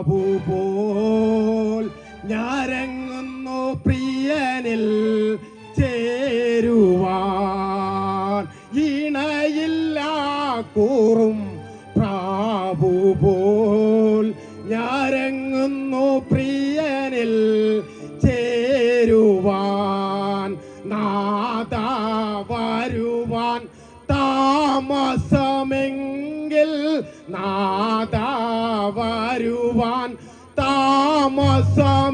പ്രാവു പോൽ ഞാരങ്ങുന്നു പ്രിയനിൽ ചേരുവാൻ. ഇണയില്ല കൂറും പ്രാവു പോൽ ഞാരങ്ങുന്നു പ്രിയനിൽ ചേരുവാൻ. നാദ വരുവാൻ താമസമെങ്കിൽ, നാദ വരുവാൻ താമസമെങ്കിൽ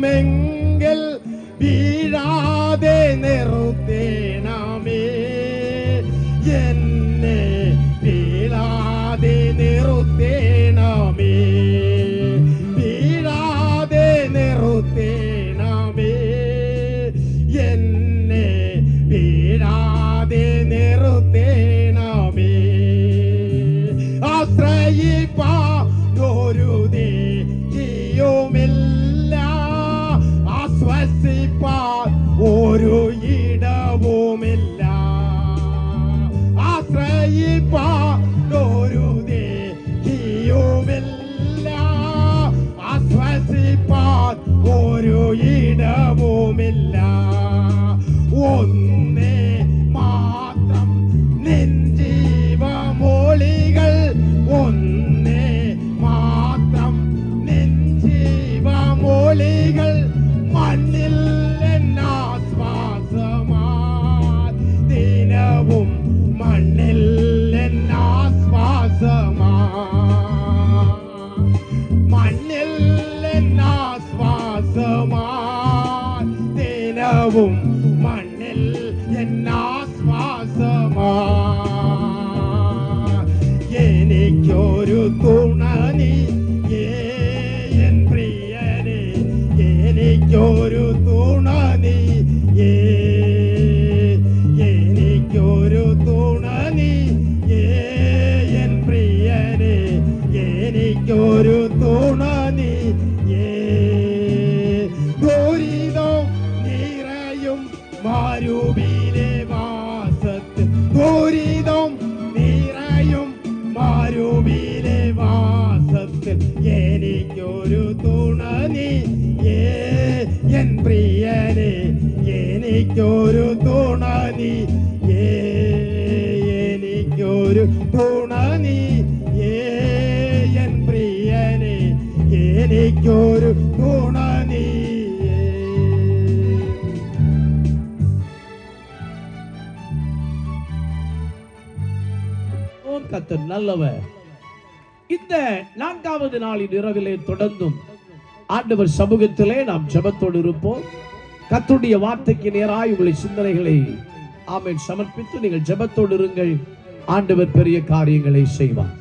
വീഴാതെ നിർത്തേണമേ എന്നെ, വീഴാതെ നിർത്തേണമേ, വീഴാതെ നിർത്തേണമേ എന്നെ, വീഴാതെ നിർത്തേണമേ. ആശ്രയിപ്പാനൊരു ദേഹിയുമില്ല, ആശ്വസിപ്പാൻ ഒരു ഇടവുമില്ല. ആശ്രയിപ്പാനൊരു ദേഹിയുമില്ല, ആശ്വസിപ്പാൻ ഒരു ഇടവുമില്ല. ഒന്നേ മാത്രം നിൻ ജീവമൊളികൾ, ഒന്നേ മാത്രം നിൻ ജീവമൊളികൾ മണ്ണിൽ എന്നാശ്വാസമായി, ദിനവും മണ്ണിൽ എന്നാശ്വാസമായി, മണ്ണിൽ എന്നാശ്വാസമായി, ദിനവും മണ്ണിൽ എന്നാശ്വാസമായി. എനിക്കൊരു തുണ നീ എൻ പ്രിയനെ, എനിക്കൊരു തുണ നീ, എനിക്കൊരു തുണ നീ എൻ പ്രിയനെ, എനിക്കൊരു തുണ നീ. ദുരിതം നിറയും മാരുവിലെ വാസത്തിൽ, ദുരിതം നിറയും മാരുവിലെ വാസത്തിൽ എനിക്കൊരു തുണ നീ എൻ പ്രിയനെ, എനിക്കൊരു തുണ നീ, എനിക്കൊരു തുണ നീ എൻ പ്രിയനെ, എനിക്കൊരു തുണ നീ. கர்த்தர் நல்லவர். இந்த 4வது நாளின் இரவிலே தொடர்ந்தும் ஆண்டவர் சமூகத்திலே நாம் ஜெபத்தோடு இருப்போம். கர்த்தருடைய வார்த்தைக்கு நேராய் உங்களை சிந்தனைகளை ஆமென் சமர்ப்பித்து நீங்கள் ஜெபத்தோடு இருங்கள். ஆண்டவர் பெரிய காரியங்களை செய்வார்.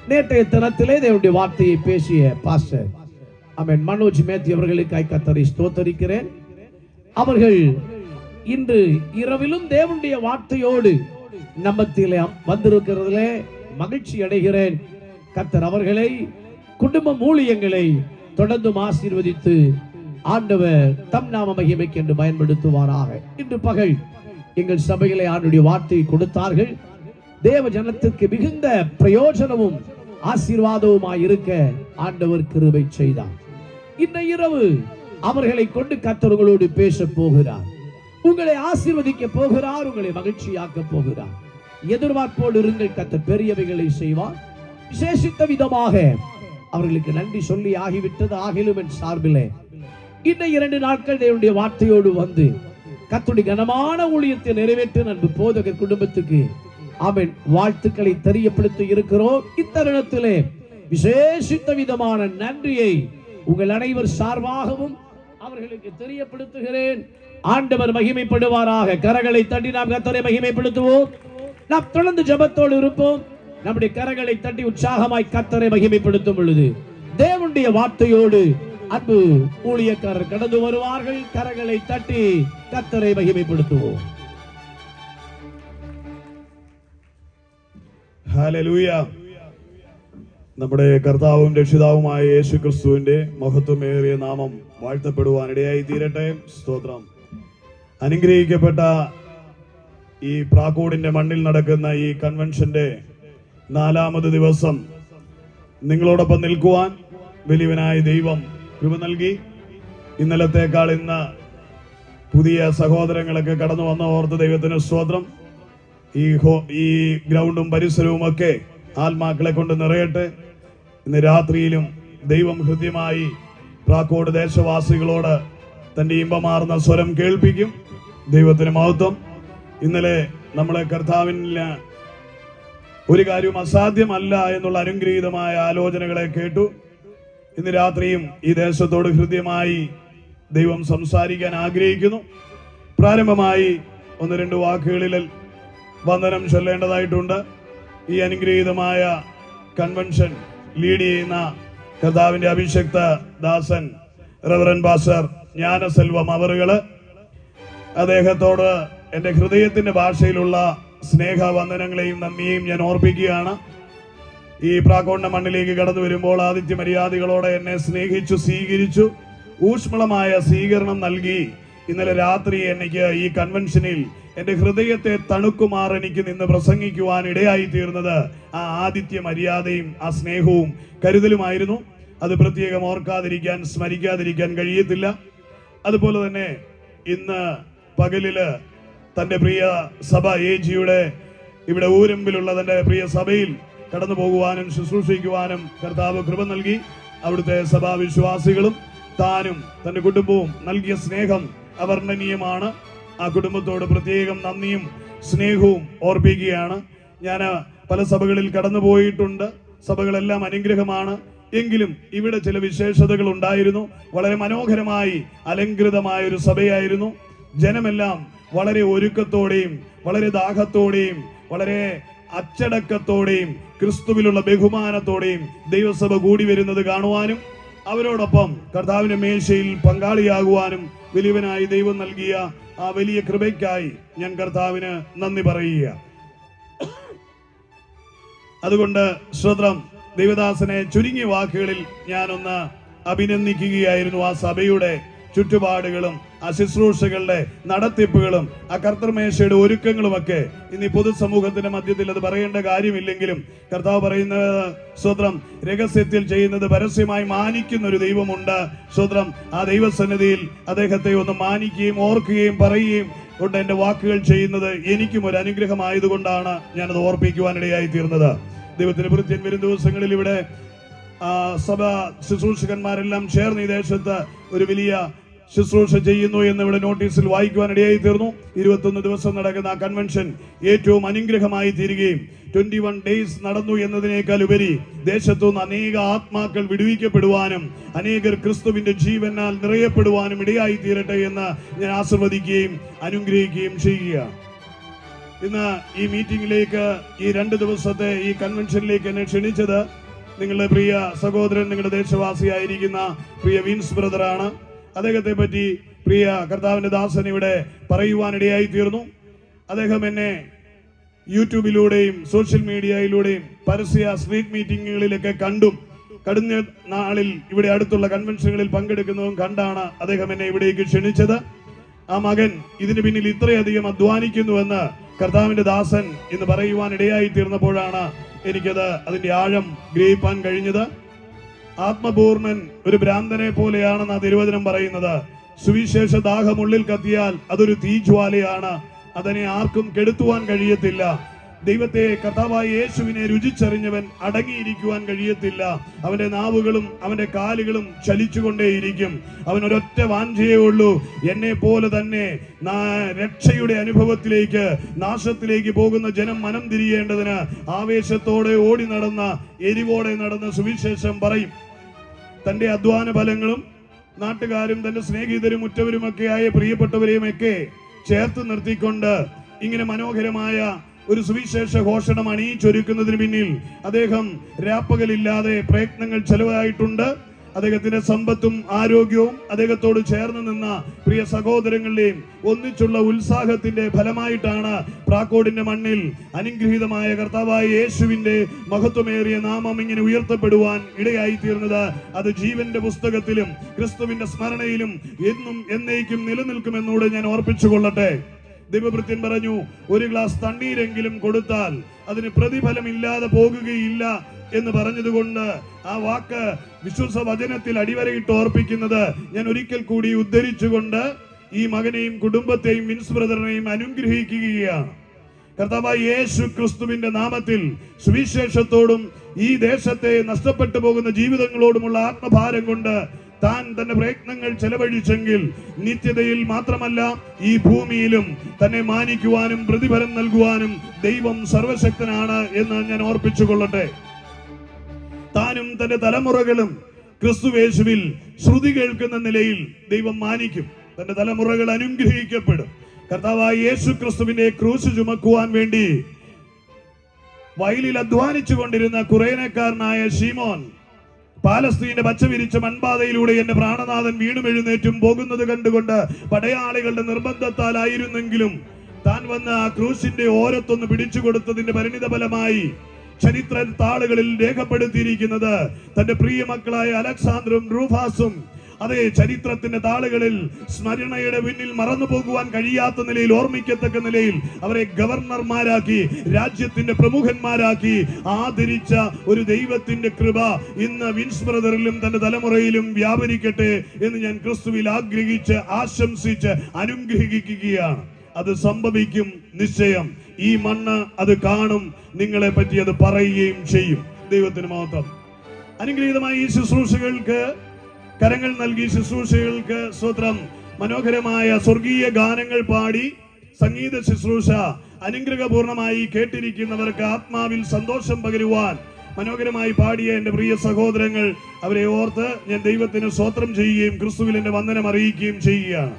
நேற்றைய தினத்திலே தேவனுடைய வார்த்தையை பேசிய பாஸ்டர் ஆமென் மனோஜ் மேத்யூ அவர்களுக்காய் கர்த்தரை ஸ்தோத்தரிக்கிறேன். அவர்கள் இன்று இரவிலும் தேவனுடைய வார்த்தையோடு நம்மத்திலே வந்திருக்கிறதிலே மகிழ்ச்சி அடைகிறேன். கர்த்தர் அவர்களை குடும்ப ஊழியங்களை தொடர்ந்தும் ஆசீர்வதித்து ஆண்டவர் தம் நாம மகிமைக்கு என்று பயன்படுத்துவாராக. இன்று பகல் எங்கள் சபையிலே ஆண்டுடைய வார்த்தையை கொடுத்தார்கள். தேவ ஜனத்திற்கு மிகுந்த பிரயோஜனமும் ஆசீர்வாதவுமாய் இருக்க ஆண்டவர் கிருபை செய்தார். இந்த இரவு அவர்களை கொண்டு கர்த்தர்களோடு பேச போகிறார். உங்களை ஆசீர்வதிக்க போகிறார், உங்களை மகிழ்ச்சியாக்க போகிறார். எதிர்பார்ப்போடு இருங்கள். கர்த்தர் பெரியவைகளை செய்வார். விசேஷித்த விதமாக அவர்களுக்கு நன்றி சொல்லி ஆகிவிட்டது. ஆகிலும் என் சார்பிலே இந்த 2 நாட்கள் தேவனுடைய வார்த்தையோடு வந்து கர்த்தருடைய கனமான ஊழியத்தை நிறைவேற்ற அன்பு போதகர் குடும்பத்துக்கு ஆமென் வாழ்த்துக்களை தெரியப்படுத்தி இருக்கிறோம். இத்தருணத்திலே விசேஷித்த விதமான நன்றியை உங்கள் அனைவர் சார்பாகவும் அவர்களுக்கு தெரியப்படுத்துகிறேன். ஆண்டவர் மகிமைப்படுவாராக. கரங்களை தட்டி நாம் கர்த்தரை மகிமைப்படுத்துவோம். நாம் தொடர்ந்து ஜெபத்தோடு இருப்போம். நம்முடைய கரங்களை தட்டி உற்சாகமாய் கர்த்தரை மகிமைப்படுத்தும் பொழுது தேவனுடைய வார்த்தையோடு அன்பு ஊழியக்காரர் கடந்து வருவார்கள். கரங்களை தட்டி கர்த்தரை மகிமைப்படுத்துவோம். ഹല്ലേലൂയ. നമ്മുടെ കർത്താവും രക്ഷിതാവുമായ യേശു ക്രിസ്തുവിന്റെ മഹത്വമേറിയ നാമം വാഴ്ത്തപ്പെടുവാൻ ഇടയായി തീരട്ടെ. സ്തോത്രം. അനുഗ്രഹിക്കപ്പെട്ട ഈ പ്രാക്കോടിന്റെ മണ്ണിൽ നടക്കുന്ന ഈ കൺവെൻഷന്റെ 4ാമത് ദിവസം നിങ്ങളോടൊപ്പം നിൽക്കുവാൻ വലിയവനായ ദൈവം കൃപ നൽകി. ഇന്നലത്തേക്കാൾ ഇന്ന് പുതിയ സഹോദരങ്ങളൊക്കെ കടന്നു വന്ന ഓർത്ത് ദൈവത്തിന് സ്തോത്രം. ഈ ഗ്രൗണ്ടും പരിസരവും ഒക്കെ ആത്മാക്കളെ കൊണ്ട് നിറയട്ടെ. ഇന്ന് രാത്രിയിലും ദൈവം ഹൃദ്യമായി പ്രാക്കോട് ദേശവാസികളോട് തന്റെ ഇമ്പമാർന്ന സ്വരം കേൾപ്പിക്കും. ദൈവത്തിന് മഹത്വം. ഇന്നലെ നമ്മളെ കർത്താവിന് ഒരു കാര്യവും അസാധ്യമല്ല എന്നുള്ള അനുഗ്രഹീതമായ ആലോചനകളെ കേട്ടു. ഇന്ന് രാത്രിയും ഈ ദേശത്തോട് ഹൃദ്യമായി ദൈവം സംസാരിക്കാൻ ആഗ്രഹിക്കുന്നു. പ്രാരംഭമായി 1-2 വാക്കുകളിൽ വന്ദനം ചൊല്ലേണ്ടതായിട്ടുണ്ട്. ഈ അനുഗ്രഹീതമായ കൺവെൻഷൻ ലീഡ് ചെയ്യുന്ന കർത്താവിന്റെ അഭിഷക്ത ദാസൻ റവറൻ പാസ്റ്റർ ജ്ഞാനസെൽവം അവറുകള്, അദ്ദേഹത്തോട് എന്റെ ഹൃദയത്തിന്റെ ഭാഷയിലുള്ള സ്നേഹവന്ദനങ്ങളെയും നന്ദിയെയും ഞാൻ ഓർപ്പിക്കുകയാണ്. ഈ പ്രാക്കോണിന്റെ മണ്ണിലേക്ക് കടന്നു വരുമ്പോൾ ആതിഥ്യ മര്യാദകളോടെ എന്നെ സ്നേഹിച്ചു സ്വീകരിച്ചു, ഊഷ്മളമായ സ്വീകരണം നൽകി. ഇന്നലെ രാത്രി എനിക്ക് ഈ കൺവെൻഷനിൽ എന്റെ ഹൃദയത്തെ തണുക്കുമാർ എനിക്ക് നിന്ന് പ്രസംഗിക്കുവാൻ ഇടയായി തീർന്നത് ആ ആതിഥ്യ മര്യാദയും ആ സ്നേഹവും കരുതലുമായിരുന്നു. അത് പ്രത്യേകം ഓർക്കാതിരിക്കാൻ സ്മരിക്കാതിരിക്കാൻ കഴിയത്തില്ല. അതുപോലെ തന്നെ ഇന്ന് പകലില് തന്റെ പ്രിയ സഭ AGയുടെ ഇവിടെ ഊരമ്പിലുള്ള തന്റെ പ്രിയ സഭയിൽ കടന്നു പോകുവാനും ശുശ്രൂഷിക്കുവാനും കർത്താവ് കൃപ നൽകി. അവിടുത്തെ സഭാവിശ്വാസികളും താനും തന്റെ കുടുംബവും നൽകിയ സ്നേഹം അവർണ്ണനീയമാണ്. ആ കുടുംബത്തോട് പ്രത്യേകം നന്ദിയും സ്നേഹവും ഓർപ്പിക്കുകയാണ്. ഞാൻ പല സഭകളിൽ കടന്നു പോയിട്ടുണ്ട്. സഭകളെല്ലാം അനുഗ്രഹമാണ്. എങ്കിലും ഇവിടെ ചില വിശേഷതകൾ ഉണ്ടായിരുന്നു. വളരെ മനോഹരമായി അലങ്കൃതമായ ഒരു സഭയായിരുന്നു. ജനമെല്ലാം വളരെ ഒരുക്കത്തോടെയും വളരെ ദാഹത്തോടെയും വളരെ അച്ചടക്കത്തോടെയും ക്രിസ്തുവിലുള്ള ബഹുമാനത്തോടെയും ദൈവസഭ കൂടി വരുന്നത് കാണുവാനും അവരോടൊപ്പം കർത്താവിന്റെ മേശയിൽ പങ്കാളിയാകുവാനും വലിയവനായി ദൈവം നൽകിയ ആ വലിയ കൃപയ്ക്കായി ഞാൻ കർത്താവിന് നന്ദി പറയുക. അതുകൊണ്ട് സ്തോത്രം. ദൈവദാസനെ ചുരുങ്ങിയ വാക്കുകളിൽ ഞാനൊന്ന് അഭിനന്ദിക്കുകയായിരുന്നു. ആ സഭയുടെ ചുറ്റുപാടുകളും ആ ശുശ്രൂഷകളുടെ നടത്തിപ്പുകളും ആ കർത്തൃമേശയുടെ ഒരുക്കങ്ങളുമൊക്കെ ഇന്ന് ഈ പൊതുസമൂഹത്തിന്റെ മധ്യത്തിൽ അത് പറയേണ്ട കാര്യമില്ലെങ്കിലും കർത്താവ് പറയുന്നത് സ്തോത്രം, രഹസ്യത്തിൽ ചെയ്യുന്നത് പരസ്യമായി മാനിക്കുന്ന ഒരു ദൈവമുണ്ട്. സ്തോത്രം. ആ ദൈവസന്നിധിയിൽ അദ്ദേഹത്തെ ഒന്ന് മാനിക്കുകയും ഓർക്കുകയും പറയുകയും കൊണ്ട് എന്റെ വാക്കുകൾ ചെയ്യുന്നത് എനിക്കും ഒരു അനുഗ്രഹമായതുകൊണ്ടാണ് ഞാനത് ഓർപ്പിക്കുവാനിടയായി തീർന്നത്. ദൈവത്തിന് ഭൃത്യൻ വരും ദിവസങ്ങളിൽ ഇവിടെ സഭ ശുശ്രൂഷകന്മാരെല്ലാം ചേർന്ന് ഈ ദേശത്ത് ഒരു വലിയ ശുശ്രൂഷ ചെയ്യുന്നു എന്ന് ഇവിടെ നോട്ടീസിൽ വായിക്കുവാനിടയായി തീർന്നു. 21 ദിവസം നടക്കുന്ന ആ കൺവെൻഷൻ ഏറ്റവും അനുഗ്രഹമായി തീരുകയും 21 ഡേയ്സ് നടന്നു എന്നതിനേക്കാൾ ഉപരി ദേശത്തുനിന്ന് അനേക ആത്മാക്കൾ വിടുവിക്കപ്പെടുവാനും അനേകർ ക്രിസ്തുവിന്റെ ജീവനാൽ നിറയപ്പെടുവാനും ഇടയായി തീരട്ടെ എന്ന് ഞാൻ ആശീർവദിക്കുകയും അനുഗ്രഹിക്കുകയും ചെയ്യുക. ഇന്ന് ഈ മീറ്റിംഗിലേക്ക്, ഈ 2 ദിവസത്തെ ഈ കൺവെൻഷനിലേക്ക് എന്നെ ക്ഷണിച്ചത് നിങ്ങളുടെ പ്രിയ സഹോദരൻ, നിങ്ങളുടെ ദേശവാസിയായിരിക്കുന്ന പ്രിയ വിൻസ് ബ്രദറാണ്. അദ്ദേഹത്തെ പറ്റി പ്രിയ കർത്താവിന്റെ ദാസൻ ഇവിടെ പറയുവാനിടയായി തീർന്നു. അദ്ദേഹം എന്നെ യൂട്യൂബിലൂടെയും സോഷ്യൽ മീഡിയയിലൂടെയും പരസ്യ സ്ട്രീറ്റ് മീറ്റിങ്ങുകളിലൊക്കെ കണ്ടും കഴിഞ്ഞ നാളിൽ ഇവിടെ അടുത്തുള്ള കൺവെൻഷനുകളിൽ പങ്കെടുക്കുന്നതും കണ്ടാണ് അദ്ദേഹം എന്നെ ഇവിടേക്ക് ക്ഷണിച്ചത്. ആ മകൻ ഇതിന് പിന്നിൽ ഇത്രയധികം അധ്വാനിക്കുന്നുവെന്ന് കർത്താവിന്റെ ദാസൻ ഇന്ന് പറയുവാൻ ഇടയായി തീർന്നപ്പോഴാണ് എനിക്കത് അതിന്റെ ആഴം ഗ്രഹിപ്പാൻ കഴിഞ്ഞത്. ആത്മപൂർണൻ ഒരു ഭ്രാന്തനെ പോലെയാണെന്ന് ആ തിരുവചനം പറയുന്നത്. സുവിശേഷ ദാഹമുള്ളിൽ കത്തിയാൽ അതൊരു തീജ്വാലയാണ്. അതിനെ ആർക്കും കെടുത്തുവാൻ കഴിയത്തില്ല. ദൈവത്തെ, കർത്താവായ യേശുവിനെ രുചിച്ചറിഞ്ഞവൻ അടങ്ങിയിരിക്കുവാൻ കഴിയത്തില്ല. അവന്റെ നാവുകളും അവന്റെ കാലുകളും ചലിച്ചുകൊണ്ടേയിരിക്കും. അവൻ ഒരൊറ്റ വാഞ്ചയേ ഉള്ളൂ, എന്നെ പോലെ തന്നെ രക്ഷയുടെ അനുഭവത്തിലേക്ക്, നാശത്തിലേക്ക് പോകുന്ന ജനം മനം തിരിയേണ്ടതിന് ആവേശത്തോടെ ഓടി നടന്ന, എരിവോടെ നടന്ന സുവിശേഷം പറയും. തന്റെ അധ്വാന ഫലങ്ങളും നാട്ടുകാരും തന്റെ സ്നേഹിതരും ഉറ്റവരുമൊക്കെയായ പ്രിയപ്പെട്ടവരെയുമൊക്കെ ചേർത്ത് നിർത്തിക്കൊണ്ട് ഇങ്ങനെ മനോഹരമായ ഒരു സുവിശേഷ ഘോഷണം അണിയിച്ചൊരുക്കുന്നതിന് പിന്നിൽ അദ്ദേഹം രാപ്പകലില്ലാതെ പ്രയത്നങ്ങൾ ചെലവായിട്ടുണ്ട്. അദ്ദേഹത്തിന്റെ സമ്പത്തും ആരോഗ്യവും അദ്ദേഹത്തോട് ചേർന്ന് നിന്ന പ്രിയ സഹോദരങ്ങളുടെയും ഒന്നിച്ചുള്ള ഉത്സാഹത്തിന്റെ ഫലമായിട്ടാണ് പ്രാക്കോടിന്റെ മണ്ണിൽ അനുഗ്രഹീതമായ കർത്താവായ യേശുവിന്റെ മഹത്വമേറിയ നാമം ഇങ്ങനെ ഉയർത്തപ്പെടുവാൻ ഇടയായി തീർന്നത്. അത് ജീവന്റെ പുസ്തകത്തിലും ക്രിസ്തുവിന്റെ സ്മരണയിലും എന്നും എന്നേക്കും നിലനിൽക്കുമെന്നൂടെ ഞാൻ ഓർപ്പിച്ചുകൊള്ളട്ടെ. ദൈവഭൃത്യൻ പറഞ്ഞു, ഒരു ഗ്ലാസ് തണ്ണീരെങ്കിലും കൊടുത്താൽ അതിന് പ്രതിഫലമില്ലാതെ പോകുകയില്ല എന്ന് പറഞ്ഞതുകൊണ്ട് ആ വാക്ക് വിശ്വാസ വചനത്തിൽ അടിവരയിട്ട് ഓർപ്പിക്കുന്നത് ഞാൻ ഒരിക്കൽ കൂടി ഉദ്ധരിച്ചുകൊണ്ട് ഈ മകനെയും കുടുംബത്തെയും വിൻസ് ബ്രദറിനെയും അനുഗ്രഹിക്കുകയാണ്. കർത്താവായ യേശു ക്രിസ്തുവിന്റെ നാമത്തിൽ സുവിശേഷത്തോടും ഈ ദേശത്തെ നഷ്ടപ്പെട്ടു പോകുന്ന ജീവിതങ്ങളോടുമുള്ള ആത്മഭാരം കൊണ്ട് താൻ തന്റെ പ്രയത്നങ്ങൾ ചെലവഴിച്ചെങ്കിൽ നിത്യതയിൽ മാത്രമല്ല ഈ ഭൂമിയിലും തന്നെ മാനിക്കുവാനും പ്രതിഫലം നൽകുവാനും ദൈവം സർവശക്തനാണ് എന്ന് ഞാൻ ഓർപ്പിച്ചുകൊള്ളട്ടെ. താനും തന്റെ തലമുറകളും ക്രിസ്തുവേശുവിൽ ശ്രുതി കേൾക്കുന്ന നിലയിൽ ദൈവം മാനിക്കും. തന്റെ തലമുറകൾ അനുഗ്രഹിക്കപ്പെടും. കർത്താവായ യേശു ക്രിസ്തുവിന്റെ ക്രൂശ് ചുമക്കുവാൻ വേണ്ടി വയലിൽ അധ്വാനിച്ചു കൊണ്ടിരുന്ന കുറേനക്കാരനായ ശീമോൻ പാലസ്തീന്റെ പച്ച വിരിച്ച മൺപാതയിലൂടെ എന്റെ പ്രാണനാഥൻ വീണുമെഴുന്നേറ്റും പോകുന്നത് കണ്ടുകൊണ്ട് പടയാളികളുടെ നിർബന്ധത്താലായിരുന്നെങ്കിലും താൻ വന്ന് ആ ക്രൂശിന്റെ ഓരത്തൊന്ന് പിടിച്ചു കൊടുത്തതിന്റെ പരിണിത ഫലമായി ചരിത്ര താളുകളിൽ രേഖപ്പെടുത്തിയിരിക്കുന്നത് തന്റെ പ്രിയ മക്കളായ അലക്സാണ്ടറും റൂഫാസും അതേ ചരിത്രത്തിന്റെ താളുകളിൽ സ്മരണയുടെ പിന്നിൽ മറന്നു പോകുവാൻ കഴിയാത്ത നിലയിൽ ഓർമ്മിക്കത്തക്ക നിലയിൽ അവരെ ഗവർണർമാരാക്കി രാജ്യത്തിന്റെ പ്രമുഖന്മാരാക്കി ആദരിച്ച ഒരു ദൈവത്തിന്റെ കൃപ ഇന്ന് വിൻസ് ബ്രദറിലും തന്റെ തലമുറയിലും വ്യാപരിക്കട്ടെ എന്ന് ഞാൻ ക്രിസ്തുവിൽ ആഗ്രഹിച്ച് ആശംസിച്ച് അനുഗ്രഹിക്കുകയാണ്. അത് സംഭവിക്കും നിശ്ചയം. ഈ മണ്ണ് അത് കാണും, നിങ്ങളെ പറ്റി അത് പറയുകയും ചെയ്യും. ദൈവത്തിന് മഹത്വം. അനുഗ്രഹീതമായ ഈ ശുശ്രൂഷകൾക്ക് കരങ്ങൾ നൽകി ശുശ്രൂഷകൾക്ക് സ്തോത്രം. മനോഹരമായ സ്വർഗീയ ഗാനങ്ങൾ പാടി സംഗീത ശുശ്രൂഷ അനുഗ്രഹപൂർണമായി കേട്ടിരിക്കുന്നവർക്ക് ആത്മാവിൽ സന്തോഷം പകരുവാൻ മനോഹരമായി പാടിയ എന്റെ പ്രിയ സഹോദരങ്ങൾ, അവരെ ഓർത്ത് ഞാൻ ദൈവത്തിന് സ്തോത്രം ചെയ്യുകയും ക്രിസ്തുവിൽ എന്റെ വന്ദനം അറിയിക്കുകയും ചെയ്യുകയാണ്.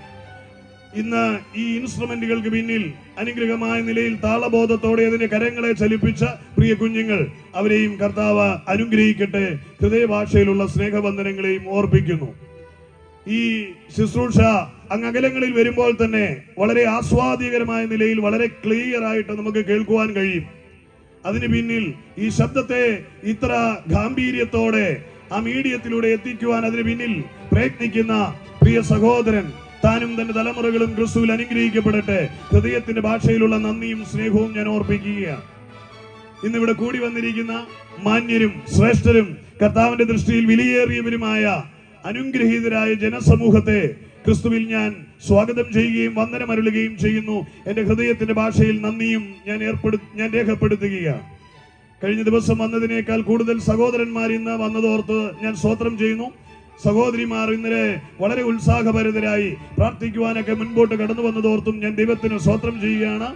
ഇന്ന് ഈ ഇൻസ്ട്രുമെന്റുകൾക്ക് പിന്നിൽ അനുഗ്രഹമായ നിലയിൽ താളബോധത്തോടെ അതിന്റെ കരങ്ങളെ ചലിപ്പിച്ച പ്രിയ കുഞ്ഞുങ്ങൾ, അവരെയും കർത്താവ് അനുഗ്രഹിക്കട്ടെ. ഹൃദയഭാഷയിലുള്ള സ്നേഹവന്ദനങ്ങളെയും ഓർപ്പിക്കുന്നു. ഈ ശുശ്രൂഷ അങ്ങകലങ്ങളിൽ വരുമ്പോൾ തന്നെ വളരെ ആസ്വാദ്യകരമായ നിലയിൽ വളരെ ക്ലിയർ ആയിട്ട് നമുക്ക് കേൾക്കുവാൻ കഴിയും. അതിന് പിന്നിൽ ഈ ശബ്ദത്തെ ഇത്ര ഗാംഭീര്യത്തോടെ ആ മീഡിയത്തിലൂടെ എത്തിക്കുവാൻ അതിന് പിന്നിൽ പ്രയത്നിക്കുന്ന പ്രിയ സഹോദരൻ, താനും തന്റെ തലമുറകളും ക്രിസ്തുവിൽ അനുഗ്രഹിക്കപ്പെടട്ടെ. ഹൃദയത്തിന്റെ ഭാഷയിലുള്ള നന്ദിയും സ്നേഹവും ഞാൻ ഓർപ്പിക്കുകയാണ്. ഇന്നിവിടെ കൂടി വന്നിരിക്കുന്ന മാന്യരും ശ്രേഷ്ഠരും കർത്താവിന്റെ ദൃഷ്ടിയിൽ വിലയേറിയവരുമായ അനുഗ്രഹീതരായ ജനസമൂഹത്തെ ക്രിസ്തുവിൽ ഞാൻ സ്വാഗതം ചെയ്യുകയും വന്ദനമരുളുകയും ചെയ്യുന്നു. എന്റെ ഹൃദയത്തിന്റെ ഭാഷയിൽ നന്ദിയും ഞാൻ രേഖപ്പെടുത്തുകയാണ്. കഴിഞ്ഞ ദിവസം വന്നതിനേക്കാൾ കൂടുതൽ സഹോദരന്മാർ ഇന്ന് വന്നതോർത്ത് ഞാൻ സ്തോത്രം ചെയ്യുന്നു. സഹോദരിമാർ ഇന്നലെ വളരെ ഉത്സാഹഭരിതരായി പ്രാർത്ഥിക്കുവാനൊക്കെ മുൻപോട്ട് കടന്നു വന്നതോർത്തും ഞാൻ ദൈവത്തിന് സ്തോത്രം ചെയ്യുകയാണ്.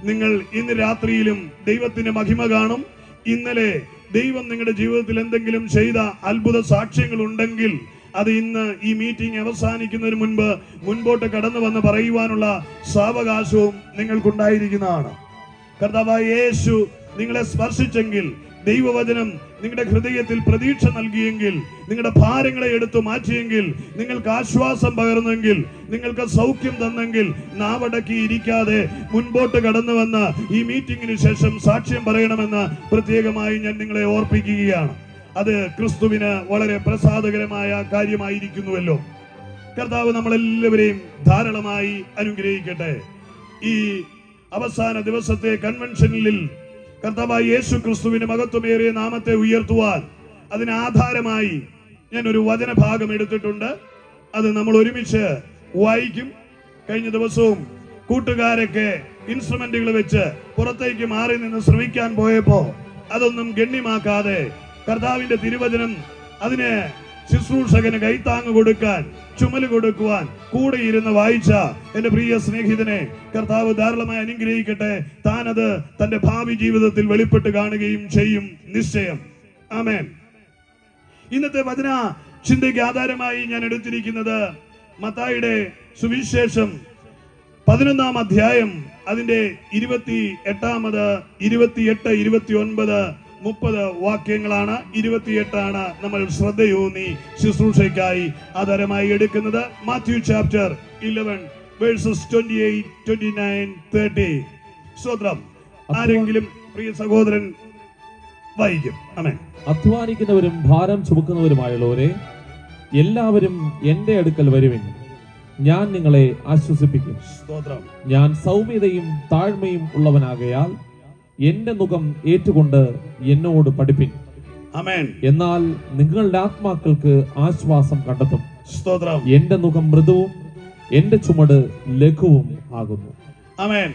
നിങ്ങൾ ഇന്ന് രാത്രിയിലും ദൈവത്തിന്റെ മഹിമ കാണും. ഇന്നലെ ദൈവം നിങ്ങളുടെ ജീവിതത്തിൽ എന്തെങ്കിലും ചെയ്ത അത്ഭുത സാക്ഷ്യങ്ങൾ ഉണ്ടെങ്കിൽ അത് ഇന്ന് ഈ മീറ്റിംഗ് അവസാനിക്കുന്നതിന് മുൻപ് മുൻപോട്ട് കടന്നു വന്ന് പറയുവാനുള്ള സാവകാശവും നിങ്ങൾക്കുണ്ടായിരിക്കുന്നതാണ്. കർത്താവായ യേശു നിങ്ങളെ സ്പർശിച്ചെങ്കിൽ, ദൈവവചനം നിങ്ങളുടെ ഹൃദയത്തിൽ പ്രതീക്ഷ നൽകിയെങ്കിൽ, നിങ്ങളുടെ ഭാരങ്ങളെ എടുത്തു മാറ്റിയെങ്കിൽ, നിങ്ങൾക്ക് ആശ്വാസം പകർന്നെങ്കിൽ, നിങ്ങൾക്ക് സൗഖ്യം തന്നെങ്കിൽ, നാവടക്കി ഇരിക്കാതെ മുൻപോട്ട് കടന്നു വന്ന് ഈ മീറ്റിംഗിന് ശേഷം സാക്ഷ്യം പറയണമെന്ന് പ്രത്യേകമായി ഞാൻ നിങ്ങളെ ഓർപ്പിക്കുകയാണ്. അത് ക്രിസ്തുവിന് വളരെ പ്രസാദകരമായ കാര്യമായിരിക്കുന്നുവല്ലോ. കർത്താവ് നമ്മളെല്ലാവരെയും ധാരാളമായി അനുഗ്രഹിക്കട്ടെ. ഈ അവസാന ദിവസത്തെ കൺവെൻഷനിൽ കർത്താവായ യേശു ക്രിസ്തുവിന്റെ മഹത്വമേറിയ നാമത്തെ ഉയർത്തുവാൻ അതിന് ആധാരമായി ഞാൻ ഒരു വചനഭാഗം എടുത്തിട്ടുണ്ട്. അത് നമ്മൾ ഒരുമിച്ച് വായിക്കും. കഴിഞ്ഞ ദിവസവും കൂട്ടുകാരൊക്കെ ഇൻസ്ട്രുമെന്റുകൾ വെച്ച് പുറത്തേക്ക് മാറി നിന്ന് ശ്രമിക്കാൻ പോയപ്പോ അതൊന്നും ഗണ്യമാക്കാതെ കർത്താവിന്റെ തിരുവചനം അതിന് ശുശ്രൂഷകന് കൈത്താങ്ങ് കൊടുക്കാൻ, ചുമല് കൊടുക്കുവാൻ കൂടെ ഇരുന്ന് വായിച്ച എന്റെ പ്രിയ സ്നേഹിതനെ കർത്താവ് ധാരാളമായി അനുഗ്രഹിക്കട്ടെ. താനത് തന്റെ ഭാവി ജീവിതത്തിൽ വെളിപ്പെട്ട് കാണുകയും ചെയ്യും നിശ്ചയം. ആമേൻ. ഇന്നത്തെ വചന ചിന്തയ്ക്ക് ആധാരമായി ഞാൻ എടുത്തിരിക്കുന്നത് മത്തായിയുടെ സുവിശേഷം 11-ാം അധ്യായം അതിന്റെ 28, 29, 30 വാക്യങ്ങളാണ്. 28 നമ്മൾ ശ്രദ്ധയൂന്നി ശുശ്രൂഷയ്ക്കായി ആധാരമായി എടുക്കുന്നത്. Matthew chapter 11 versus 28, 29, 30. സ്തോത്രം. ആരെങ്കിലും പ്രിയ സഹോദരൻ വായിക്കും. ആമേൻ. അധ്വാനിക്കുന്നവരും ഭാരം ചുമക്കുന്നവരുമായുള്ളവരെ എല്ലാവരും എന്റെ അടുക്കൽ വരുവിൻ, ഞാൻ നിങ്ങളെ ആശ്വസിപ്പിക്കും. സ്തോത്രം. ഞാൻ സൗമ്യതയും താഴ്മയും ഉള്ളവനാകയാൽ എന്റെ മുഖം ഏറ്റുകൊണ്ട് എന്നോട് പഠിപ്പിൻ. ആമേൻ. എന്നാൽ നിങ്ങളുടെ ആത്മാക്കൾക്ക് ആശ്വാസം കണ്ടെത്തും. സ്തോത്രം. എന്റെ മുഖം മൃദുവും എന്റെ ചുമട് ലഘുവും ആകുന്നു. ആമേൻ.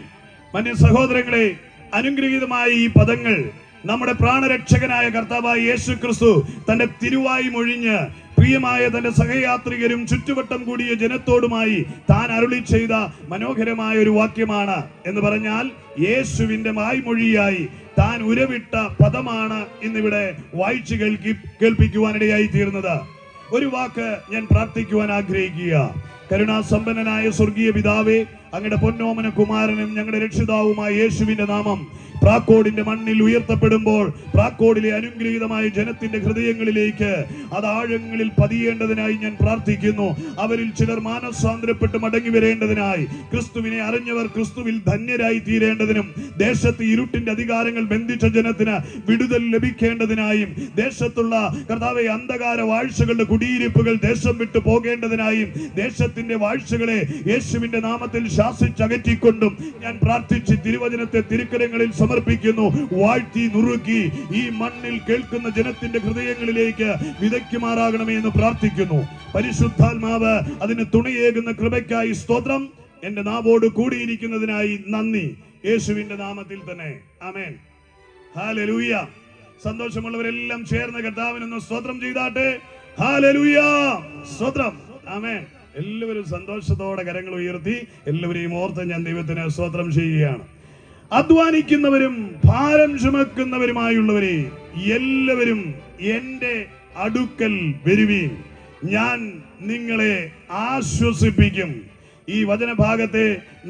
മന്യ സഹോദരങ്ങളെ, അനുഗ്രഹീതമായ ഈ പദങ്ങൾ നമ്മുടെ പ്രാണരക്ഷകനായ കർത്താവായ യേശു ക്രിസ്തു തന്റെ തിരുവായി മൊഴിഞ്ഞ് പ്രിയമായ തന്റെ സഹയാത്രികരും ചുറ്റുവട്ടം കൂടിയ ജനത്തോടുമായി താൻ അരുളി ചെയ്ത മനോഹരമായ ഒരു വാക്യമാണ്. എന്ന് പറഞ്ഞാൽ യേശുവിന്റെ വായ്മൊഴിയായി താൻ ഉരവിട്ട പദമാണ് ഇന്നിവിടെ വായിച്ചു കേൾപ്പിക്കുവാനിടയായി തീർന്നത്. ഒരു വാക്ക് ഞാൻ പ്രാർത്ഥിക്കുവാൻ ആഗ്രഹിക്കുക. കരുണാസമ്പന്നനായ സ്വർഗീയ പിതാവേ, അങ്ങയുടെ പൊന്നോമന കുമാരനും ഞങ്ങളുടെ രക്ഷിതാവുമായ യേശുവിന്റെ നാമം പ്രാക്കോടിന്റെ മണ്ണിൽ ഉയർത്തപ്പെടുമ്പോൾ പ്രാക്കോടിലെ അനുഗ്രഹീതമായ ജനത്തിന്റെ ഹൃദയങ്ങളിലേക്ക് അത് ആഴങ്ങളിൽ പതിയേണ്ടതിനായി ഞാൻ പ്രാർത്ഥിക്കുന്നു. അവരിൽ ചിലർ മാനസാന്തരപ്പെട്ട് മടങ്ങി വരേണ്ടതിനായി, ക്രിസ്തുവിനെ അറിഞ്ഞവർ ക്രിസ്തുവിൽ ധന്യരായി തീരേണ്ടതിനും, ദേശത്ത് ഇരുട്ടിന്റെ അധികാരങ്ങൾ ബന്ധിച്ച ജനത്തിന് വിടുതൽ ലഭിക്കേണ്ടതിനായും, ദേശത്തുള്ള കർത്താവെ അന്ധകാര വാഴ്ചകളുടെ കുടിയിരിപ്പുകൾ ദേശം വിട്ടു പോകേണ്ടതിനായും, ദേശത്തിന്റെ വാഴ്ചകളെ യേശുവിന്റെ നാമത്തിൽ ശാസിച്ചകറ്റിക്കൊണ്ടും ഞാൻ പ്രാർത്ഥിച്ച് തിരുവചനത്തെ തിരുക്കരങ്ങളിൽ സമർപ്പിക്കുന്നു. വാഴ്ത്തി നുറുക്കി ഈ മണ്ണിൽ കേൾക്കുന്ന ജനത്തിന്റെ ഹൃദയങ്ങളിലേക്ക് വിതയ്ക്കുമാറാകണമേ എന്ന് പ്രാർത്ഥിക്കുന്നു. പരിശുദ്ധാത്മാവ് അതിന് തുണയേകുന്ന കൃപയ്ക്കായി സ്തോത്രം. എന്റെ നാവോട് കൂടിയിരിക്കുന്നതിനായി നന്ദി. യേശുവിന്റെ നാമത്തിൽ തന്നെ ആമേൻ. ഹല്ലേലൂയ. സന്തോഷമുള്ളവരെല്ലാം ചേർന്ന് കർത്താവിനൊന്ന് സ്തോത്രം ചെയ്താട്ടെ. ഹല്ലേലൂയ. സ്തോത്രം. ആമേൻ. എല്ലാവരും സന്തോഷത്തോടെ കരങ്ങൾ ഉയർത്തി എല്ലാവരെയും ഓർത്ത് ഞാൻ ദൈവത്തിന് സ്തോത്രം ചെയ്യുകയാണ്. അധ്വാനിക്കുന്നവരും ഭാരം ചുമക്കുന്നവരുമായുള്ളവരെ എല്ലാവരും എന്റെ അടുക്കൽ വരുവീൻ, ഞാൻ നിങ്ങളെ ആശ്വസിപ്പിക്കും. ഈ വചനഭാഗത്തെ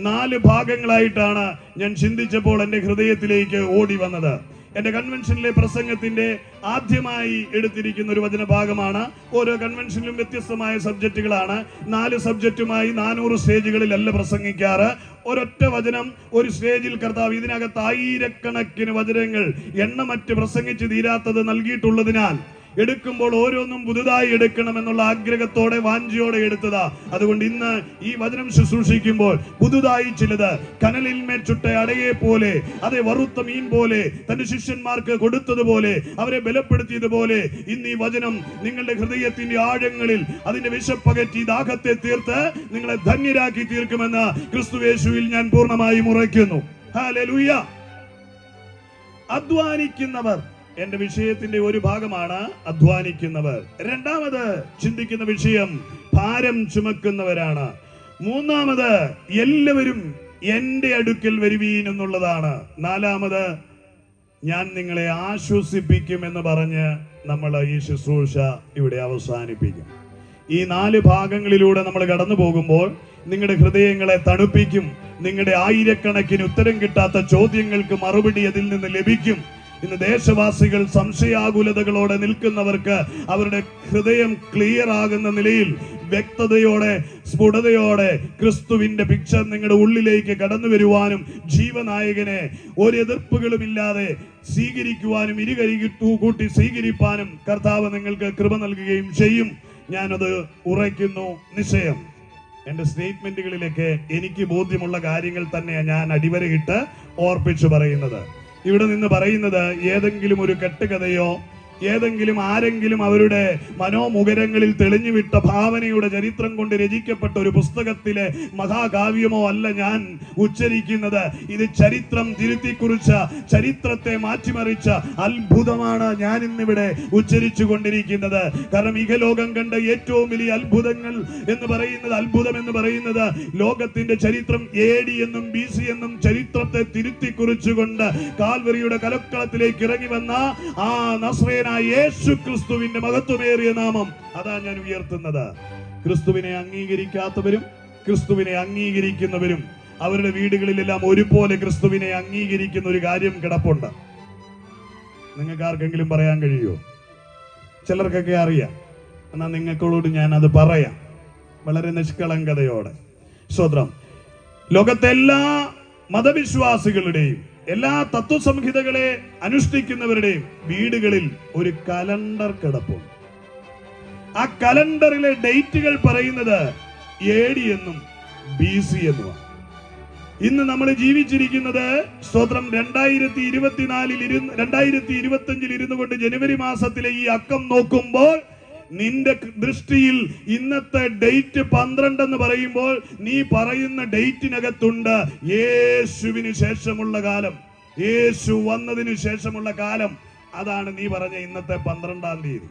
4 ഭാഗങ്ങളായിട്ടാണ് ഞാൻ ചിന്തിച്ചപ്പോൾ എന്റെ ഹൃദയത്തിലേക്ക് ഓടി വന്നത്. എന്റെ കൺവെൻഷനിലെ പ്രസംഗത്തിന്റെ ആദ്യമായി എടുത്തിരിക്കുന്ന ഒരു വചനഭാഗമാണ്. ഓരോ കൺവെൻഷനിലും വ്യത്യസ്തമായ സബ്ജക്റ്റുകളാണ്. 4 സബ്ജക്റ്റുമായി 400 സ്റ്റേജുകളിലല്ല പ്രസംഗിക്കാറ്. ഒരൊറ്റ വചനം ഒരു സ്റ്റേജിൽ കർത്താവ് ഇതിനകത്ത് ആയിരക്കണക്കിന് വചനങ്ങൾ എണ്ണമറ്റ് പ്രസംഗിച്ച് തീരാത്തത് നൽകിയിട്ടുള്ളതിനാൽ എടുക്കുമ്പോൾ ഓരോന്നും പുതുതായി എടുക്കണമെന്നുള്ള ആഗ്രഹത്തോടെ വാഞ്ചിയോടെ എടുത്തതാ. അതുകൊണ്ട് ഇന്ന് ഈ വചനം ശുശ്രൂഷിക്കുമ്പോൾ പുതുതായി ചിലത് കനലിൽ മേൽ ചുട്ട അടയെ പോലെ, അതേ വറുത്ത മീൻ പോലെ തന്റെ ശിഷ്യന്മാർക്ക് കൊടുത്തതുപോലെ, അവരെ ബലപ്പെടുത്തിയതുപോലെ ഇന്ന് ഈ വചനം നിങ്ങളുടെ ഹൃദയത്തിന്റെ ആഴങ്ങളിൽ അതിന്റെ വിശപ്പകറ്റി ദാഹത്തെ തീർത്ത് നിങ്ങളെ ധന്യരാക്കി തീർക്കുമെന്ന് ക്രിസ്തുയേശുവിൽ ഞാൻ പൂർണ്ണമായും ഉറയ്ക്കുന്നു. ഹല്ലേലൂയ. അധ്വാനിക്കുന്നവർ എന്റെ വിഷയത്തിന്റെ ഒരു ഭാഗമാണ്. അധ്വാനിക്കുന്നവർ. രണ്ടാമത് ചിന്തിക്കുന്ന വിഷയം ഭാരം ചുമക്കുന്നവരാണ്. മൂന്നാമത് എല്ലാവരും എന്റെ അടുക്കൽ വരുവീൻ എന്നുള്ളതാണ്. നാലാമത് ഞാൻ നിങ്ങളെ ആശ്വസിപ്പിക്കും എന്ന് പറഞ്ഞ് നമ്മൾ ഈ ശുശ്രൂഷ ഇവിടെ അവസാനിപ്പിക്കും. ഈ 4 ഭാഗങ്ങളിലൂടെ നമ്മൾ കടന്നു പോകുമ്പോൾ നിങ്ങളുടെ ഹൃദയങ്ങളെ തണുപ്പിക്കും. നിങ്ങളുടെ ആയിരക്കണക്കിന് ഉത്തരം കിട്ടാത്ത ചോദ്യങ്ങൾക്ക് മറുപടി അതിൽ നിന്ന് ലഭിക്കും. ഇന്ന് ദേശവാസികൾ സംശയാകുലതകളോടെ നിൽക്കുന്നവർക്ക് അവരുടെ ഹൃദയം ക്ലിയർ ആകുന്ന നിലയിൽ വ്യക്തതയോടെ സ്ഫുടതയോടെ ക്രിസ്തുവിന്റെ പിക്ചർ നിങ്ങളുടെ ഉള്ളിലേക്ക് കടന്നു വരുവാനും ജീവനായകനെ ഒരു എതിർപ്പുകളുമില്ലാതെ സ്വീകരിക്കുവാനും ഇരുകരികിട്ടു കൂട്ടി സ്വീകരിപ്പാനും കർത്താവ് നിങ്ങൾക്ക് കൃപ നൽകുകയും ചെയ്യും. ഞാനത് ഉറയ്ക്കുന്നു നിശ്ചയം. എന്റെ സ്റ്റേറ്റ്മെന്റുകളിലേക്ക് എനിക്ക് ബോധ്യമുള്ള കാര്യങ്ങൾ തന്നെയാണ് ഞാൻ അടിവരയിട്ട് ഓർപ്പിച്ചു പറയുന്നത്. ഇവിടെ നിന്ന് പറയുന്നത് ഏതെങ്കിലും ഒരു കെട്ടുകഥയോ ഏതെങ്കിലും ആരെങ്കിലും അവരുടെ മനോമുഖരങ്ങളിൽ തെളിഞ്ഞുവിട്ട ഭാവനയുടെ ചരിത്രം കൊണ്ട് രചിക്കപ്പെട്ട ഒരു പുസ്തകത്തിലെ മഹാകാവ്യമോ അല്ല ഞാൻ ഉച്ചരിക്കുന്നത്. ഇത് ചരിത്രം തിരുത്തിക്കുറിച്ച, ചരിത്രത്തെ മാറ്റിമറിച്ച അത്ഭുതമാണ് ഞാൻ ഇന്നിവിടെ ഉച്ചരിച്ചു കൊണ്ടിരിക്കുന്നത്. കാരണം ഇഹലോകം കണ്ട ഏറ്റവും വലിയ അത്ഭുതങ്ങൾ എന്ന് പറയുന്നത്, അത്ഭുതം എന്ന് പറയുന്നത് ലോകത്തിന്റെ ചരിത്രം AD എന്നും BC എന്നും ചരിത്രത്തെ തിരുത്തിക്കുറിച്ചുകൊണ്ട് കാൽവരിയുടെ കലക്കളത്തിലേക്ക് ഇറങ്ങി വന്ന ആ നസ്രേനായ യേശു ക്രിസ്തുവിന്റെ മഹത്വമേറിയ നാമം അതാ ഞാൻ ഉയർത്തുന്നത്. ക്രിസ്തുവിനെ അംഗീകരിക്കാത്തവരും ക്രിസ്തുവിനെ അംഗീകരിക്കുന്നവരും അവരുടെ വീടുകളിലെല്ലാം ഒരുപോലെ ക്രിസ്തുവിനെ അംഗീകരിക്കുന്ന ഒരു കാര്യം കിടപ്പുണ്ട്. നിങ്ങൾക്ക് ആർക്കെങ്കിലും പറയാൻ കഴിയുമോ? ചിലർക്കൊക്കെ അറിയാം. എന്നാൽ നിങ്ങളോട് ഞാൻ അത് പറയാം വളരെ നിഷ്കളങ്കതയോടെ. സ്തോത്രം. ലോകത്തെ എല്ലാ മതവിശ്വാസികളുടെയും എല്ലാ തത്വസംഹിതകളെ അനുഷ്ഠിക്കുന്നവരുടെയും വീടുകളിൽ ഒരു കലണ്ടർ കിടപ്പുണ്ട്. ആ കലണ്ടറിലെ ഡേറ്റുകൾ പറയുന്നത് AD എന്നും BC എന്നുമാണ്. ഇന്ന് നമ്മൾ ജീവിച്ചിരിക്കുന്നത് സ്തോത്രം 2024 ഇരുന്നു കൊണ്ട് ജനുവരി മാസത്തിലെ ഈ അക്കം നോക്കുമ്പോൾ നിന്റെ ദൃഷ്ടിയിൽ ഇന്നത്തെ ഡേറ്റ് 12 എന്ന് പറയുമ്പോൾ നീ പറയുന്ന ഡേറ്റിനകത്തുണ്ട് യേശുവിന് ശേഷമുള്ള കാലം, യേശു വന്നതിന് ശേഷമുള്ള കാലം. അതാണ് നീ പറഞ്ഞ ഇന്നത്തെ 12-ാം തീയതി.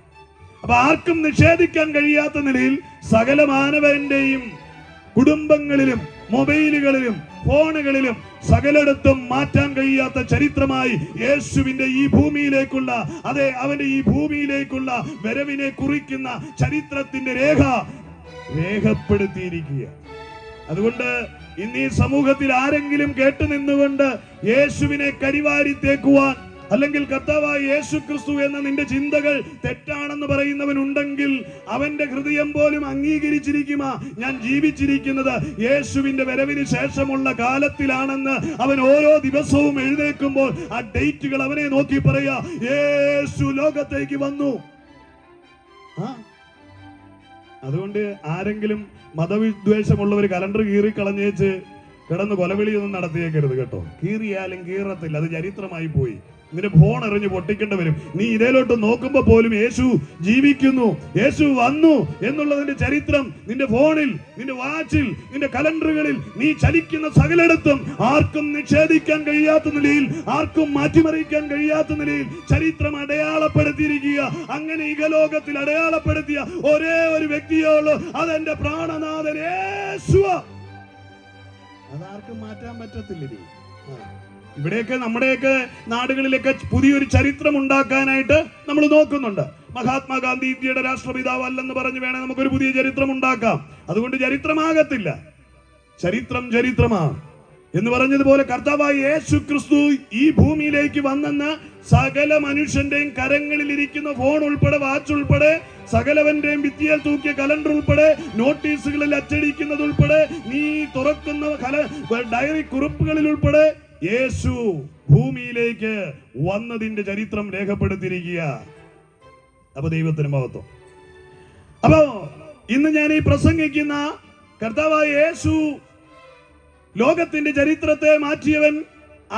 അപ്പൊ ആർക്കും നിഷേധിക്കാൻ കഴിയാത്ത നിലയിൽ സകല മാനവന്റെയും കുടുംബങ്ങളിലും മൊബൈലുകളിലും ഫോണുകളിലും സകലയിടത്തും മാറ്റാൻ കഴിയാത്ത ചരിത്രമായി യേശുവിന്റെ ഈ ഭൂമിയിലേക്കുള്ള, അതെ, അവന്റെ ഈ ഭൂമിയിലേക്കുള്ള വരവിനെ കുറിക്കുന്ന ചരിത്രത്തിന്റെ രേഖപ്പെടുത്തിയിരിക്കുക. അതുകൊണ്ട് ഇന്ന് ഈ സമൂഹത്തിൽ ആരെങ്കിലും കേട്ടു നിന്നുകൊണ്ട് യേശുവിനെ കരിവാരി തേക്കുവാൻ, അല്ലെങ്കിൽ കർത്താവായ യേശു ക്രിസ്തു എന്ന നിന്റെ ചിന്തകൾ തെറ്റാണെന്ന് പറയുന്നവനുണ്ടെങ്കിൽ അവന്റെ ഹൃദയം പോലും അംഗീകരിച്ചിരിക്കുമാ, ഞാൻ ജീവിച്ചിരിക്കുന്നത് യേശുവിന്റെ വരവിന് ശേഷമുള്ള കാലത്തിലാണെന്ന് അവൻ ഓരോ ദിവസവും എഴുന്നേൽക്കുമ്പോൾ ആ ഡേറ്റുകൾ അവനെ നോക്കി പറയാ, യേശു ലോകത്തേക്ക് വന്നു. അതുകൊണ്ട് ആരെങ്കിലും മതവിദ്വേഷമുള്ളവർ കലണ്ടർ കീറിക്കളഞ്ഞേച്ച് കിടന്ന് കൊലവിളിയൊന്നും നടത്തിയേക്കരുത് കേട്ടോ. കീറിയാലും കീറത്തില്ല, അത് ചരിത്രമായി പോയി. നിന്റെ ഫോൺ എറിഞ്ഞ് പൊട്ടിക്കേണ്ടി വരും. നീ ഇതിലോട്ട് നോക്കുമ്പോ പോലും യേശു ജീവിക്കുന്നു, യേശു വന്നു എന്നുള്ളതിന്റെ ചരിത്രം നിന്റെ ഫോണിൽ, നിന്റെ വാച്ചിൽ, നിന്റെ കലണ്ടറുകളിൽ, നീ ചലിക്കുന്ന സകലയിടത്തും ആർക്കും നിഷേധിക്കാൻ കഴിയാത്ത നിലയിൽ, ആർക്കും മാറ്റിമറിക്കാൻ കഴിയാത്ത നിലയിൽ ചരിത്രം അടയാളപ്പെടുത്തിയിരിക്കുക. അങ്ങനെ ഇഹലോകത്തിൽ അടയാളപ്പെടുത്തിയ ഒരേ ഒരു വ്യക്തിയുള്ളൂ, അതെന്റെ പ്രാണനാഥൻ യേശുവ. അതാർക്കും മാറ്റാൻ പറ്റത്തില്ലേ? ഇവിടെയൊക്കെ നമ്മുടെയൊക്കെ നാടുകളിലൊക്കെ പുതിയൊരു ചരിത്രം ഉണ്ടാക്കാനായിട്ട് നമ്മൾ നോക്കുന്നുണ്ട്. മഹാത്മാഗാന്ധി ഇന്ത്യയുടെ രാഷ്ട്രപിതാവ് അല്ലെന്ന് പറഞ്ഞു വേണേ നമുക്കൊരു പുതിയ ചരിത്രം ഉണ്ടാക്കാം. അതുകൊണ്ട് ചരിത്രമാകത്തില്ല. ചരിത്രമാണ് എന്ന് പറഞ്ഞതുപോലെ കർത്താവായ യേശു ക്രിസ്തു ഈ ഭൂമിയിലേക്ക് വന്നെന്ന് സകല മനുഷ്യന്റെയും കരങ്ങളിൽ ഇരിക്കുന്ന ഫോൺ ഉൾപ്പെടെ, വാച്ച് ഉൾപ്പെടെ, സകലവന്റെയും ഭിത്തിയിൽ തൂക്കിയ കലണ്ടർ ഉൾപ്പെടെ, നോട്ടീസുകളിൽ അച്ചടിക്കുന്നത് ഉൾപ്പെടെ, നീ തുറക്കുന്ന ഡയറി കുറിപ്പുകളിൽ ഉൾപ്പെടെ യേശു ഭൂമിയിലേക്ക് വന്നതിന്റെ ചരിത്രം രേഖപ്പെടുത്തിയിരിക്കുക. അപ്പൊ ദൈവത്തിന് മഹത്വം. അപ്പോ ഇന്ന് ഞാൻ ഈ പ്രസംഗിക്കുന്ന കർത്താവായ യേശു ലോകത്തിന്റെ ചരിത്രത്തെ മാറ്റിയവൻ,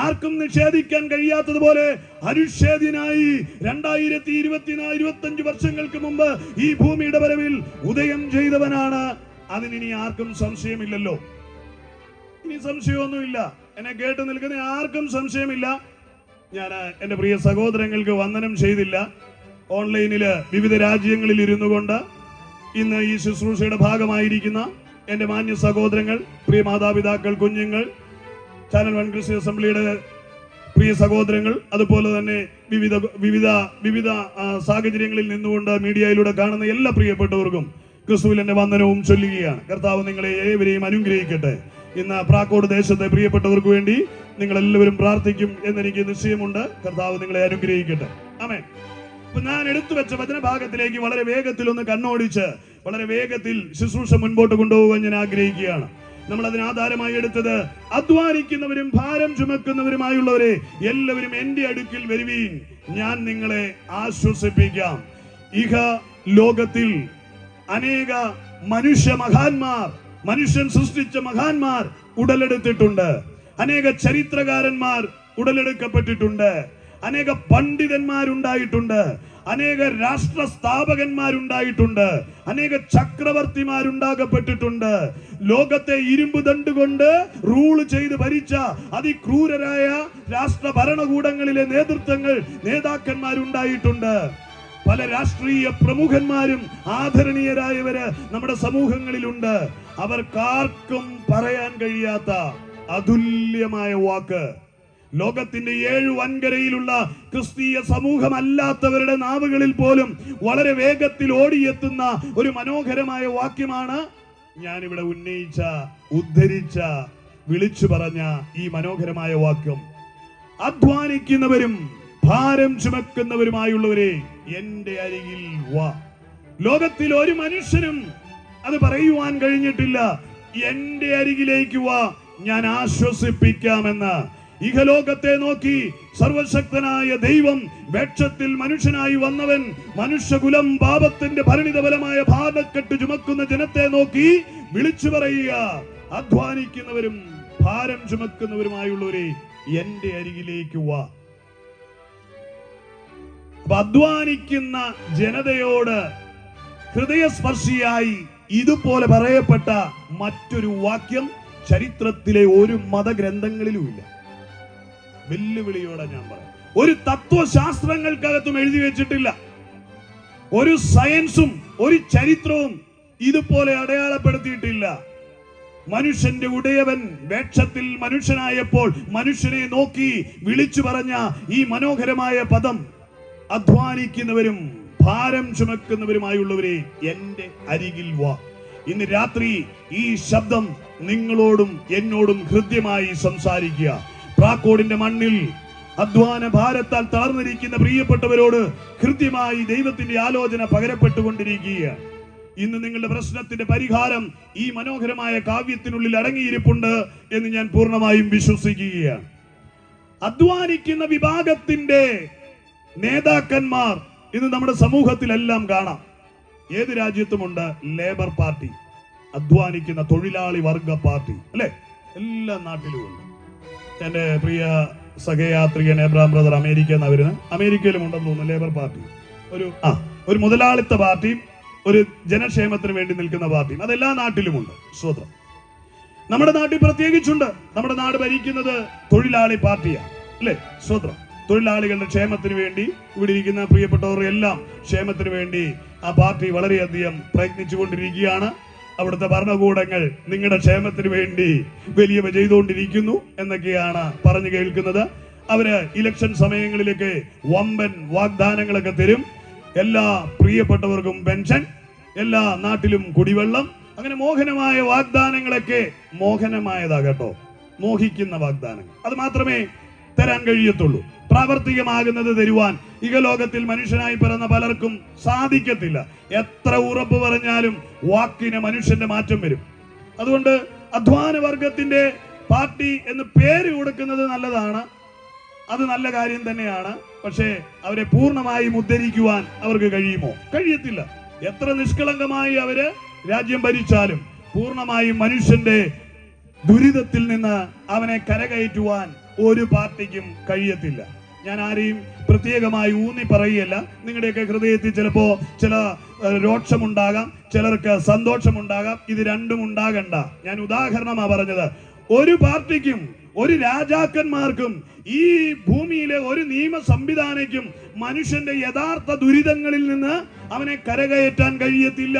ആർക്കും നിഷേധിക്കാൻ കഴിയാത്തതുപോലെ അനിഷേധ്യനായി 2025 വർഷങ്ങൾക്ക് മുമ്പ് ഈ ഭൂമിയുടെ വരവിൽ ഉദയം ചെയ്തവനാണ്. അതിനി ആർക്കും സംശയമില്ലല്ലോ. ഇനി സംശയമൊന്നുമില്ല. എന്നെ കേട്ട് നിൽക്കുന്ന ആർക്കും സംശയമില്ല. ഞാൻ എൻ്റെ പ്രിയ സഹോദരങ്ങൾക്ക് വന്ദനം ചെയ്തില്ല. ഓൺലൈനില് വിവിധ രാജ്യങ്ങളിൽ ഇരുന്നു കൊണ്ട് ഇന്ന് ഈ ശുശ്രൂഷയുടെ ഭാഗമായിരിക്കുന്ന എൻ്റെ മാന്യ സഹോദരങ്ങൾ, പ്രിയ മാതാപിതാക്കൾ, കുഞ്ഞുങ്ങൾ, ചാനൽ 1 ക്രിസ്ത്യൻ അസംബ്ലിയുടെ പ്രിയ സഹോദരങ്ങൾ, അതുപോലെ തന്നെ വിവിധ സാഹചര്യങ്ങളിൽ നിന്നുകൊണ്ട് മീഡിയയിലൂടെ കാണുന്ന എല്ലാ പ്രിയപ്പെട്ടവർക്കും ക്രിസ്തുവിൽ എൻ്റെ വന്ദനവും ചൊല്ലുകയാണ്. കർത്താവ് നിങ്ങളെ ഏവരെയും അനുഗ്രഹിക്കട്ടെ. ഇന്ന് പ്രാക്കോട് ദേശത്തെ പ്രിയപ്പെട്ടവർക്ക് വേണ്ടി നിങ്ങൾ എല്ലാവരും പ്രാർത്ഥിക്കും എന്നെനിക്ക് നിശ്ചയമുണ്ട്. കർത്താവ് നിങ്ങളെ അനുഗ്രഹിക്കട്ടെ. ആമേൻ. അപ്പൊ ഞാൻ എടുത്തു വെച്ച വചനഭാഗത്തിലേക്ക് വളരെ വേഗത്തിൽ ഒന്ന് കണ്ണോടിച്ച് വളരെ വേഗത്തിൽ ശുശ്രൂഷ മുൻപോട്ട് കൊണ്ടുപോകാൻ ഞാൻ ആഗ്രഹിക്കുകയാണ്. നമ്മൾ അതിന് ആധാരമായി എടുത്തത്, അധ്വാനിക്കുന്നവരും ഭാരം ചുമക്കുന്നവരുമായുള്ളവരെ എല്ലാവരും എന്റെ അടുക്കൽ വരുവീൻ, ഞാൻ നിങ്ങളെ ആശ്വസിപ്പിക്കാം. ഇഹ ലോകത്തിൽ അനേക മനുഷ്യൻ സൃഷ്ടിച്ച മഹാന്മാർ ഉടലെടുത്തിട്ടുണ്ട്. അനേക ചരിത്രകാരന്മാർ ഉടലെടുക്കപ്പെട്ടിട്ടുണ്ട്. അനേക പണ്ഡിതന്മാരുണ്ടായിട്ടുണ്ട്. അനേക രാഷ്ട്ര സ്ഥാപകന്മാരുണ്ടായിട്ടുണ്ട്. അനേക ചക്രവർത്തിമാരുണ്ടാകപ്പെട്ടിട്ടുണ്ട്. ലോകത്തെ ഇരുമ്പ് ദണ്ടുകൊണ്ട് റൂൾ ചെയ്ത് ഭരിച്ച അതിക്രൂരരായ രാഷ്ട്ര ഭരണകൂടങ്ങളിലെ നേതാക്കന്മാരുണ്ടായിട്ടുണ്ട്. പല രാഷ്ട്രീയ പ്രമുഖന്മാരും ആദരണീയരായവര് നമ്മുടെ സമൂഹങ്ങളിലുണ്ട്. അവർക്കാർക്കും പറയാൻ കഴിയാത്ത അതുല്യമായ വാക്ക്, ലോകത്തിന്റെ 7 വൻകരയിലുള്ള ക്രിസ്തീയ സമൂഹമല്ലാത്തവരുടെ നാവുകളിൽ പോലും വളരെ വേഗത്തിൽ ഓടിയെത്തുന്ന ഒരു മനോഹരമായ വാക്യമാണ് ഞാനിവിടെ ഉദ്ധരിച്ച, വിളിച്ചു പറഞ്ഞ ഈ മനോഹരമായ വാക്യം. അധ്വാനിക്കുന്നവരും ഭാരം ചുമക്കുന്നവരുമായുള്ളവരെ എന്റെ അരികിൽ വാ. ലോകത്തിൽ ഒരു മനുഷ്യനും അത് പറയുവാൻ കഴിഞ്ഞിട്ടില്ല. എന്റെ അരികിലേക്ക് വാ, ഞാൻ ആശ്വസിപ്പിക്കാമെന്ന്. ഇഹലോകത്തെ നോക്കി സർവശക്തനായ ദൈവം വേക്ഷത്തിൽ മനുഷ്യനായി വന്നവൻ മനുഷ്യകുലം പാപത്തിന്റെ പരിണിതഫലമായ ഭാരക്കെട്ട് ചുമക്കുന്ന ജനത്തെ നോക്കി വിളിച്ചു പറയുക, അധ്വാനിക്കുന്നവരും ഭാരം ചുമക്കുന്നവരുമായുള്ളവരെ എന്റെ അരികിലേക്ക് വാ. അപ്പൊ അധ്വാനിക്കുന്ന ജനതയോട് ഹൃദയസ്പർശിയായി ഇതുപോലെ പറയപ്പെട്ട മറ്റൊരു വാക്യം ചരിത്രത്തിലെ ഒരു മതഗ്രന്ഥങ്ങളിലുമില്ല. വെല്ലുവിളിയോടെ ഞാൻ പറയാം, ഒരു തത്വശാസ്ത്രങ്ങൾക്കകത്തും എഴുതി വെച്ചിട്ടില്ല. ഒരു സയൻസും ഒരു ചരിത്രവും ഇതുപോലെ അടയാളപ്പെടുത്തിയിട്ടില്ല. മനുഷ്യന്റെ ഉടയവൻ വേഷത്തിൽ മനുഷ്യനായപ്പോൾ മനുഷ്യനെ നോക്കി വിളിച്ചു പറഞ്ഞ ഈ മനോഹരമായ പദം, അധ്വാനിക്കുന്നവരും ഭാരം ചുമക്കുന്നവരുമായുള്ളവരെ എന്റെ അരികിൽ വാ. ഇന്ന് രാത്രി ഈ ശബ്ദം നിങ്ങളോടും എന്നോടും ഹൃദ്യമായി സംസാരിക്കുക. പ്രാക്കോടിന്റെ മണ്ണിൽ അധ്വാന ഭാരത്താൽ തളർന്നിരിക്കുന്ന പ്രിയപ്പെട്ടവരോട് കൃത്യമായി ദൈവത്തിന്റെ ആലോചന പകരപ്പെട്ടുകൊണ്ടിരിക്കുകയാണ്. ഇന്ന് നിങ്ങളുടെ പ്രശ്നത്തിന്റെ പരിഹാരം ഈ മനോഹരമായ കാവ്യത്തിനുള്ളിൽ അടങ്ങിയിരിപ്പുണ്ട് എന്ന് ഞാൻ പൂർണ്ണമായും വിശ്വസിക്കുകയാണ്. അധ്വാനിക്കുന്ന വിഭാഗത്തിന്റെ നേതാക്കന്മാർ ഇന്ന് നമ്മുടെ സമൂഹത്തിലെല്ലാം കാണാം. ഏത് രാജ്യത്തുമുണ്ട് ലേബർ പാർട്ടി, അധ്വാനിക്കുന്ന തൊഴിലാളി വർഗ പാർട്ടി, അല്ലെ? എല്ലാ നാട്ടിലുമുണ്ട്. എന്റെ പ്രിയ സഹയാത്രികൻ എബ്രാം ബ്രദർ അമേരിക്ക എന്നാ വരുന്നത്. അമേരിക്കയിലും ഉണ്ടെന്ന് തോന്നുന്നു ലേബർ പാർട്ടി. ഒരു മുതലാളിത്ത പാർട്ടിയും ഒരു ജനക്ഷേമത്തിന് വേണ്ടി നിൽക്കുന്ന പാർട്ടിയും അതെല്ലാ നാട്ടിലുമുണ്ട്. സ്വതന്ത്രം നമ്മുടെ നാട്ടിൽ പ്രത്യേകിച്ചുണ്ട്. നമ്മുടെ നാട് ഭരിക്കുന്നത് തൊഴിലാളി പാർട്ടിയാണ്, അല്ലെ? സ്വതന്ത്രം തൊഴിലാളികളുടെ ക്ഷേമത്തിന് വേണ്ടി, ഇവിടെ ഇരിക്കുന്ന പ്രിയപ്പെട്ടവരുടെ എല്ലാം ക്ഷേമത്തിന് വേണ്ടി ആ പാർട്ടി വളരെയധികം പ്രയത്നിച്ചുകൊണ്ടിരിക്കുകയാണ്. അവിടുത്തെ ഭരണകൂടങ്ങൾ നിങ്ങളുടെ ക്ഷേമത്തിന് വേണ്ടി വലിയവ ചെയ്തുകൊണ്ടിരിക്കുന്നു എന്നൊക്കെയാണ് പറഞ്ഞു കേൾക്കുന്നത്. അവര് ഇലക്ഷൻ സമയങ്ങളിലേക്ക് വമ്പൻ വാഗ്ദാനങ്ങളൊക്കെ തരും. എല്ലാ പ്രിയപ്പെട്ടവർക്കും പെൻഷൻ, എല്ലാ നാട്ടിലും കുടിവെള്ളം, അങ്ങനെ മോഹനമായ വാഗ്ദാനങ്ങളൊക്കെ, മോഹനമായതാകട്ടോ, മോഹിക്കുന്ന വാഗ്ദാനങ്ങൾ, അത് മാത്രമേ തരാൻ കഴിയത്തുള്ളൂ. പ്രാവർത്തികമാകുന്നത് തരുവാൻ ഇഹലോകത്തിൽ മനുഷ്യനായി പിറന്ന പലർക്കും സാധിക്കത്തില്ല. എത്ര ഉറപ്പ് പറഞ്ഞാലും വാക്കിന് മനുഷ്യന്റെ മാറ്റം വരും. അതുകൊണ്ട് അധ്വാന വർഗത്തിന്റെ പാർട്ടി എന്ന് പേര് കൊടുക്കുന്നത് നല്ലതാണ്, അത് നല്ല കാര്യം തന്നെയാണ്. പക്ഷേ അവരെ പൂർണ്ണമായും ഉദ്ധരിക്കുവാൻ അവർക്ക് കഴിയുമോ? കഴിയത്തില്ല. എത്ര നിഷ്കളങ്കമായി അവര് രാജ്യം ഭരിച്ചാലും പൂർണ്ണമായും മനുഷ്യന്റെ ദുരിതത്തിൽ നിന്ന് അവനെ കരകയറ്റുവാൻ ഒരു പാർട്ടിക്കും കഴിയത്തില്ല. ഞാൻ ആരെയും പ്രത്യേകമായി ഊന്നി പറയുകയല്ല. നിങ്ങളുടെയൊക്കെ ഹൃദയത്തിൽ ചിലപ്പോ ചില രോക്ഷമുണ്ടാകാം, ചിലർക്ക് സന്തോഷമുണ്ടാകാം. ഇത് രണ്ടും ഉണ്ടാകണ്ട. ഞാൻ ഉദാഹരണമാണ് പറഞ്ഞത്. ഒരു പാർട്ടിക്കും ഒരു രാജാക്കന്മാർക്കും ഈ ഭൂമിയിലെ ഒരു നിയമ സംവിധാനയ്ക്കും മനുഷ്യന്റെ യഥാർത്ഥ ദുരിതങ്ങളിൽ നിന്ന് അവനെ കരകയറ്റാൻ കഴിയത്തില്ല.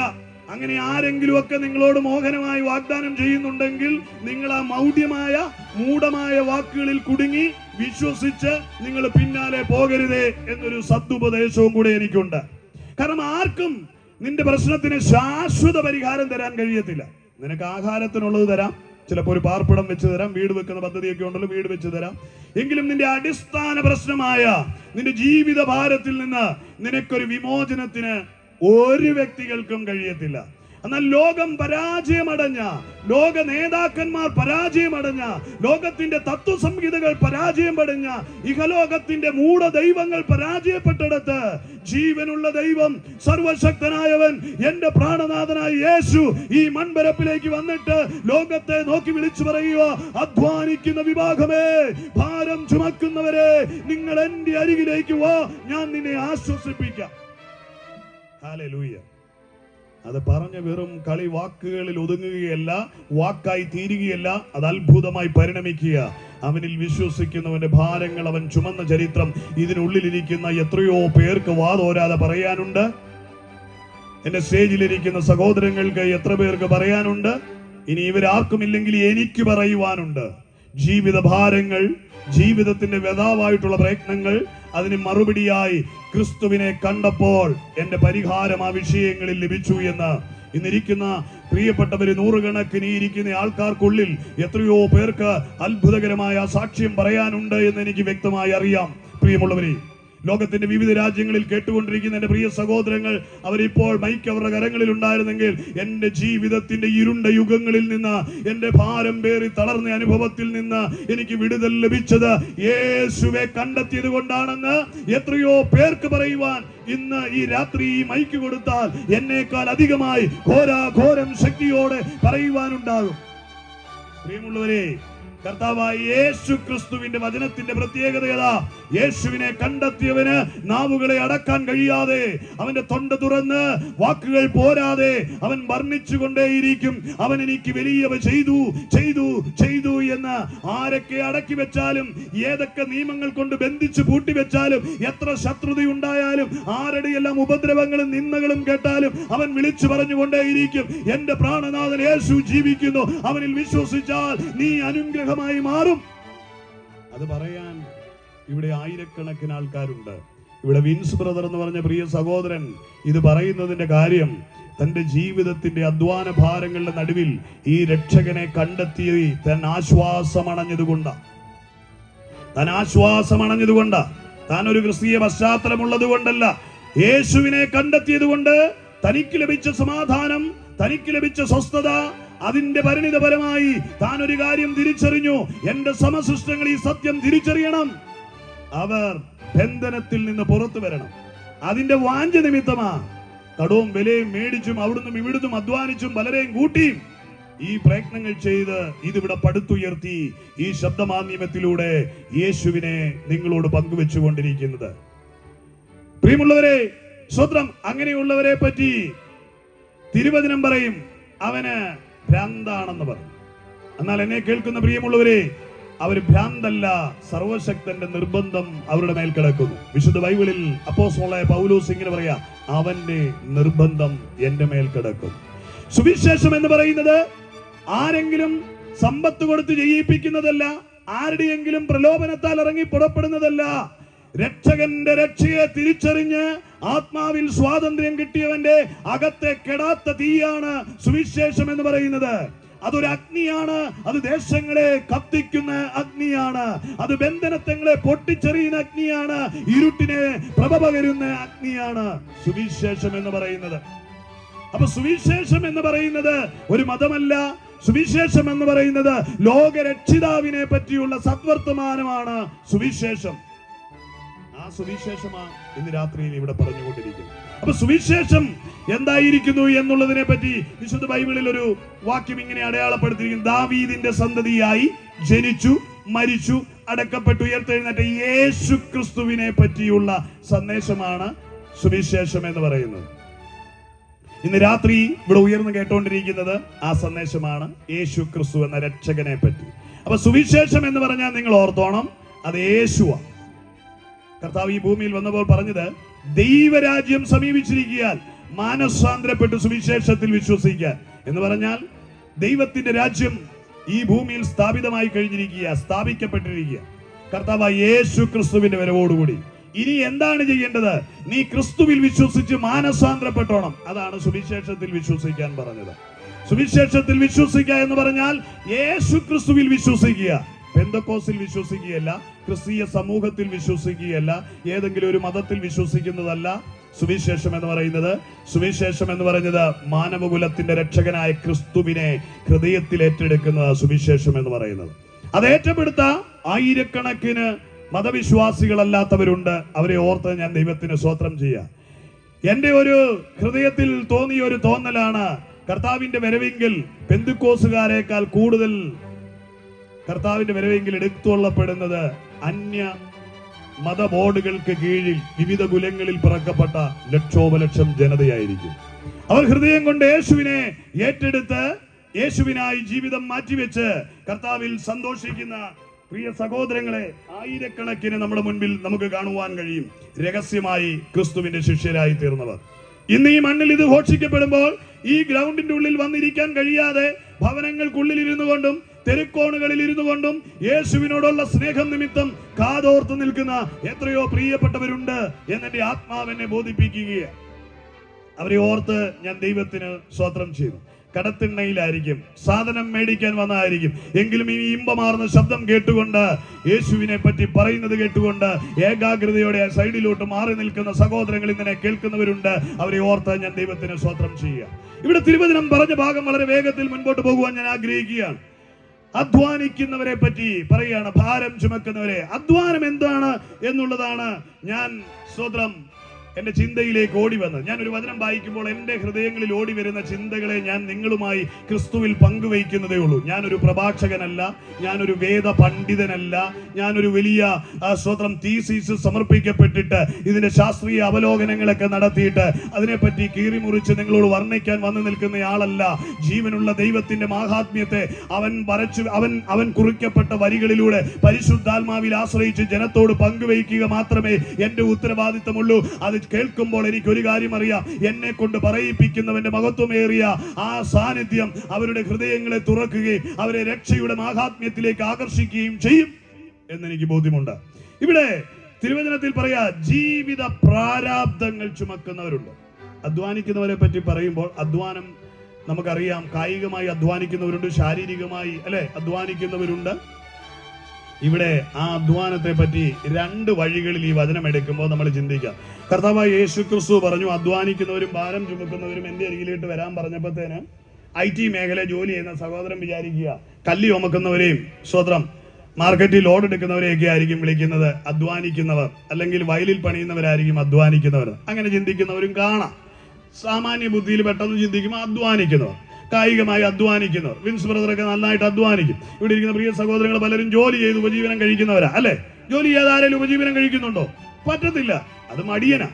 അങ്ങനെ ആരെങ്കിലും ഒക്കെ നിങ്ങളോട് മോഹനമായി വാഗ്ദാനം ചെയ്യുന്നുണ്ടെങ്കിൽ നിങ്ങൾ ആ മൗഢ്യമായ മൂഢമായ വാക്കുകളിൽ കുടുങ്ങി വിശ്വസിച്ച് നിങ്ങൾ പിന്നാലെ പോകരുതേ എന്നൊരു സദുപദേശവും കൂടെ എനിക്കുണ്ട്. കാരണം ആർക്കും നിന്റെ പ്രശ്നത്തിന് ശാശ്വത പരിഹാരം തരാൻ കഴിയത്തില്ല. നിനക്ക് ആഹാരത്തിനുള്ളത് തരാം, ചിലപ്പോൾ ഒരു പാർപ്പിടം വെച്ച് തരാം, വീട് വെക്കുന്ന പദ്ധതിയൊക്കെ ഉണ്ടല്ലോ, വീട് വെച്ച് തരാം. എങ്കിലും നിന്റെ അടിസ്ഥാന പ്രശ്നമായ നിന്റെ ജീവിത ഭാരത്തിൽ നിന്ന് നിനക്കൊരു വിമോചനത്തിന് ഒരു വ്യക്തികൾക്കും കഴിയത്തില്ല. എന്നാൽ ലോകം പരാജയമടഞ്ഞ, ലോക നേതാക്കന്മാർ പരാജയമടഞ്ഞ, ലോകത്തിന്റെ തത്വസംഹിതകൾ പരാജയമടഞ്ഞ, ഇഹലോകത്തിന്റെ മൂഢ ദൈവങ്ങൾ പരാജയപ്പെട്ടിടത്ത് ജീവനുള്ള ദൈവം, സർവശക്തനായവൻ, എന്റെ പ്രാണനാഥനായ യേശു ഈ മൺപരപ്പിലേക്ക് വന്നിട്ട് ലോകത്തെ നോക്കി വിളിച്ചു പറയുക, അധ്വാനിക്കുന്ന വിഭാഗമേ, ഭാരം ചുമക്കുന്നവരെ, നിങ്ങൾ എന്റെ അരികിലേക്ക് വാ, ഞാൻ നിന്നെ ആശ്വസിപ്പിക്കാം. ഹല്ലേലൂയ. അത് പറഞ്ഞ വെറും കളി വാക്കുകളിൽ ഒതുങ്ങുകയല്ല, വാക്കായി തീരുകയല്ല, അത് അത്ഭുതമായി പരിണമിക്കുക. അവനിൽ വിശ്വസിക്കുന്നവന്റെ ഭാരങ്ങൾ അവൻ ചുമന്ന ചരിത്രം ഇതിനുള്ളിലിരിക്കുന്ന എത്രയോ പേർക്ക് വാതോരാതെ പറയാനുണ്ട്. എന്റെ സ്റ്റേജിലിരിക്കുന്ന സഹോദരങ്ങൾക്ക് എത്ര പേർക്ക് പറയാനുണ്ട്. ഇനി ഇവരാർക്കുമില്ലെങ്കിൽ എനിക്ക് പറയുവാനുണ്ട്. ജീവിത ഭാരങ്ങൾ, ജീവിതത്തിന്റെ വ്യതാവായിട്ടുള്ള പ്രയത്നങ്ങൾ, അതിന് മറുപടിയായി ക്രിസ്തുവിനെ കണ്ടപ്പോൾ എന്റെ പരിഹാരം ആ വിഷയങ്ങളിൽ ലഭിച്ചു എന്ന് ഇന്നിരിക്കുന്ന പ്രിയപ്പെട്ടവര്, നൂറുകണക്കിന് ഇരിക്കുന്ന ആൾക്കാർക്കുള്ളിൽ എത്രയോ പേർക്ക് അത്ഭുതകരമായ സാക്ഷ്യം പറയാനുണ്ട് എന്ന് എനിക്ക് വ്യക്തമായി അറിയാം. പ്രിയമുള്ളവരെ, ലോകത്തിന്റെ വിവിധ രാജ്യങ്ങളിൽ കേട്ടുകൊണ്ടിരിക്കുന്ന എന്റെ പ്രിയ സഹോദരങ്ങൾ, അവരിപ്പോൾ മൈക്ക് അവരുടെ കരങ്ങളിൽ ഉണ്ടായിരുന്നെങ്കിൽ എന്റെ ജീവിതത്തിന്റെ ഇരുണ്ട യുഗങ്ങളിൽ നിന്ന്, എന്റെ ഭാരം പേറി തളർന്ന അനുഭവത്തിൽ നിന്ന് എനിക്ക് വിടുതൽ ലഭിച്ചത് യേശുവെ കണ്ടെത്തിയത് കൊണ്ടാണെന്ന് എത്രയോ പേർക്ക് പറയുവാൻ ഇന്ന് ഈ രാത്രി ഈ മൈക്ക് കൊടുത്താൽ എന്നേക്കാൾ അധികമായി ഘോരാഘോരം ശക്തിയോടെ പറയുവാനുണ്ടാകും. പ്രിയമുള്ളവരെ, കർത്താവായ യേശു ക്രിസ്തുവിന്റെ വചനത്തിന്റെ പ്രത്യേകത ഏതാ? യേശുവിനെ കണ്ടെത്തിയവന് നാവുകളെ അടക്കാൻ കഴിയാതെ, അവന്റെ തൊണ്ട തുറന്ന് വാക്കുകൾ പോരാതെ അവൻ വർണ്ണിച്ചുകൊണ്ടേയിരിക്കും. അവൻ എനിക്ക് വലിയവ ചെയ്തു ചെയ്തു ചെയ്തു എന്ന് ആരൊക്കെ അടക്കി വെച്ചാലും, ഏതൊക്കെ നിയമങ്ങൾ കൊണ്ട് ബന്ധിച്ചു പൂട്ടിവെച്ചാലും, എത്ര ശത്രുതയുണ്ടായാലും, ആരുടെയെല്ലാം ഉപദ്രവങ്ങളും നിന്ദകളും കേട്ടാലും അവൻ വിളിച്ചു പറഞ്ഞുകൊണ്ടേയിരിക്കും, എന്റെ പ്രാണനാഥൻ യേശു ജീവിക്കുന്നു, അവനിൽ വിശ്വസിച്ചാൽ നീ അനുഗ്രഹമായി മാറും. അത് പറയാൻ ഇവിടെ ആയിരക്കണക്കിന് ആൾക്കാരുണ്ട്. ഇവിടെ വിൻസ് ബ്രദർ എന്ന് പറഞ്ഞ പ്രിയ സഹോദരൻ ഇത് പറയുന്നതിന്റെ കാര്യം, തന്റെ ജീവിതത്തിന്റെ അധ്വാന ഭാരങ്ങളുടെ നടുവിൽ ഈ രക്ഷകനെ കണ്ടെത്തി താൻ ആശ്വാസമണഞ്ഞതുകൊണ്ടാ. താൻ ഒരു ക്രിസ്തീയ പശ്ചാത്തലമുള്ളത് കൊണ്ടല്ല, യേശുവിനെ കണ്ടെത്തിയത് കൊണ്ട് തനിക്ക് ലഭിച്ച സമാധാനം, തനിക്ക് ലഭിച്ച സ്വസ്ഥത, അതിന്റെ പരിണിതപരമായി താൻ ഒരു കാര്യം തിരിച്ചറിഞ്ഞു, എന്റെ സമസൃഷ്ടങ്ങൾ ഈ സത്യം തിരിച്ചറിയണം, അവർ ബന്ധനത്തിൽ നിന്ന് പുറത്തു വരണം. അതിന്റെ വാഞ്ച നിമിത്തമാ കടവും വിലയും മേടിച്ചും അവിടുന്നും ഇവിടുന്നും അധ്വാനിച്ചും പലരെയും കൂട്ടിയും ഈ പ്രയത്നങ്ങൾ ചെയ്ത് ഇതിവിടെ പടുത്തുയർത്തി ഈ ശബ്ദമാധ്യമത്തിലൂടെ യേശുവിനെ നിങ്ങളോട് പങ്കുവെച്ചുകൊണ്ടിരിക്കുന്നത്. പ്രിയമുള്ളവരെ, സ്വത്രം അങ്ങനെയുള്ളവരെ പറ്റി തിരുവചനം പറയും, അവന് ഭ്രാന്താണെന്ന് പറയും. എന്നാൽ എന്നെ കേൾക്കുന്ന പ്രിയമുള്ളവരെ, അവർ ഭ്രാന്തല്ല, സർവശക്തന്റെ നിർബന്ധം അവരുടെ മേൽ കിടക്കുന്നു. വിശുദ്ധ ബൈബിളിൽ അപ്പോസ്തലനായ പൗലോസ് ഇങ്ങനെ പറയാ, അവന്റെ നിർബന്ധം എന്റെ മേൽ കിടക്കും. സുവിശേഷം എന്ന് പറയുന്നത് ആരെങ്കിലും സമ്പത്ത് കൊടുത്ത് ജയിപ്പിക്കുന്നതല്ല, ആരുടെയെങ്കിലും പ്രലോഭനത്താൽ ഇറങ്ങി പുറപ്പെടുന്നതല്ല. രക്ഷകന്റെ രക്ഷയെ തിരിച്ചറിഞ്ഞ് ആത്മാവിൽ സ്വാതന്ത്ര്യം കിട്ടിയവന്റെ അകത്തെ കെടാത്ത തീയാണ് സുവിശേഷം എന്ന് പറയുന്നത്. അതൊരു അഗ്നിയാണ്, അത് ദേശങ്ങളെ കത്തിക്കുന്ന അഗ്നിയാണ്, അത് ബന്ധനത്വങ്ങളെ പൊട്ടിച്ചെറിയുന്ന അഗ്നിയാണ്, ഇരുട്ടിനെ പ്രഭ പകരുന്ന അഗ്നിയാണ് സുവിശേഷം എന്ന് പറയുന്നത്. അപ്പൊ സുവിശേഷം എന്ന് പറയുന്നത് ഒരു മതമല്ല, സുവിശേഷം എന്ന് പറയുന്നത് ലോകരക്ഷിതാവിനെ പറ്റിയുള്ള സദ്വർത്തമാനമാണ് സുവിശേഷം. ആ സുവിശേഷമാണ് ഇന്ന് രാത്രിയിൽ ഇവിടെ പറഞ്ഞുകൊണ്ടിരിക്കുന്നത്. അപ്പൊ സുവിശേഷം എന്തായിരിക്കുന്നു എന്നുള്ളതിനെ പറ്റി വിശുദ്ധ ബൈബിളിൽ ഒരു വാക്യം ഇങ്ങനെ അടയാളപ്പെടുത്തിയിരിക്കുന്നു, ദാവീദിന്റെ സന്തതിയായി ജനിച്ചു, മരിച്ചു, അടക്കപ്പെട്ടു, ഉയർത്തെഴുന്നേറ്റ യേശു ക്രിസ്തുവിനെ പറ്റിയുള്ള സന്ദേശമാണ് സുവിശേഷം എന്ന് പറയുന്നത്. ഇന്ന് രാത്രി ഇവിടെ ഉയർന്നു കേട്ടുകൊണ്ടിരിക്കുന്നത് ആ സന്ദേശമാണ്, യേശു ക്രിസ്തു എന്ന രക്ഷകനെ പറ്റി. അപ്പൊ സുവിശേഷം എന്ന് പറഞ്ഞാൽ നിങ്ങൾ ഓർത്തോണം, അത് യേശുവാണ്. കർത്താവ് ഈ ഭൂമിയിൽ വന്നപ്പോൾ പറഞ്ഞത്, ദൈവരാജ്യം സമീപിച്ചിരിക്കാൻ മാനസാന്തരപ്പെട്ട് സുവിശേഷത്തിൽ വിശ്വസിക്കാൻ എന്ന് പറഞ്ഞാൽ, ദൈവത്തിന്റെ രാജ്യം ഈ ഭൂമിയിൽ സ്ഥാപിതമായി കഴിഞ്ഞിരിക്കുക, സ്ഥാപിക്കപ്പെട്ടിരിക്കുക കർത്താവ് യേശു ക്രിസ്തുവിന്റെ വരവോടുകൂടി. ഇനി എന്താണ് ചെയ്യേണ്ടത്? നീ ക്രിസ്തുവിൽ വിശ്വസിച്ച് മാനസാന്തരപ്പെട്ടോണം. അതാണ് സുവിശേഷത്തിൽ വിശ്വസിക്കാൻ പറഞ്ഞത്. സുവിശേഷത്തിൽ വിശ്വസിക്കുക എന്ന് പറഞ്ഞാൽ യേശു ക്രിസ്തുവിൽ വിശ്വസിക്കുക, പെന്തക്കോസിൽ വിശ്വസിക്കുകയല്ല, ക്രിസ്തീയ സമൂഹത്തിൽ വിശ്വസിക്കുകയല്ല, ഏതെങ്കിലും ഒരു മതത്തിൽ വിശ്വസിക്കുന്നതല്ല സുവിശേഷം എന്ന് പറയുന്നത്. സുവിശേഷം എന്ന് പറയുന്നത് മാനവകുലത്തിന്റെ രക്ഷകനായ ക്രിസ്തുവിനെ ഹൃദയത്തിൽ ഏറ്റെടുക്കുന്ന സുവിശേഷം എന്ന് പറയുന്നത്. അത് ഏറ്റെടുത്ത ആയിരക്കണക്കിന് മതവിശ്വാസികളല്ലാത്തവരുണ്ട്. അവരെ ഓർത്ത് ഞാൻ ദൈവത്തിന് സ്തോത്രം ചെയ്യാം. എന്റെ ഒരു ഹൃദയത്തിൽ തോന്നിയ ഒരു തോന്നലാണ്, കർത്താവിന്റെ വരവെങ്കിൽ പെന്തക്കോസുകാരേക്കാൾ കൂടുതൽ കർത്താവിന്റെ വരവെങ്കിൽ എടുത്തുകൊള്ളപ്പെടുന്നത് അന്യ മത ബോർഡുകൾക്ക് കീഴിൽ വിവിധ കുലങ്ങളിൽ പിറക്കപ്പെട്ട ലക്ഷോപലക്ഷം ജനതയായിരിക്കും. അവർ ഹൃദയം കൊണ്ട് യേശുവിനെ ഏറ്റെടുത്ത് യേശുവിനായി ജീവിതം മാറ്റിവെച്ച് കർത്താവിൽ സന്തോഷിക്കുന്ന പ്രിയ സഹോദരങ്ങളെ ആയിരക്കണക്കിന് നമ്മുടെ മുൻപിൽ നമുക്ക് കാണുവാൻ കഴിയും. രഹസ്യമായി ക്രിസ്തുവിന്റെ ശിഷ്യരായി തീർന്നവർ ഇന്ന് ഈ മണ്ണിൽ ഇത് ഘോഷിക്കപ്പെടുമ്പോൾ ഈ ഗ്രൗണ്ടിന്റെ ഉള്ളിൽ വന്നിരിക്കാൻ കഴിയാതെ ഭവനങ്ങൾക്കുള്ളിൽ ഇരുന്നു കൊണ്ടും തെരുക്കോണുകളിൽ ഇരുന്നു കൊണ്ടും യേശുവിനോടുള്ള സ്നേഹം നിമിത്തം കാതോർത്ത് നിൽക്കുന്ന എത്രയോ പ്രിയപ്പെട്ടവരുണ്ട് എന്നെ ആത്മാവെന്നെ ബോധിപ്പിക്കുകയാണ്. അവരെ ഓർത്ത് ഞാൻ ദൈവത്തിന് സ്തോത്രം ചെയ്തു. കടത്തിണ്ണയിലായിരിക്കും, സാധനം മേടിക്കാൻ വന്നതായിരിക്കും, എങ്കിലും ഈ ഇമ്പമാർന്ന ശബ്ദം കേട്ടുകൊണ്ട് യേശുവിനെ പറ്റി പറയുന്നത് കേട്ടുകൊണ്ട് ഏകാഗ്രതയോടെ സൈഡിലോട്ട് മാറി നിൽക്കുന്ന സഹോദരങ്ങൾ ഇങ്ങനെ കേൾക്കുന്നവരുണ്ട്. അവരെ ഓർത്ത് ഞാൻ ദൈവത്തിന് സ്തോത്രം ചെയ്യുക. ഇവിടെ തിരുവചനം പറഞ്ഞ ഭാഗം വളരെ വേഗത്തിൽ മുൻപോട്ട് പോകുവാൻ ഞാൻ ആഗ്രഹിക്കുകയാണ്. അധ്വാനിക്കുന്നവരെ പറ്റി പറയുകയാണ്, ഭാരം ചുമക്കുന്നവരെ. അധ്വാനം എന്താണ് എന്നുള്ളതാണ് ഞാൻ സ്തോത്രം എന്റെ ചിന്തയിലേക്ക് ഓടി വന്നത്. ഞാൻ ഒരു വചനം വായിക്കുമ്പോൾ എന്റെ ഹൃദയങ്ങളിൽ ഓടി വരുന്ന ചിന്തകളെ ഞാൻ നിങ്ങളുമായി ക്രിസ്തുവിൽ പങ്കുവയ്ക്കുന്നതേ ഉള്ളൂ. ഞാനൊരു പ്രഭാഷകനല്ല, ഞാനൊരു വേദ പണ്ഡിതനല്ല, ഞാനൊരു വലിയ സ്വതന്ത്രം തീസിസ് സമർപ്പിക്കപ്പെട്ടിട്ട് ഇതിന്റെ ശാസ്ത്രീയ അവലോകനങ്ങളൊക്കെ നടത്തിയിട്ട് അതിനെപ്പറ്റി കീറിമുറിച്ച് നിങ്ങളോട് വർണ്ണിക്കാൻ വന്നു നിൽക്കുന്നയാളല്ല. ജീവനുള്ള ദൈവത്തിന്റെ മാഹാത്മ്യത്തെ അവൻ കുറിക്കപ്പെട്ട വരികളിലൂടെ പരിശുദ്ധാത്മാവിൽ ആശ്രയിച്ച് ജനത്തോട് പങ്കുവയ്ക്കുക മാത്രമേ എന്റെ ഉത്തരവാദിത്തമുള്ളൂ. അത് കേൾക്കുമ്പോൾ എനിക്ക് ഒരു കാര്യം അറിയാം, എന്നെ കൊണ്ട് പറയിപ്പിക്കുന്നവന്റെ മഹത്വമേറിയ ആ സാന്നിധ്യം അവരുടെ ഹൃദയങ്ങളെ തുറക്കുകയും അവരെ രക്ഷയുടെ മാഹാത്മ്യത്തിലേക്ക് ആകർഷിക്കുകയും ചെയ്യും എന്നെനിക്ക് ബോധ്യമുണ്ട്. ഇവിടെ തിരുവചനത്തിൽ പറയാ ജീവിത പ്രാരാബ്ദങ്ങൾ ചുമക്കുന്നവരുണ്ട്. അധ്വാനിക്കുന്നവരെ പറ്റി പറയുമ്പോൾ അധ്വാനം നമുക്കറിയാം, കായികമായി അധ്വാനിക്കുന്നവരുണ്ട്, ശാരീരികമായി അധ്വാനിക്കുന്നവരുണ്ട്. ഇവിടെ ആ അധ്വാനത്തെ പറ്റി രണ്ട് വഴികളിൽ ഈ വചനം എടുക്കുമ്പോൾ നമ്മൾ ചിന്തിക്കാം. കർത്താവായ യേശു ക്രിസ്തു പറഞ്ഞു, അധ്വാനിക്കുന്നവരും ഭാരം ചുമക്കുന്നവരും എന്റെ അരികിലേക്ക് വരാൻ പറഞ്ഞപ്പോഴത്തേന് IT മേഖല ജോലി ചെയ്യുന്ന സഹോദരൻ വിചാരിക്കുക കല്ലി ചുമക്കുന്നവരെയും സ്വതന്ത്രം മാർക്കറ്റിൽ ലോഡ് എടുക്കുന്നവരെയൊക്കെ ആയിരിക്കും വിളിക്കുന്നത് അധ്വാനിക്കുന്നവർ, അല്ലെങ്കിൽ വയലിൽ പണിയുന്നവരായിരിക്കും അധ്വാനിക്കുന്നവർ. അങ്ങനെ ചിന്തിക്കുന്നവരും കാണാം. സാമാന്യ ബുദ്ധിയിൽ പെട്ടെന്ന് ചിന്തിക്കുമ്പോൾ അധ്വാനിക്കുന്നവർ, കായികമായി അധ്വാനിക്കുന്നവർ. വിൻസ് ബ്രദറൊക്കെ നന്നായിട്ട് അധ്വാനിക്കും. ഇവിടെ ഇരിക്കുന്ന പ്രിയ സഹോദരങ്ങൾ പലരും ജോലി ചെയ്ത് ഉപജീവനം കഴിക്കുന്നവരാ, അല്ലെ? ജോലി ചെയ്ത് ആരെങ്കിലും ഉപജീവനം കഴിക്കുന്നുണ്ടോ? പറ്റത്തില്ല, അത് മടിയനാ.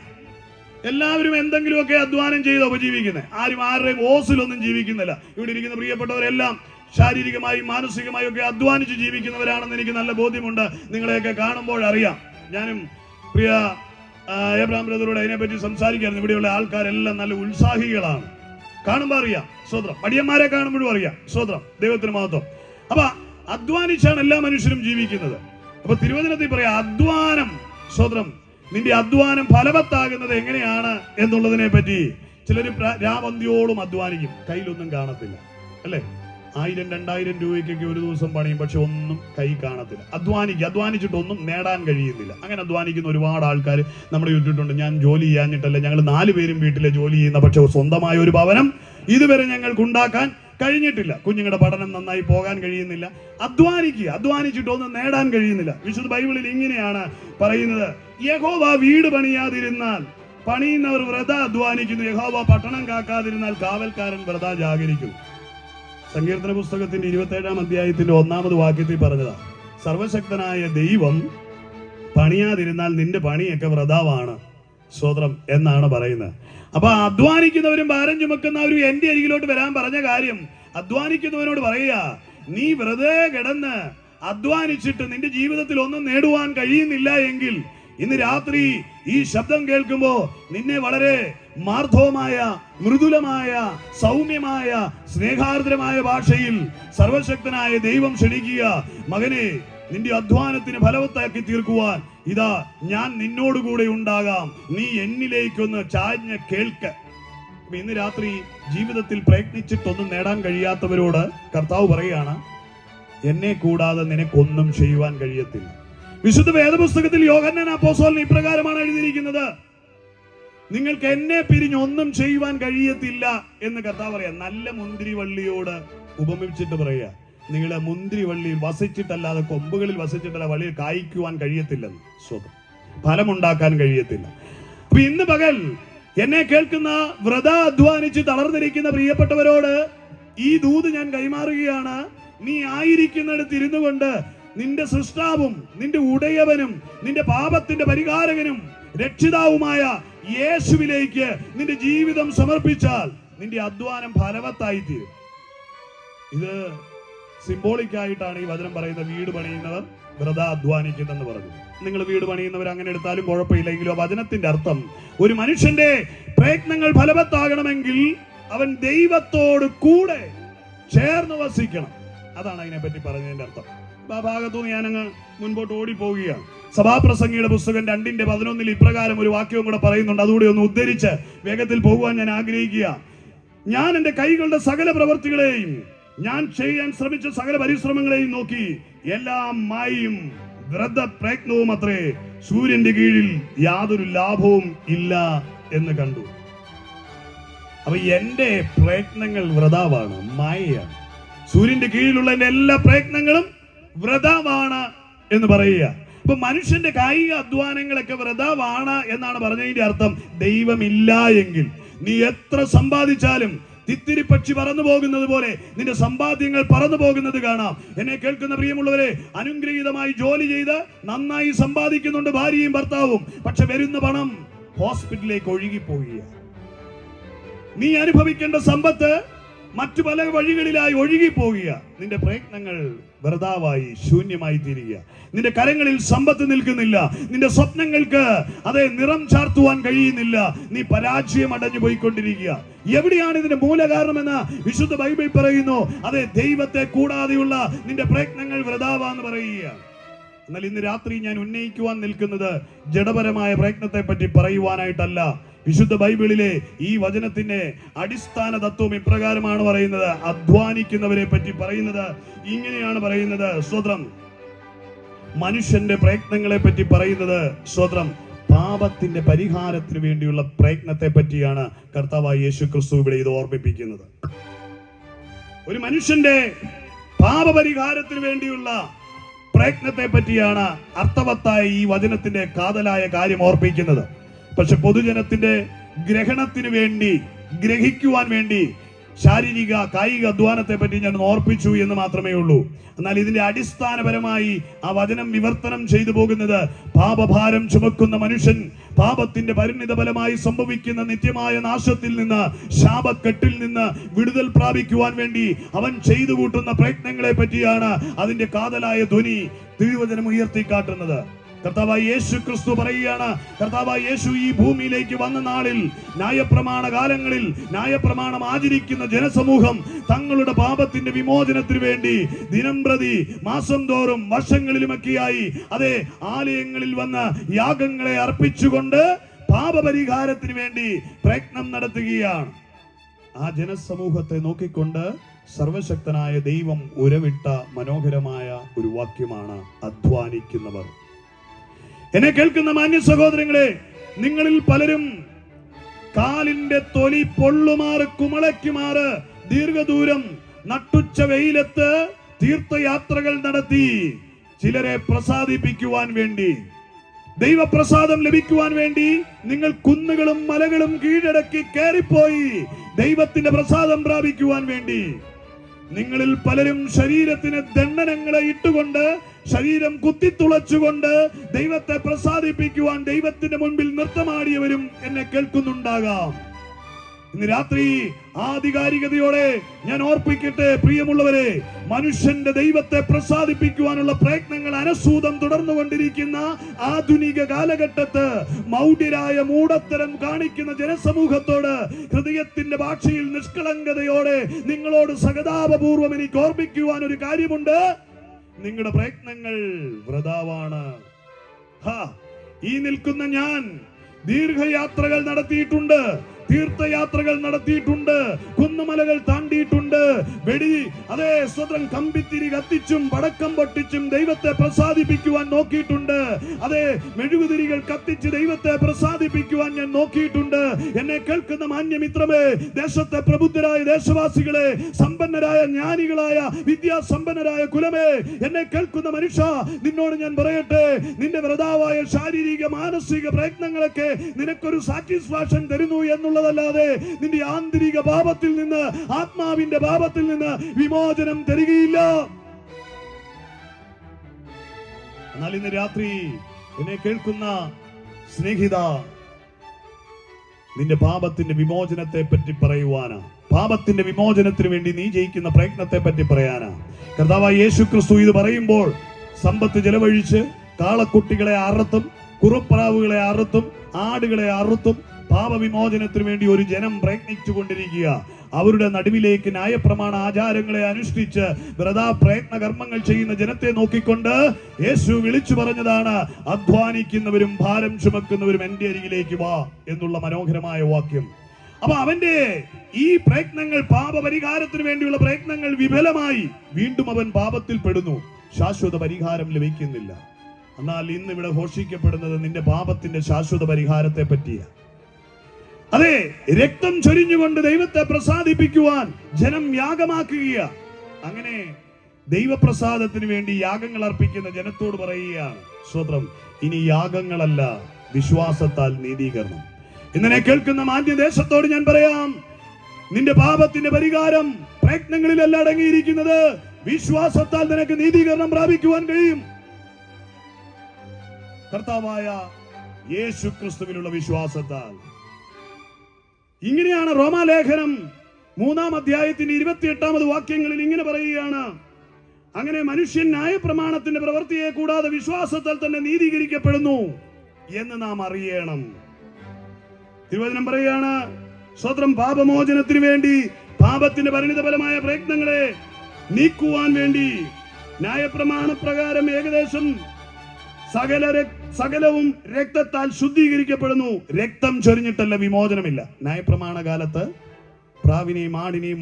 എല്ലാവരും എന്തെങ്കിലുമൊക്കെ അധ്വാനം ചെയ്ത് ഉപജീവിക്കുന്നത്. ആരും ആരുടെയും ഓസിലൊന്നും ജീവിക്കുന്നില്ല. ഇവിടെ ഇരിക്കുന്ന പ്രിയപ്പെട്ടവരെല്ലാം ശാരീരികമായും മാനസികമായും ഒക്കെ അധ്വാനിച്ച് ജീവിക്കുന്നവരാണെന്ന് എനിക്ക് നല്ല ബോധ്യമുണ്ട്. നിങ്ങളെയൊക്കെ കാണുമ്പോൾ അറിയാം. ഞാനും പ്രിയ എബ്രഹാം ബ്രദറോട് അതിനെപ്പറ്റി സംസാരിക്കായിരുന്നു. ഇവിടെയുള്ള ആൾക്കാരെല്ലാം നല്ല ഉത്സാഹികളാണ്. കാണുമ്പോൾ അറിയാം സ്വതന്ത്രം. മടിയന്മാരെ കാണുമ്പോഴും അറിയാം സ്വതന്ത്രം. ദൈവത്തിന് മഹത്വം. അപ്പൊ അധ്വാനിച്ചാണ് എല്ലാ മനുഷ്യരും ജീവിക്കുന്നത്. അപ്പൊ തിരുവചനത്തിൽ പറയാം, അധ്വാനം സ്വതന്ത്രം, നിന്റെ അധ്വാനം ഫലവത്താകുന്നത് എങ്ങനെയാണ് എന്നുള്ളതിനെ പറ്റി. ചിലര് രാവന്തിയോളം അധ്വാനിക്കും, കയ്യിലൊന്നും കാണത്തില്ല, അല്ലെ? 1000-2000 രൂപയ്ക്കൊക്കെ ഒരു ദിവസം പണിയും, പക്ഷെ ഒന്നും കൈ കാണത്തില്ല. അധ്വാനിച്ചിട്ടൊന്നും നേടാൻ കഴിയുന്നില്ല. അങ്ങനെ അധ്വാനിക്കുന്ന ഒരുപാട് ആൾക്കാർ നമ്മുടെ ചുറ്റിട്ടുണ്ട്. ഞാൻ ജോലി ചെയ്യാഞ്ഞിട്ടല്ല, ഞങ്ങൾ 4 പേരും വീട്ടിലെ ജോലി ചെയ്യുന്ന, പക്ഷെ സ്വന്തമായ ഒരു ഭവനം ഇതുവരെ ഞങ്ങൾക്ക് ഉണ്ടാക്കാൻ കഴിഞ്ഞിട്ടില്ല. കുഞ്ഞുങ്ങളുടെ പഠനം നന്നായി പോകാൻ കഴിയുന്നില്ല. അധ്വാനിച്ചിട്ടൊന്നും നേടാൻ കഴിയുന്നില്ല. വിശുദ്ധ ബൈബിളിൽ ഇങ്ങനെയാണ് പറയുന്നത്, യഹോവ വീട് പണിയാതിരുന്നാൽ പണിയുന്നവർ വ്രത അധ്വാനിക്കുന്നു, യഹോവ പട്ടണം കാക്കാതിരുന്നാൽ കാവൽക്കാരൻ വ്രത ജാഗരിക്കുന്നു. സങ്കീർത്തന പുസ്തകത്തിന്റെ 27-ാം അധ്യായത്തിന്റെ 1-ാമത് വാക്യത്തിൽ പറഞ്ഞതാ, സർവശക്തനായ ദൈവം പണിയാതിരുന്നാൽ നിന്റെ പണിയൊക്കെ വ്രതാവാണ് സ്വതന്ത്രം എന്നാണ് പറയുന്നത്. അപ്പൊ അധ്വാനിക്കുന്നവരും ഭാരം ചുമക്കുന്നവരും എന്റെ അരികിലോട്ട് വരാൻ പറഞ്ഞ കാര്യം, അധ്വാനിക്കുന്നവരോട് പറയുക, നീ വെറുതെ കിടന്ന് അധ്വാനിച്ചിട്ട് നിന്റെ ജീവിതത്തിൽ ഒന്നും നേടുവാൻ കഴിയുന്നില്ല എങ്കിൽ ഇന്ന് രാത്രി ഈ ശബ്ദം കേൾക്കുമ്പോ നിന്നെ വളരെ മാർദ്ദവമായ, മൃദുലമായ, സൗമ്യമായ, സ്നേഹാർദ്രമായ ഭാഷയിൽ സർവശക്തനായ ദൈവം ക്ഷണിക്കുക, മകനെ, നിന്റെ അധ്വാനത്തിന് ഫലവത്താക്കി തീർക്കുവാൻ ഇതാ ഞാൻ നിന്നോടുകൂടെ ഉണ്ടാകാം, നീ എന്നിലേക്കൊന്ന് ചാഞ്ഞ് കേൾക്ക്. ഇന്ന് രാത്രി ജീവിതത്തിൽ പ്രയത്നിച്ചിട്ടൊന്നും നേടാൻ കഴിയാത്തവരോട് കർത്താവ് പറയുകയാണ്, എന്നെ കൂടാതെ നിനക്കൊന്നും ചെയ്യുവാൻ കഴിയത്തില്ല. വിശുദ്ധ വേദപുസ്തകത്തിൽ യോഹന്നാൻ അപ്പോസ്തലൻ ഇപ്രകാരമാണ് എഴുതിയിരിക്കുന്നത്, നിങ്ങൾക്ക് എന്നെ പിരിഞ്ഞൊന്നും ചെയ്യുവാൻ കഴിയത്തില്ല എന്ന് കർത്താവ് പറയാം. നല്ല മുന്തിരിവള്ളിയോട് ഉപമിച്ചിട്ട് പറയുക, നിങ്ങളെ മുന്തിരിവള്ളിയിൽ വസിച്ചിട്ടല്ലാതെ, കൊമ്പുകളിൽ വസിച്ചിട്ടല്ല വള്ളിയിൽ കായ്ക്കുവാൻ കഴിയത്തില്ലെന്ന്, സ്വതം ഫലമുണ്ടാക്കാൻ കഴിയത്തില്ല. അപ്പൊ ഇന്ന് പകൽ എന്നെ കേൾക്കുന്ന വ്രത അധ്വാനിച്ച് തളർന്നിരിക്കുന്ന പ്രിയപ്പെട്ടവരോട് ഈ ദൂത് ഞാൻ കൈമാറുകയാണ്. നീ ആയിരിക്കുന്നിടത്ത് ഇരുന്നു കൊണ്ട് നിന്റെ സൃഷ്ടാവും നിന്റെ ഉടയവനും നിന്റെ പാപത്തിന്റെ പരിഹാരകനും രക്ഷിതാവുമായ യേശുവിലേക്ക് നിന്റെ ജീവിതം സമർപ്പിച്ചാൽ നിന്റെ അധ്വാനം ഫലവത്തായി തീരും. ഇത് സിംബോളിക് ആയിട്ടാണ് ഈ വചനം പറയുന്നത്. വീട് പണിയുന്നവർ വ്രത അധ്വാനിക്കുന്നെന്ന് പറഞ്ഞു. നിങ്ങൾ വീട് പണിയുന്നവർ അങ്ങനെ എടുത്താലും കുഴപ്പമില്ലെങ്കിലും വചനത്തിന്റെ അർത്ഥം, ഒരു മനുഷ്യന്റെ പ്രയത്നങ്ങൾ ഫലവത്താകണമെങ്കിൽ അവൻ ദൈവത്തോട് കൂടെ ചേർന്ന് വസിക്കണം. അതാണ് അതിനെപ്പറ്റി പറഞ്ഞതിന്റെ അർത്ഥം. ആ ഭാഗത്തുനിന്ന് ഞാനങ്ങ് മുൻപോട്ട് ഓടിപ്പോവുകയാണ്. സഭാപ്രസംഗിയുടെ പുസ്തകം 2:11 ഇപ്രകാരം ഒരു വാക്യവും കൂടെ പറയുന്നുണ്ട്. അതുകൂടി ഒന്ന് ഉദ്ധരിച്ച് വേഗത്തിൽ പോകുവാൻ ഞാൻ ആഗ്രഹിക്കുക. ഞാൻ എൻ്റെ കൈകളുടെ സകല പ്രവൃത്തികളെയും, ഞാൻ ചെയ്യാൻ ശ്രമിച്ച സകല പരിശ്രമങ്ങളെയും നോക്കി എല്ലാം മായും വ്രത പ്രയത്നവും അത്രേ, സൂര്യന്റെ കീഴിൽ യാതൊരു ലാഭവും ഇല്ല എന്ന് കണ്ടു. അപ്പൊ എന്റെ പ്രയത്നങ്ങൾ വ്രതാവാണ്, മായയാണ്. സൂര്യന്റെ കീഴിലുള്ള എന്റെ എല്ലാ പ്രയത്നങ്ങളും വ്രതമാണ് എന്ന് പറയുക. ഇപ്പൊ മനുഷ്യന്റെ കായിക അധ്വാനങ്ങളൊക്കെ വൃഥാവാണ് എന്നാണ് പറഞ്ഞതിന്റെ അർത്ഥം. ദൈവമില്ല എങ്കിൽ നീ എത്ര സമ്പാദിച്ചാലും തിത്തിരി പക്ഷി പറന്നു പോകുന്നത് പോലെ നിന്റെ സമ്പാദ്യങ്ങൾ പറന്നു പോകുന്നത് കാണാം. എന്നെ കേൾക്കുന്ന പ്രിയമുള്ളവരെ, അനുഗ്രഹീതമായി ജോലി ചെയ്ത് നന്നായി സമ്പാദിക്കുന്നുണ്ട് ഭാര്യയും ഭർത്താവും. പക്ഷെ വരുന്ന പണം ഹോസ്പിറ്റലിലേക്ക് ഒഴുകിപ്പോവുക. നീ അനുഭവിക്കേണ്ട സമ്പത്ത് മറ്റു പല വഴികളിലായി ഒഴുകിപ്പോവുക. നിന്റെ പ്രയത്നങ്ങൾ വെറുതാവായി ശൂന്യമായി തീരുക. നിന്റെ കരങ്ങളിൽ സമ്പത്ത് നിൽക്കുന്നില്ല. നിന്റെ സ്വപ്നങ്ങൾക്ക് അതേ നിറം ചാർത്തുവാൻ കഴിയുന്നില്ല. നീ പരാജയം അടഞ്ഞു പോയിക്കൊണ്ടിരിക്കുക. എവിടെയാണ് ഇതിന്റെ മൂലകാരണമെന്ന് വിശുദ്ധ ബൈബിൾ പറയുന്നു. അതെ, ദൈവത്തെ കൂടാതെയുള്ള നിന്റെ പ്രയത്നങ്ങൾ വൃഥാവാന്ന് പറയുക. എന്നാൽ ഇന്ന് രാത്രി ഞാൻ ഉന്നയിക്കുവാൻ നിൽക്കുന്നത് ജഡപരമായ പ്രയത്നത്തെ പറ്റി പറയുവാനായിട്ടല്ല. വിശുദ്ധ ബൈബിളിലെ ഈ വചനത്തിന്റെ അടിസ്ഥാന തത്വം ഇപ്രകാരമാണ് പറയുന്നത്. അധ്വാനിക്കുന്നവരെ പറ്റി പറയുന്നത് ഇങ്ങനെയാണ് പറയുന്നത്. സ്വതന്ത്രം മനുഷ്യന്റെ പ്രയത്നങ്ങളെ പറ്റി പറയുന്നത് സ്വതന്ത്രം പാപത്തിന്റെ പരിഹാരത്തിന് വേണ്ടിയുള്ള പ്രയത്നത്തെ പറ്റിയാണ് കർത്താവായ യേശു ക്രിസ്തു ഇവിടെ ഇത് ഓർമ്മിപ്പിക്കുന്നത്. ഒരു മനുഷ്യന്റെ പാപപരിഹാരത്തിന് വേണ്ടിയുള്ള പ്രയത്നത്തെ പറ്റിയാണ് അർത്ഥവത്തായ ഈ വചനത്തിന്റെ കാതലായ കാര്യം ഓർപ്പിക്കുന്നത്. പക്ഷെ പൊതുജനത്തിന്റെ ഗ്രഹണത്തിന് വേണ്ടി, ഗ്രഹിക്കുവാൻ വേണ്ടി ശാരീരിക കായിക അധ്വാനത്തെ പറ്റി ഞാൻ ഓർപ്പിച്ചു എന്ന് മാത്രമേ ഉള്ളൂ. എന്നാൽ ഇതിന്റെ അടിസ്ഥാനപരമായി ആ വചനം വിവർത്തനം ചെയ്തു പോകുന്നത് പാപഭാരം ചുമക്കുന്ന മനുഷ്യൻ പാപത്തിന്റെ പരിണിത ഫലമായി സംഭവിക്കുന്ന നിത്യമായ നാശത്തിൽ നിന്ന്, ശാപക്കെട്ടിൽ നിന്ന് വിടുതൽ പ്രാപിക്കുവാൻ വേണ്ടി അവൻ ചെയ്തു കൂട്ടുന്ന പ്രയത്നങ്ങളെ പറ്റിയാണ് അതിന്റെ കാതലായ ധ്വനി തിരുവചനം ഉയർത്തിക്കാട്ടുന്നത്. കർത്താവായ യേശു ക്രിസ്തു പറയുകയാണ്, കർത്താവായ യേശു ഈ ഭൂമിയിലേക്ക് വന്ന നാളിൽ ന്യായപ്രമാണ കാലങ്ങളിൽ ന്യായപ്രമാണം ആചരിക്കുന്ന ജനസമൂഹം തങ്ങളുടെ പാപത്തിന്റെ വിമോചനത്തിന് വേണ്ടി ദിനം പ്രതി മാസം തോറും വർഷങ്ങളിലുമൊക്കെയായി അതേ ആലയങ്ങളിൽ വന്ന് യാഗങ്ങളെ അർപ്പിച്ചുകൊണ്ട് പാപപരിഹാരത്തിന് വേണ്ടി പ്രയത്നം നടത്തുകയാണ്. ആ ജനസമൂഹത്തെ നോക്കിക്കൊണ്ട് സർവശക്തനായ ദൈവം ഉരവിട്ട മനോഹരമായ ഒരു വാക്യമാണ് അധ്വാനിക്കുന്നവർ. എന്നെ കേൾക്കുന്ന മാന്യ സഹോദരങ്ങളെ, നിങ്ങളിൽ പലരും കാലിന്റെ തൊലി പൊള്ളുമാറ് കുമളയ്ക്കുമാറ് ദീർഘദൂരം നട്ടുച്ച വെയിലത്ത് തീർത്ഥയാത്രകൾ നടത്തി ചിലരെ പ്രസാദിപ്പിക്കുവാൻ വേണ്ടി, ദൈവപ്രസാദം ലഭിക്കുവാൻ വേണ്ടി നിങ്ങൾ കുന്നുകളും മലകളും കീഴടക്കി കയറിപ്പോയി ദൈവത്തിന്റെ പ്രസാദം പ്രാപിക്കുവാൻ വേണ്ടി. നിങ്ങളിൽ പലരും ശരീരത്തിന് ദണ്ഡനങ്ങളെ ഇട്ടുകൊണ്ട്, ശരീരം കുത്തിത്തുളച്ചുകൊണ്ട് ദൈവത്തെ പ്രസാദിപ്പിക്കുവാൻ ദൈവത്തിന്റെ മുൻപിൽ നൃത്തമാടിയവരും എന്നെ കേൾക്കുന്നുണ്ടാകാം. ഇന്ന് രാത്രി ആധികാരികതയോടെ ഞാൻ ഓർപ്പിക്കട്ടെ പ്രിയമുള്ളവരെ, മനുഷ്യന്റെ ദൈവത്തെ പ്രസാദിപ്പിക്കുവാനുള്ള പ്രയത്നങ്ങൾ അനസൂതം തുടർന്നുകൊണ്ടിരിക്കുന്ന ആധുനിക കാലഘട്ടത്ത് മൗഢ്യരായ മൂഢത്തരം കാണിക്കുന്ന ജനസമൂഹത്തോട് ഹൃദയത്തിന്റെ ഭാഷയിൽ നിഷ്കളങ്കതയോടെ നിങ്ങളോട് സഹതാപപൂർവം എനിക്ക് ഓർമ്മിക്കുവാൻ ഒരു കാര്യമുണ്ട്. നിങ്ങളുടെ പ്രയത്നങ്ങൾ വൃഥാവാണ്. ഈ നിൽക്കുന്ന ഞാൻ ദീർഘയാത്രകൾ നടത്തിയിട്ടുണ്ട്, തീർത്ഥയാത്രകൾ നടത്തിയിട്ടുണ്ട്, കുന്നുമലകൾ താണ്ടിയിട്ടുണ്ട്, അതേ സ്വതന്ത്രം കമ്പിത്തിരി കത്തിച്ചും പടക്കം പൊട്ടിച്ചും ദൈവത്തെ പ്രസാദിപ്പിക്കുവാൻ നോക്കിയിട്ടുണ്ട്. അതേ മെഴുകുതിരികൾ കത്തിച്ച് ദൈവത്തെ പ്രസാദിപ്പിക്കുവാൻ ഞാൻ നോക്കിയിട്ടുണ്ട്. എന്നെ കേൾക്കുന്ന മാന്യമിത്രമേ, ദേശത്തെ പ്രബുദ്ധരായ ദേശവാസികളെ, സമ്പന്നരായ ജ്ഞാനികളായ വിദ്യാസമ്പന്നരായ കുലമേ, എന്നെ കേൾക്കുന്ന മനുഷ്യ, നിന്നോട് ഞാൻ പറയട്ടെ, നിന്റെ വൃഥാവായ ശാരീരിക മാനസിക പ്രയത്നങ്ങളൊക്കെ നിനക്കൊരു സാറ്റിസ്ഫാക്ഷൻ തരുന്നു എന്നുള്ളതല്ലാതെ നിന്റെ ആന്തരിക പാപത്തിൽ നിന്ന്, ആത്മാവിന്റെ പാപത്തിൽ നിന്ന് വിമോചനം തരികയില്ല. എന്നാൽ ഇന്ന് രാത്രി എന്നെ കേൾക്കുന്ന സ്നേഹിത, നിന്റെ പാപത്തിന്റെ വിമോചനത്തെ പറ്റി പറയുവാനാ, പാപത്തിന്റെ വിമോചനത്തിന് വേണ്ടി നീ ജയിക്കുന്ന പ്രയത്നത്തെ പറ്റി പറയാനാ. കർത്താവായ യേശു ക്രിസ്തു ഇത് പറയുമ്പോൾ സമ്പത്ത് ചെലവഴിച്ച് കാളക്കുട്ടികളെ അറുത്തും കുറുപ്രാവുകളെ അറുത്തും ആടുകളെ അറുത്തും പാപവിമോചനത്തിന് വേണ്ടി ഒരു ജനം പ്രയത്നിച്ചു കൊണ്ടിരിക്കുക. അവരുടെ നടുവിലേക്ക് ന്യായപ്രമാണ ആചാരങ്ങളെ അനുഷ്ഠിച്ച് വ്രതാ പ്രയത്ന കർമ്മങ്ങൾ ചെയ്യുന്ന ജനത്തെ നോക്കിക്കൊണ്ട് യേശു വിളിച്ചു പറഞ്ഞതാണ്, അധ്വാനിക്കുന്നവരും ഭാരം ചുമക്കുന്നവരും എന്റെ അരികിലേക്ക് വാ എന്നുള്ള മനോഹരമായ വാക്യം. അപ്പൊ അവന്റെ ഈ പ്രയത്നങ്ങൾ, പാപപരിഹാരത്തിന് വേണ്ടിയുള്ള പ്രയത്നങ്ങൾ വിഫലമായി വീണ്ടും അവൻ പാപത്തിൽ പെടുന്നു, ശാശ്വത പരിഹാരം ലഭിക്കുന്നില്ല. എന്നാൽ ഇന്ന് ഇവിടെ ഘോഷിക്കപ്പെടുന്നത് നിന്റെ പാപത്തിന്റെ ശാശ്വത പരിഹാരത്തെ പറ്റിയ. അതെ, രക്തം ചൊരിഞ്ഞുകൊണ്ട് ദൈവത്തെ പ്രസാദിപ്പിക്കുവാൻ ജനം യാഗമാക്കുകയാണ്. അങ്ങനെ ദൈവപ്രസാദത്തിന് വേണ്ടി യാഗങ്ങൾ അർപ്പിക്കുന്ന ജനത്തോട് പറയുകയാണ്, സ്തോത്രം. ഇനി യാഗങ്ങളല്ല, വിശ്വാസത്താൽ നീതീകരണം. ഇന്നെ കേൾക്കുന്ന മാന്യദേശത്തോട് ഞാൻ പറയാം, നിന്റെ പാപത്തിന്റെ പരിഹാരം പ്രയത്നങ്ങളിലല്ല അടങ്ങിയിരിക്കുന്നത്. വിശ്വാസത്താൽ നിനക്ക് നീതീകരണം പ്രാപിക്കുവാൻ കഴിയും. കർത്താവായ യേശു ക്രിസ്തുവിലുള്ള വിശ്വാസത്താൽ. ഇങ്ങനെയാണ് റോമാലേഖനം 3-ാം അധ്യായത്തിന്റെ 28-ാമത് വാക്യങ്ങളിൽ ഇങ്ങനെ പറയുകയാണ്, അങ്ങനെ മനുഷ്യൻ ന്യായപ്രമാണത്തിന്റെ പ്രവൃത്തിയെ കൂടാതെ വിശ്വാസത്താൽ തന്നെ നീതീകരിക്കപ്പെടുന്നു എന്ന് നാം അറിയണം. തിരുവചനം പറയുകയാണ്, സ്വതന്ത്രം പാപമോചനത്തിന് വേണ്ടി പാപത്തിന്റെ പരിണിതഫലമായ പ്രയത്നങ്ങളെ നീക്കുവാൻ വേണ്ടി ന്യായപ്രമാണ പ്രകാരം ഏകദേശം സകലവും രക്തത്താൽ ശുദ്ധീകരിക്കപ്പെടുന്നു. രക്തം ചൊരിഞ്ഞിട്ടല്ല വിമോചനമില്ല. ന്യായപ്രമാണ കാലത്ത് പ്രാവിനെയും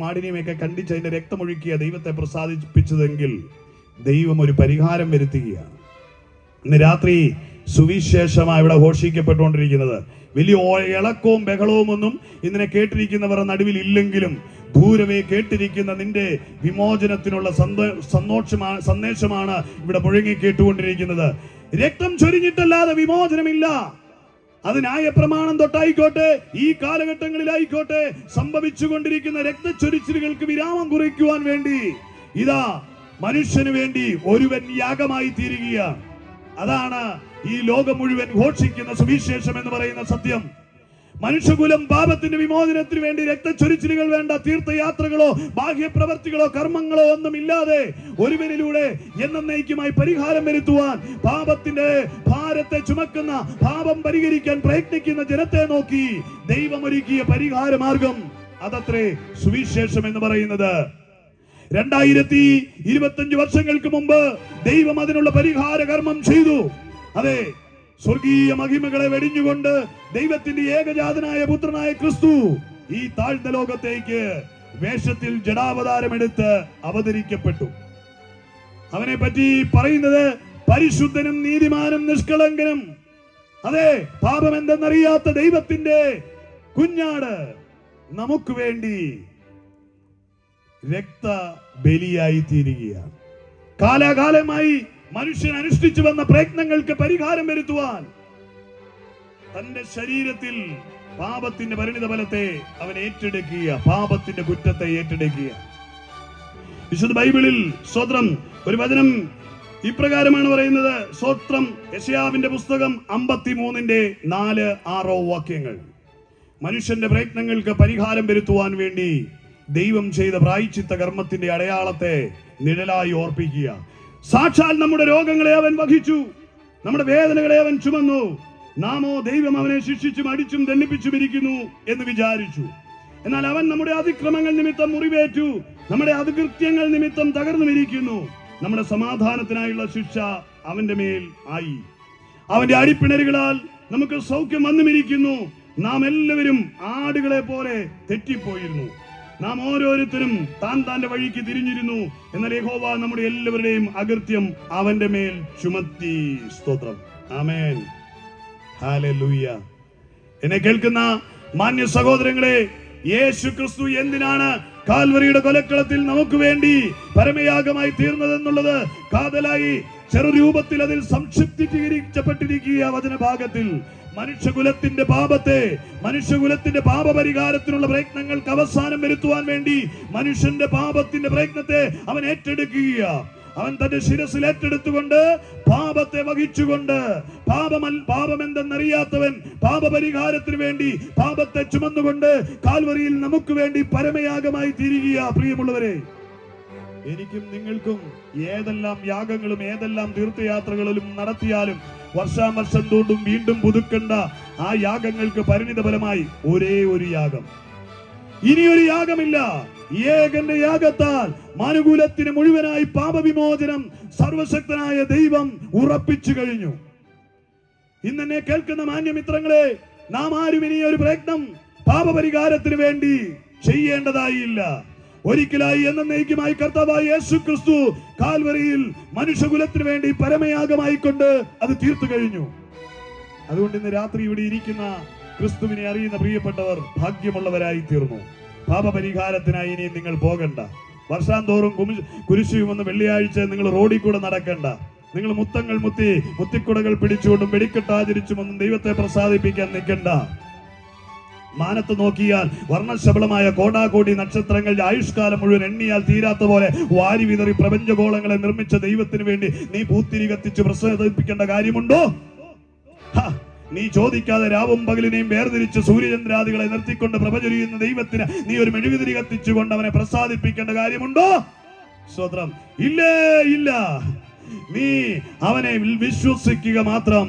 മാടിനെയും ഒക്കെ കണ്ടിച്ച് അതിന്റെ രക്തമൊഴുക്കിയ ദൈവത്തെ പ്രസാദിപ്പിച്ചതെങ്കിൽ ദൈവം ഒരു പരിഹാരം വരുത്തുകയാണ്. ഇന്ന് രാത്രി സുവിശേഷമായി ഇവിടെ ഘോഷിക്കപ്പെട്ടുകൊണ്ടിരിക്കുന്നത്. വലിയ ഇളക്കവും ബഹളവും ഒന്നും ഇന്നിനെ കേട്ടിരിക്കുന്നവർ നടുവിൽ ഇല്ലെങ്കിലും ദൂരവേ കേട്ടിരിക്കുന്ന നിന്റെ വിമോചനത്തിനുള്ള സന്ദേശമാണ് ഇവിടെ മുഴങ്ങി കേട്ടുകൊണ്ടിരിക്കുന്നത്. രക്തം ചൊരിഞ്ഞിട്ടല്ലാതെ വിമോചനമില്ല. അത് ന്യായപ്രമാണം തൊട്ടായിക്കോട്ടെ, ഈ കാലഘട്ടങ്ങളിലായിക്കോട്ടെ, സംഭവിച്ചുകൊണ്ടിരിക്കുന്ന രക്തച്ചൊരിച്ചിലുകൾക്ക് വിരാമം കുറിക്കുവാൻ വേണ്ടി ഇതാ മനുഷ്യന് വേണ്ടി ഒരുവൻ യാഗമായി തീരുകയാണ്. അതാണ് ഈ ലോകം മുഴുവൻ ഘോഷിക്കുന്ന സുവിശേഷം എന്ന് പറയുന്ന സത്യം. മനുഷ്യകുലം പാപത്തിന്റെ വിമോചനത്തിന് വേണ്ടി രക്തച്ചൊരിച്ചിലുകൾ വേണ്ട, തീർത്ഥയാത്രകളോ ബാഹ്യപ്രവർത്തികളോ കർമ്മങ്ങളോ ഒന്നുമില്ലാതെ ഒരുവനിലൂടെ എന്നേക്കുമായി പരിഹാരം വരുത്തുവാൻ പാപത്തിന്റെ ഭാരത്തെ ചുമക്കുന്ന, പാപം പരിഹരിക്കാൻ പ്രയത്നിക്കുന്ന ജനത്തെ നോക്കി ദൈവമൊരുക്കിയ പരിഹാര മാർഗം, അതത്രേ സുവിശേഷം എന്ന് പറയുന്നത്. 2025 വർഷങ്ങൾക്ക് മുമ്പ് ദൈവം അതിനുള്ള പരിഹാര കർമ്മം ചെയ്തു. അതെ, സ്വർഗീയ മഹിമകളെ വെടിഞ്ഞുകൊണ്ട് ദൈവത്തിന്റെ ഏകജാതനായ പുത്രനായ ക്രിസ്തു ഈ താഴ്ന്ന ലോകത്തേക്ക് വേഷത്തിൽ ജഡാവതാരമെടുത്ത് അവതരിക്കപ്പെട്ടു. അവനെ പറ്റി പറയുന്നത് പരിശുദ്ധനും നീതിമാനും നിഷ്കളങ്കനും, അതെ, പാപം എന്തെന്നറിയാത്ത ദൈവത്തിന്റെ കുഞ്ഞാട് നമുക്ക് വേണ്ടി രക്തബലിയായി തീരുകയാണ്. കാലാകാലമായി മനുഷ്യൻ അനുഷ്ഠിച്ചു വന്ന പ്രയത്നങ്ങൾക്ക് പരിഹാരം വരുത്തുവാൻ തന്റെ ശരീരത്തിൽ പാപത്തിന്റെ പരിണിത ഫലത്തെ അവൻ ഏറ്റെടുക്കുക, പാപത്തിന്റെ കുറ്റത്തെ ഏറ്റെടുക്കുക. വിശുദ്ധ ബൈബിളിൽ സ്തോത്രം ഒരു വചനം ഇപ്രകാരമാണ് പറയുന്നത്. സ്തോത്രം യെശയ്യാവിന്റെ പുസ്തകം 53-4-6 വാക്യങ്ങൾ. മനുഷ്യന്റെ പ്രയത്നങ്ങൾക്ക് പരിഹാരം വരുത്തുവാൻ വേണ്ടി ദൈവം ചെയ്ത പ്രായശ്ചിത്ത കർമ്മത്തിന്റെ അടയാളത്തെ നിഴലായി ഓർപ്പിക്കുക. സാക്ഷാൽ നമ്മുടെ രോഗങ്ങളെ അവൻ വഹിച്ചു, നമ്മുടെ വേദനകളെ അവൻ ചുമന്നു. നാമോ ദൈവം അവനെ ശിക്ഷിച്ചും അടിച്ചും ദണ്ഡിപ്പിച്ചും ഇരിക്കുന്നു എന്ന് വിചാരിച്ചു. എന്നാൽ അവൻ നമ്മുടെ അതിക്രമങ്ങൾ നിമിത്തം മുറിവേറ്റു, നമ്മുടെ അതികൃത്യങ്ങൾ നിമിത്തം തകർന്നുമിരിക്കുന്നു. നമ്മുടെ സമാധാനത്തിനായുള്ള ശിക്ഷ അവന്റെ മേൽ ആയി, അവന്റെ അടിപ്പിണരുകളാൽ നമുക്ക് സൗഖ്യം വന്നുമിരിക്കുന്നു. നാം എല്ലാവരും ആടുകളെ പോലെ തെറ്റിപ്പോയിരുന്നു, നാം ഓരോരുത്തരും താന്റെ വഴിക്ക് തിരിഞ്ഞിരുന്നു. എന്നാൽ യഹോവ നമ്മുടെ എല്ലാവരുടെയും അകൃത്യം അവന്റെ മേൽ ചുമത്തി. സ്തോത്രം, ആമേൻ, ഹല്ലേലൂയ. എന്നെ കേൾക്കുന്ന മാന്യ സഹോദരങ്ങളെ, യേശു ക്രിസ്തു എന്തിനാണ് കാൽവരിയുടെ കൊലക്കളത്തിൽ നമുക്ക് വേണ്ടി പരമയാഗമായി തീർന്നതെന്നുള്ളത് കാതലായി ചെറുരൂപത്തിൽ അതിൽ സംക്ഷിപ്തീകരിക്കപ്പെട്ടിരിക്കുക വചനഭാഗത്തിൽ. മനുഷ്യകുലത്തിന്റെ പാപത്തെ, മനുഷ്യകുലത്തിന്റെ പാപപരിഹാരത്തിനുള്ള പ്രയത്നങ്ങൾക്ക് അവസാനം വരുത്തുവാൻ വേണ്ടി മനുഷ്യന്റെ പാപത്തിന്റെ പ്രയത്നത്തെ അവൻ ഏറ്റെടുക്കുക. അവൻ തന്റെ ശിരസിൽ ഏറ്റെടുത്തുകൊണ്ട് പാപത്തെ വഹിച്ചുകൊണ്ട്, പാപം എന്തെന്നറിയാത്തവൻ പാപപരിഹാരത്തിന് വേണ്ടി പാപത്തെ ചുമന്നുകൊണ്ട് കാൽവരിയിൽ നമുക്ക് വേണ്ടി പരമയാഗമായി തീരുക. പ്രിയമുള്ളവരെ, എനിക്കും നിങ്ങൾക്കും ഏതെല്ലാം യാഗങ്ങളും ഏതെല്ലാം തീർത്ഥയാത്രകളിലും നടത്തിയാലും വർഷാവർഷം തോണ്ടും വീണ്ടും പുതുക്കേണ്ട ആ യാഗങ്ങൾക്ക് പരിണിത ഫലമായി ഒരേ ഒരു യാഗം, ഇനിയൊരു യാഗമില്ല. ഏകന്റെ യാഗത്താൽ മാനുകൂലത്തിന് മുഴുവനായി പാപവിമോചനം സർവശക്തനായ ദൈവം ഉറപ്പിച്ചു കഴിഞ്ഞു. ഇന്നെന്നെ കേൾക്കുന്ന മാന്യമിത്രങ്ങളെ, നാം ആരും ഇനി ഒരു പ്രയത്നം പാപപരിഹാരത്തിന് വേണ്ടി ചെയ്യേണ്ടതായില്ല. ഒരിക്കലായി എന്നേക്കുമായി കർത്താവായ യേശു ക്രിസ്തു കാൽവരിയിൽ മനുഷ്യകുലത്തിന് വേണ്ടി പരമയാഗമായിക്കൊണ്ട് അത് തീർത്തു കഴിഞ്ഞു. അതുകൊണ്ട് ഇന്ന് രാത്രി ഇവിടെ ഇരിക്കുന്ന ക്രിസ്തുവിനെ അറിയുന്ന പ്രിയപ്പെട്ടവർ ഭാഗ്യമുള്ളവരായി തീർന്നു. പാപപരിഹാരത്തിനായി ഇനി നിങ്ങൾ പോകണ്ട. വർഷാന്തോറും കുരിശുമെന്ന് വെള്ളിയാഴ്ച നിങ്ങൾ റോഡിൽ കൂടെ നടക്കണ്ട. നിങ്ങൾ മുത്തങ്ങൾ മുത്തിക്കുടകൾ പിടിച്ചുകൊണ്ടും വെടിക്കെട്ടാചരിച്ചുമൊന്നും ദൈവത്തെ പ്രസാദിപ്പിക്കാൻ നിൽക്കണ്ട. മാനത്ത് നോക്കിയാൽ വർണ്ണശബളമായ കോടാകോടി നക്ഷത്രങ്ങൾ ആയുഷ്കാലം മുഴുവൻ എണ്ണിയാൽ തീരാത്ത പോലെ വാരി വിതറി പ്രപഞ്ചഗോളങ്ങളെ നിർമ്മിച്ച ദൈവത്തിന് വേണ്ടി നീ പൂത്തിരി കത്തിച്ച് പ്രസാദിപ്പിക്കേണ്ട കാര്യമുണ്ടോ? നീ ചോദിക്കാതെ രാവും പകലിനെയും വേർതിരിച്ച് സൂര്യചന്ദ്രാദികളെ നിർത്തിക്കൊണ്ട് പ്രഭചൊരിയുന്ന ദൈവത്തിന് നീ ഒരു മെഴുകുതിരി കത്തിച്ചുകൊണ്ട് അവനെ പ്രസാദിപ്പിക്കേണ്ട കാര്യമുണ്ടോ? സ്തോത്രം. ഇല്ലേ, ഇല്ല. നീ അവനെ വിശ്വസിക്കുക മാത്രം.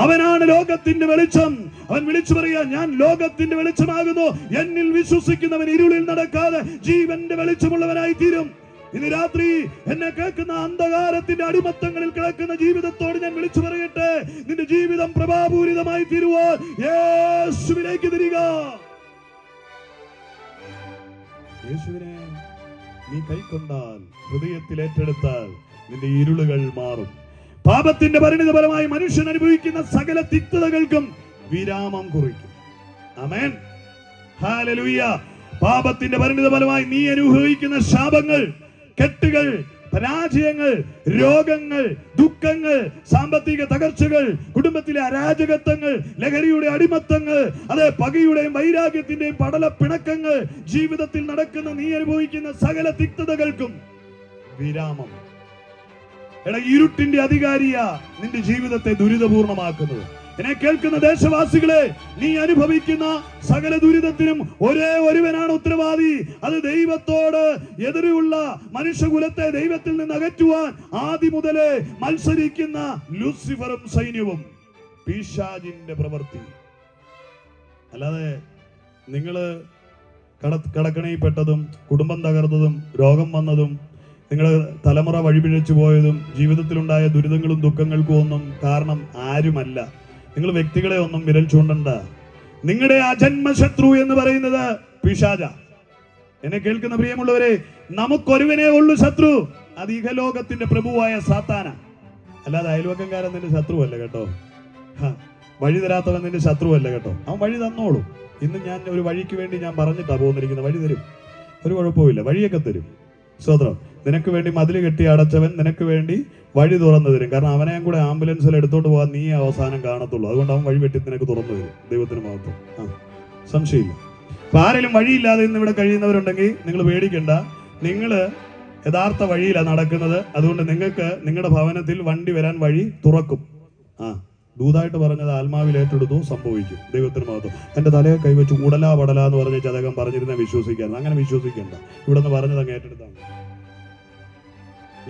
അവനാണ് ലോകത്തിന്റെ വെളിച്ചം. അവൻ വിളിച്ചു പറയാ, ഞാൻ ലോകത്തിന്റെ വെളിച്ചമാകുന്നു. എന്നിൽ വിശ്വസിക്കുന്നവൻ ഇരുളിൽ നടക്കാതെ ജീവന്റെ വെളിച്ചമുള്ളവനായി തീരും. ഇന്ന് രാത്രി എന്നെ കേൾക്കുന്ന അന്ധകാരത്തിന്റെ അടിമത്തങ്ങളിൽ കിടക്കുന്ന ജീവിതത്തോട് ഞാൻ വിളിച്ചു പറയട്ടെ, നിന്റെ ജീവിതം പ്രഭാപൂരിതമായി തീരുവാൻ യേശുവിലേക്ക് തിരിക. യേശുവിനെ നീ കൈക്കൊണ്ടാൽ, ഹൃദയത്തിൽ ഏറ്റെടുത്താൽ നിന്റെ ഇരുളുകൾ മാറും. പാപത്തിന്റെ പരിണിതഫലമായി മനുഷ്യൻ അനുഭവിക്കുന്ന സകല തിക്തതകൾക്കും വിരാമം കുറിക്കും. ആമേൻ, ഹല്ലേലൂയ. പാപത്തിന്റെ പരിണിതഫലമായി നീ അനുഭവിക്കുന്ന ശാപങ്ങൾ, കെട്ടുകൾ, പരാജയങ്ങൾ, രോഗങ്ങൾ, ദുഃഖങ്ങൾ, സാമ്പത്തിക തകർച്ചകൾ, കുടുംബത്തിലെ അരാജകത്വങ്ങൾ, ലഹരിയുടെ അടിമത്തങ്ങൾ, അതെ, പകയുടെയും വൈരാഗ്യത്തിന്റെയും പടല പിണക്കങ്ങൾ, ജീവിതത്തിൽ നടക്കുന്ന നീ അനുഭവിക്കുന്ന സകല തിക്തതകൾക്കും വിരാമം. എടാ, ഇരുട്ടിന്റെ അധികാരിയാ നിന്റെ ജീവിതത്തെ ദുരിതപൂർണമാക്കുന്നത്. എന്നെ കേൾക്കുന്ന ദേശവാസികളെ, നീ അനുഭവിക്കുന്ന സകല ദുരിതത്തിനും ഒരേ ഒരുവനാണ് ഉത്തരവാദി. അത് ദൈവത്തോട് എതിരെയുള്ള മനുഷ്യകുലത്തെ ദൈവത്തിൽ നിന്ന് അകറ്റുവാൻ ആദ്യം മുതലേ മത്സരിക്കുന്ന ലൂസിഫറും സൈന്യവും, പിശാചിന്റെ പ്രവൃത്തി. അല്ലാതെ നിങ്ങള് കടക്കണിപ്പെട്ടതും കുടുംബം തകർന്നതും രോഗം വന്നതും നിങ്ങൾ തലമുറ വഴിപിഴച്ചു പോയതും ജീവിതത്തിലുണ്ടായ ദുരിതങ്ങളും ദുഃഖങ്ങൾക്കും ഒന്നും കാരണം ആരുമല്ല. നിങ്ങൾ വ്യക്തികളെ ഒന്നും വിരൽ ചൂണ്ടണ്ട. നിങ്ങളുടെ അജന്മശത്രു എന്ന് പറയുന്നത് പിശാച. എന്നെ കേൾക്കുന്ന പ്രിയമുള്ളവരെ, നമുക്കൊരുവനേ ഉള്ളൂ ശത്രു. അത് ഇഹലോകത്തിന്റെ പ്രഭുവായ സാത്താന. അല്ലാതെ അയൽവക്കംകാരൻ നിന്റെ ശത്രുവല്ല കേട്ടോ. വഴി തരാത്തവൻ നിന്റെ ശത്രുവല്ല കേട്ടോ. അവൻ വഴി തന്നോളൂ. ഇന്ന് ഞാൻ ഒരു വഴിക്ക് വേണ്ടി ഞാൻ പറഞ്ഞിട്ടാ പോകുന്നിരിക്കുന്നത്. വഴി തരും, ഒരു കുഴപ്പമില്ല, വഴിയൊക്കെ തരും. സ്തോത്രം. നിനക്ക് വേണ്ടി മതിൽ കെട്ടി അടച്ചവൻ നിനക്ക് വേണ്ടി വഴി തുറന്നു തരും. കാരണം അവനെയും കൂടെ ആംബുലൻസിൽ എടുത്തോണ്ട് പോകാൻ നീ അവസാനം കാണത്തുള്ളൂ. അതുകൊണ്ട് അവൻ വഴി വെട്ടി നിനക്ക് തുറന്നു തരും. ദൈവത്തിന് മഹത്വം. സംശയമില്ല. അപ്പൊ ആരെങ്കിലും വഴിയില്ലാതെ ഇന്ന് ഇവിടെ കഴിയുന്നവരുണ്ടെങ്കിൽ നിങ്ങൾ പേടിക്കണ്ട. നിങ്ങള് യഥാർത്ഥ വഴിയിലാണ് നടക്കുന്നത്. അതുകൊണ്ട് നിങ്ങൾക്ക് നിങ്ങളുടെ ഭവനത്തിൽ വണ്ടി വരാൻ വഴി തുറക്കും. ദൂതായിട്ട് പറഞ്ഞത് ആത്മാവിൽ ഏറ്റെടുത്തു, സംഭവിക്കും. ദൈവത്തിന് മഹത്വം. എന്റെ തലയെ കൈവച്ച് ഉടലാ പടല എന്ന് പറഞ്ഞ അദ്ദേഹം പറഞ്ഞിരുന്ന വിശ്വസിക്കാൻ. അങ്ങനെ വിശ്വസിക്കണ്ട. ഇവിടെ നിന്ന് പറഞ്ഞത് അങ്ങ് ഏറ്റെടുത്താണ്.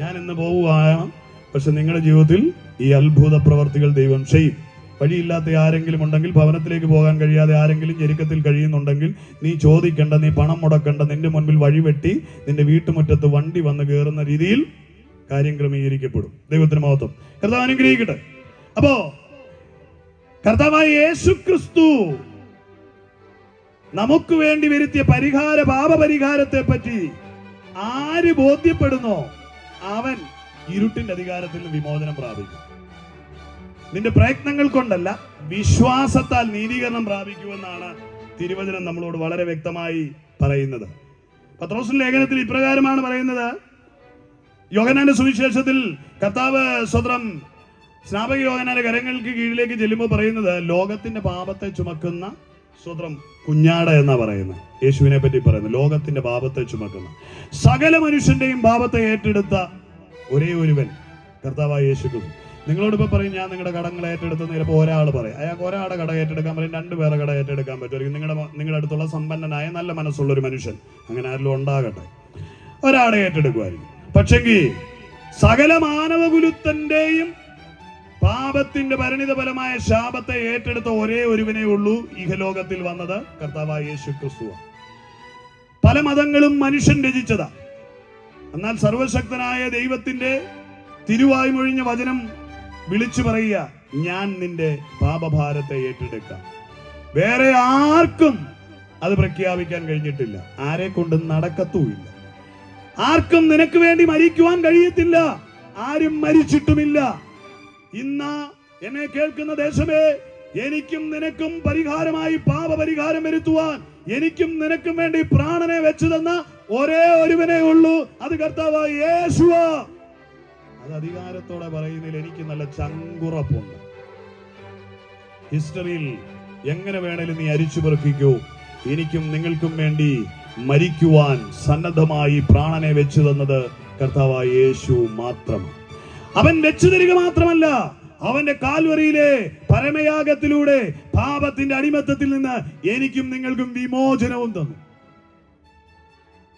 ഞാൻ ഇന്ന് പോവുകയാണ്, പക്ഷെ നിങ്ങളുടെ ജീവിതത്തിൽ ഈ അത്ഭുത പ്രവർത്തികൾ ദൈവം ചെയ്യും. വഴിയില്ലാത്ത ആരെങ്കിലും ഉണ്ടെങ്കിൽ, ഭവനത്തിലേക്ക് പോകാൻ കഴിയാതെ ആരെങ്കിലും ഞെരുക്കത്തിൽ കഴിയുന്നുണ്ടെങ്കിൽ, നീ ചോദിക്കണ്ട, നീ പണം മുടക്കണ്ട. നിന്റെ മുൻപിൽ വഴിവെട്ടി നിന്റെ വീട്ടുമുറ്റത്ത് വണ്ടി വന്ന് കയറുന്ന രീതിയിൽ കാര്യം ക്രമീകരിക്കപ്പെടും. ദൈവത്തിന് മഹത്വം. കർത്താവ് അനുഗ്രഹിക്കട്ടെ. അപ്പോ കർത്താവായ യേശുക്രിസ്തു നമുക്ക് വേണ്ടി വരുത്തിയ പാപപരിഹാരത്തെ പറ്റി ആര് ബോധ്യപ്പെടുന്നോ അവൻ ഇരുട്ടിന്റെ അധികാരത്തിൽ നിന്ന് വിമോചനം പ്രാപിക്കും. നിന്റെ പ്രയത്നങ്ങൾ കൊണ്ടല്ല, വിശ്വാസത്താൽ നീതീകരണം പ്രാപിക്കുമെന്നാണ് തിരുവചനം നമ്മളോട് വളരെ വ്യക്തമായി പറയുന്നത്. പത്രോസിന്റെ ലേഖനത്തിൽ ഇപ്രകാരമാണ് പറയുന്നത്. യോഹന്നാന്റെ സുവിശേഷത്തിൽ കർത്താവ് സ്വതന്ത്രം സ്നാപക യോഹന്നാന്റെ കരങ്ങൾക്ക് കീഴിലേക്ക് ചെല്ലുമ്പോൾ പറയുന്നത്, ലോകത്തിന്റെ പാപത്തെ ചുമക്കുന്ന സ്വതന്ത്രം കുഞ്ഞാട എന്നാ പറയുന്നത്. യേശുവിനെ പറ്റി പറയുന്നത് ലോകത്തിന്റെ പാപത്തെ ചുമക്കുന്ന, സകല മനുഷ്യന്റെയും പാപത്തെ ഏറ്റെടുത്ത ഒരേ ഒരുവൻ കർത്താവായ യേശു ക്രിസ്തു. നിങ്ങളോടിപ്പോ പറയും, ഞാൻ നിങ്ങളുടെ കടങ്ങൾ ഏറ്റെടുത്തെന്ന് ചിലപ്പോൾ ഒരാൾ പറയും. അയാൾക്ക് ഒരാളുടെ കട ഏറ്റെടുക്കാൻ പറയും, രണ്ടുപേരുടെ കട ഏറ്റെടുക്കാൻ പറ്റുമായിരിക്കും. നിങ്ങളുടെ അടുത്തുള്ള സമ്പന്നനായ നല്ല മനസ്സുള്ള ഒരു മനുഷ്യൻ, അങ്ങനെ ആരെങ്കിലും ഉണ്ടാകട്ടെ, ഒരാളെ ഏറ്റെടുക്കുമായിരിക്കും. പക്ഷെങ്കിൽ സകല മാനവകുലത്തിന്റെയും പാപത്തിന്റെ പരിണിതഫലമായ ശാപത്തെ ഏറ്റെടുത്ത ഒരേ ഒരുവനേ ഉള്ളൂ ഇഹലോകത്തിൽ വന്നത്, കർത്താവായ യേശു ക്രിസ്തുവാണ്. പല മതങ്ങളും മനുഷ്യൻ രചിച്ചതാ. എന്നാൽ സർവശക്തനായ ദൈവത്തിന്റെ തിരുവായ്മൊഴിഞ്ഞ വചനം വിളിച്ചു പറയുക, ഞാൻ നിന്റെ പാപഭാരത്തെ ഏറ്റെടുക്കാം. വേറെ ആർക്കും അത് പ്രഖ്യാപിക്കാൻ കഴിഞ്ഞിട്ടില്ല. ആരെ കൊണ്ടും നടക്കത്തുമില്ല. ആർക്കും നിനക്ക് വേണ്ടി മരിക്കുവാൻ കഴിയത്തില്ല. ആരും മരിച്ചിട്ടുമില്ല. ഇന്ന് എന്നെ കേൾക്കുന്ന ദേശമേ, എനിക്കും നിനക്കും പരിഹാരമായി പാപപരിഹാരം വരുത്തുവാൻ എനിക്കും നിനക്കും വേണ്ടി പ്രാണനെ വെച്ചു തന്ന ഒരേ ഒരുവനേ ഉള്ളൂ. അത് കർത്താവായ യേശുവാ. അത് അധികാരത്തോടെ പറയുന്നതിൽ എനിക്ക് നല്ല ചങ്കുറപ്പുണ്ട്. ഹിസ്റ്ററിയിൽ എങ്ങനെ വേണേലും നീ അരിച്ചു പെറുക്കിക്കോ, എനിക്കും നിങ്ങൾക്കും വേണ്ടി മരിക്കുവാൻ സന്നദ്ധമായി പ്രാണനെ വെച്ചു തന്നത് കർത്താവായ യേശു മാത്രമാണ്. അവൻ വെച്ചു തരിക മാത്രമല്ല, അവന്റെ കാൽവരിയിലെ പരമയാഗത്തിലൂടെ പാപത്തിന്റെ അടിമത്തത്തിൽ നിന്ന് എനിക്കും നിങ്ങൾക്കും വിമോചനവും തന്നു.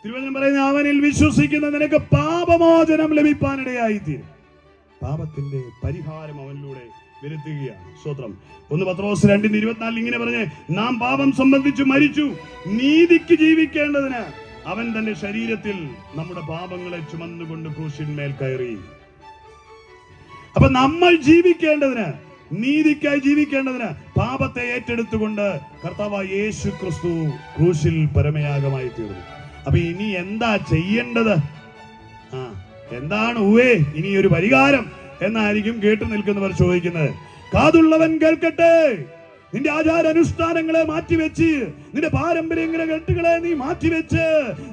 തിരുവചനം പറയുന്ന അവനിൽ വിശ്വസിക്കുന്ന നിനക്ക് പാപമോചനം ലഭിക്കാനിടയായിത്തീരും. പാപത്തിന്റെ പരിഹാരം അവനിലൂടെ വരുത്തുകയാണ്. സ്തോത്രം. 1 പത്രോസ് 2:24 ഇങ്ങനെ പറഞ്ഞ്, നാം പാപം സംബന്ധിച്ച് മരിച്ചു, നീതിക്ക് ജീവിക്കേണ്ടതിന് അവൻ തന്റെ ശരീരത്തിൽ നമ്മുടെ പാപങ്ങളെ ചുമന്നുകൊണ്ട് ക്രൂശിന്മേൽ കയറി. അപ്പൊ നമ്മൾ ജീവിക്കേണ്ടതിന്, നീതിക്കായി ജീവിക്കേണ്ടതിന് പാപത്തെ ഏറ്റെടുത്തുകൊണ്ട് കർത്താവായ യേശു ക്രിസ്തു ക്രൂശിൽ പരമയാഗമായി തീർന്നു. അപ്പൊ ഇനി എന്താ ചെയ്യേണ്ടത്? എന്താണ് ഇനി ഒരു പരിഹാരം എന്നായിരിക്കും കേട്ടു നിൽക്കുന്നവർ ചോദിക്കുന്നത്. കാതുള്ളവൻ കേൾക്കട്ടെ. നിന്റെ ആചാരാനുഷ്ഠാനങ്ങളെ മാറ്റിവെച്ച്, നിന്റെ പാരമ്പര്യങ്ങളെ കെട്ടുകളെ നീ മാറ്റിവെച്ച്,